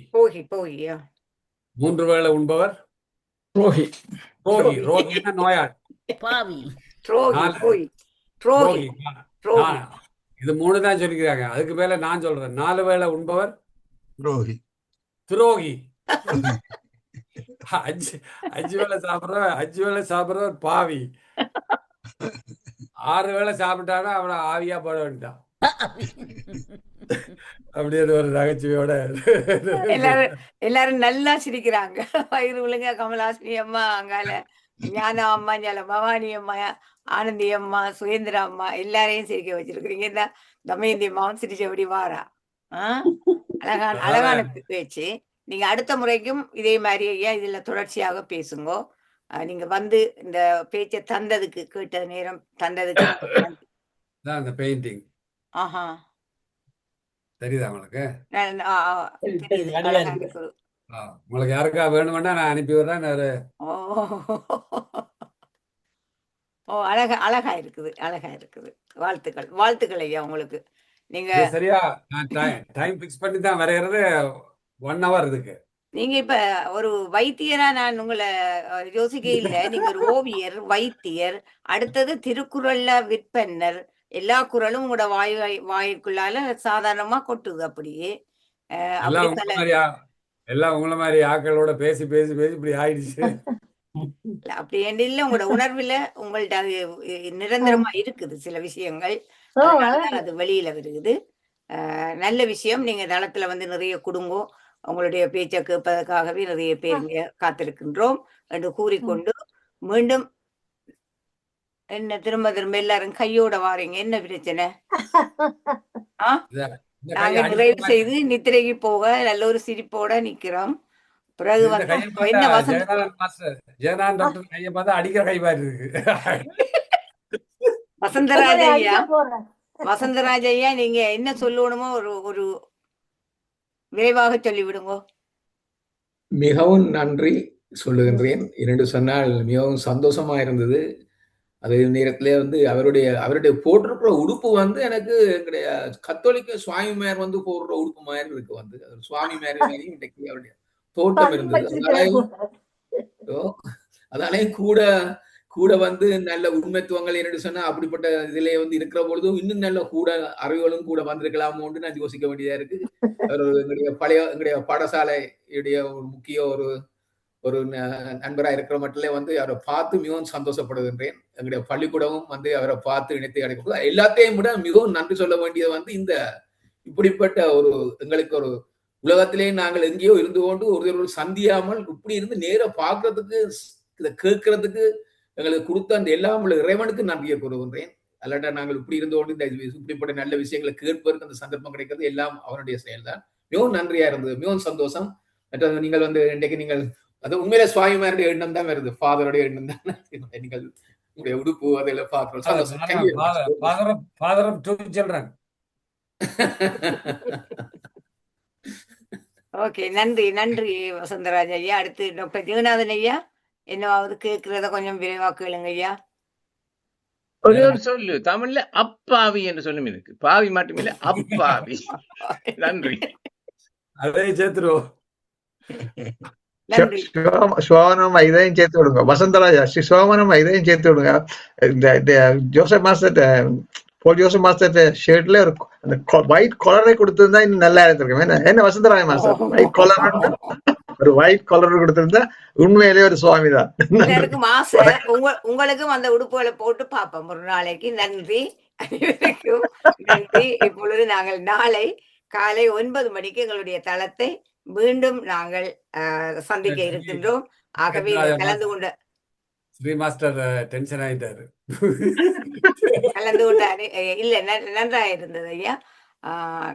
3 வேளை உண்பவர் ரோகி. ரோகின்னா நோயாளி. இது 3 தான் சொல்லிக்கிறாங்க. அதுக்கு மேல நான் சொல்றேன், 4 வேளை உண்பவர் துரோகி. 5 வேளை சாப்பிட்றவர் பாவி. 6 வேளை சாப்பிட்டானா அவனை ஆவியா போட வேண்டாம். அப்படின்னு ஒரு நகைச்சுவையோட எல்லாரும் நல்லா சிரிக்கிறாங்க. வயிறு விழுங்க கமலாசினி அம்மா, அங்கால ஞானா அம்மா, ஞால பவானி அம்மா, ஆனந்தி அம்மா, சுயேந்திரா அம்மா, எல்லாரையும் சிரிக்க வச்சிருக்கிறீங்க. இந்த தமயந்தி அம்மாவும் சிரிச்சபடி வாரா. அழகான பேச்சு. நீங்க அடுத்த முறைக்கும் இதே மாதிரி ஐயா இதுல தொடர்ச்சியாக பேசுங்க. நீங்க வந்து இந்த பேச்சை தந்ததுக்கு கேட்ட நேரம் தந்ததுக்கு அந்த பெயிண்டிங் ஆஹா தெரியுதா உங்களுக்கு? தெரியுது, அழகா இருக்கு. உங்களுக்கு யாருக்கா வேணுமென்னா நான் அனுப்பி விடுறேன். ஓ அழகா அழகா இருக்குது, அழகா இருக்குது. வாழ்த்துக்கள் ஐயா உங்களுக்கு. நீங்க சரியா நான் டைம் பிக்ஸ் பண்ணி தான் வரைகிறது. 1 hour இதுக்கு. நீங்க இப்ப ஒரு வைத்தியரா நான் உங்களை யோசிக்க இல்லை. நீங்க ஒரு ஓவியர், வைத்தியர், அடுத்தது திருக்குறள்ல விற்பன்னர். எல்லா குறளும் உங்களோட வாய்க்குள்ளால சாதாரணமா கொட்டுது. அப்படியே எல்லாம் உங்களை மாதிரி ஆக்களோட பேசி பேசி பேசி இப்படி ஆயிடுச்சு. அப்படி இல்ல, உங்களோட உணர்வுல உங்கள்ட்ட அது நிரந்தரமா இருக்குது சில விஷயங்கள். அது வெளியில வருகுது. நல்ல விஷயம். நீங்க தளத்துல வந்து நிறைய குடும்பம் உங்களுடைய பேச்சை கேட்பதற்காகவே நிறைய பேர் காத்திருக்கின்றோம் என்று கூறிக்கொண்டு மீண்டும் என்ன திரும்ப எல்லாரும் கையோட வாரீங்க, என்ன பிரச்சனை? நாங்க நிறைவு செய்து நித்திரைக்கு போக நல்ல ஒரு சிரிப்போட நிக்கிறோம். பிறகு வந்து என்ன வசந்தராஜ் ஐயா நீங்க என்ன சொல்லணுமோ ஒரு விரைவாக சொல்லிவிடுங்க. மிகவும் நன்றி சொல்லுகின்றேன். 2 சொன்னால் மிகவும் சந்தோஷமா இருந்தது. அதே நேரத்திலே வந்து அவருடைய போட்டிருக்கிற உடுப்பு வந்து எனக்கு எங்களுடைய கத்தோலிக்க சுவாமி மேர் வந்து போடுற உடுப்பு மாதிரி இருக்கு. வந்து சுவாமி மேரி மாதிரியும் இன்றைக்கு அவருடைய தோட்டம் இருந்தது. அதனாலே கூட வந்து நல்ல உண்மைத்துவங்கள் என்று சொன்னா அப்படிப்பட்ட இதிலே வந்து இருக்கிற பொழுதும் இன்னும் நல்ல கூட அறிவுகளும் கூட வந்திருக்கலாமோன்னு நான் யோசிக்க வேண்டியதா இருக்கு. எங்களுடைய பாடசாலையுடைய ஒரு முக்கிய ஒரு நண்பராக இருக்கிற மட்டிலே வந்து அவரை பார்த்து மிகவும் சந்தோஷப்படுகின்றேன். எங்களுடைய பள்ளிக்கூடமும் வந்து அவரை பார்த்து இணைத்து அடைக்க எல்லாத்தையும் விட மிகவும் நன்றி சொல்ல வேண்டியது வந்து இப்படிப்பட்ட எங்களுக்கு ஒரு உலகத்திலே நாங்கள் எங்கேயோ இருந்து கொண்டு ஒருவர் சந்தியாமல் இப்படி இருந்து நேர பார்க்கறதுக்கு இதை கேட்கறதுக்கு எங்களுக்கு கொடுத்த அந்த எல்லாம் இறைவனுக்கு நன்றியை கூறுகின்றேன். அல்லாட்டா நாங்கள் இப்படி இருந்து கொண்டு இந்த இப்படிப்பட்ட நல்ல விஷயங்களை கேட்பதற்கு அந்த சந்தர்ப்பம் கிடைக்கிறது எல்லாம் அவனுடைய செயல்தான். மிகவும் நன்றியா இருந்தது, மிகவும் சந்தோஷம். மற்றது நீங்கள் வந்து இன்றைக்கு நீங்கள் அது உண்மையில சுவாமிமாருடைய எண்ணம் தான் வருது, ஃபாதருடைய எண்ணம் தான். நீங்கள் உங்களுடைய உடுப்பு அதெல்லாம் பார்க்கிறோம். ஓகே, நன்றி வசந்தராஜ் ஐயா. அடுத்து டாக்டர் ஜெகநாதன் ஐயா, என்னவாவது கேட்கிறத கொஞ்சம் விரைவா கேளுங்க ஐயா. ஒரே ஒரு சொல்லு தமிழ்ல அப்பாவி என்று சொல்லும் இருக்கு. பாவி மட்டுமில்ல, அப்பாவி. நன்றி. அதை சேர்த்துருவோம். சுவாமனம் இதையும் சேர்த்து விடுங்க. வசந்தராஜா சுவாமனம் இதையும் சேர்த்து விடுங்க. இந்த ஜோசப் மாஸ்டர் போல் ஜோசப் மாஸ்டர் ஷர்ட்ல அந்த ஒயிட் கலரை கொடுத்திருந்தா இன்னும் நல்லா இருந்திருக்கும். என்ன வசந்தராஜ மாஸ்டர் ஒயிட் கலர் ஒரு ஒயிட் கலர் கொடுத்திருந்தா உண்மையிலேயே ஒரு சுவாமி தான். உங்களுக்கும் அந்த உடுப்புகளை போட்டு பார்ப்போம் ஒரு நாளைக்கு. நன்றி அனைவருக்கும் நன்றி. இப்பொழுது நாங்கள் நாளை காலை 9 மணிக்கு எங்களுடைய தளத்தை மீண்டும் நாங்கள் சந்திக்க இருக்கின்றோம். ஆகவே கலந்து கொண்ட ஸ்ரீ மாஸ்டர் டென்ஷன் ஆயிட்டாரு. கலந்து கொண்ட இல்ல நன்றாக இருந்தது ஐயா.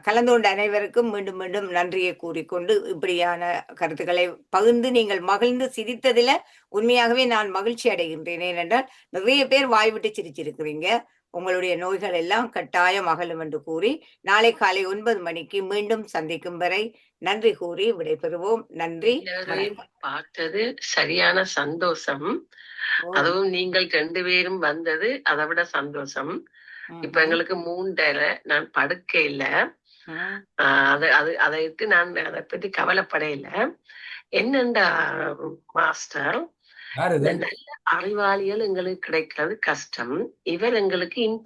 கலந்து கொண்ட அனைவருக்கும் மீண்டும் மீண்டும் நன்றியை கூறிக்கொண்டு இப்படியான கருத்துக்களை பகிர்ந்து நீங்கள் மகிழ்ந்து சிரித்ததுல உண்மையாகவே நான் மகிழ்ச்சி அடைகின்றேன். ஏனென்றால் நிறைய பேர் வாய்விட்டு சிரிச்சிருக்கிறீங்க. உங்களுடைய நோய்கள் எல்லாம் கட்டாயம் அகலும் என்று கூறி நாளை காலை 9 மணிக்கு மீண்டும் சந்திக்கும் வரை நன்றி கூறி விடைபெறுவோம். நன்றி. பார்த்தது சரியான சந்தோஷம். அதுவும் நீங்கள் 2 பேரும் வந்தது அதை விட சந்தோஷம். இப்ப எங்களுக்கு 3:30 நான் படுக்க இல்ல. அதைக்கு நான் அதை பத்தி கவலைப்படையில. என்னண்டா மாஸ்டர், நல்ல அறிவாளிகள் எங்களுக்கு கிடைக்கிறது கஷ்டம். இவர் எங்களுக்கு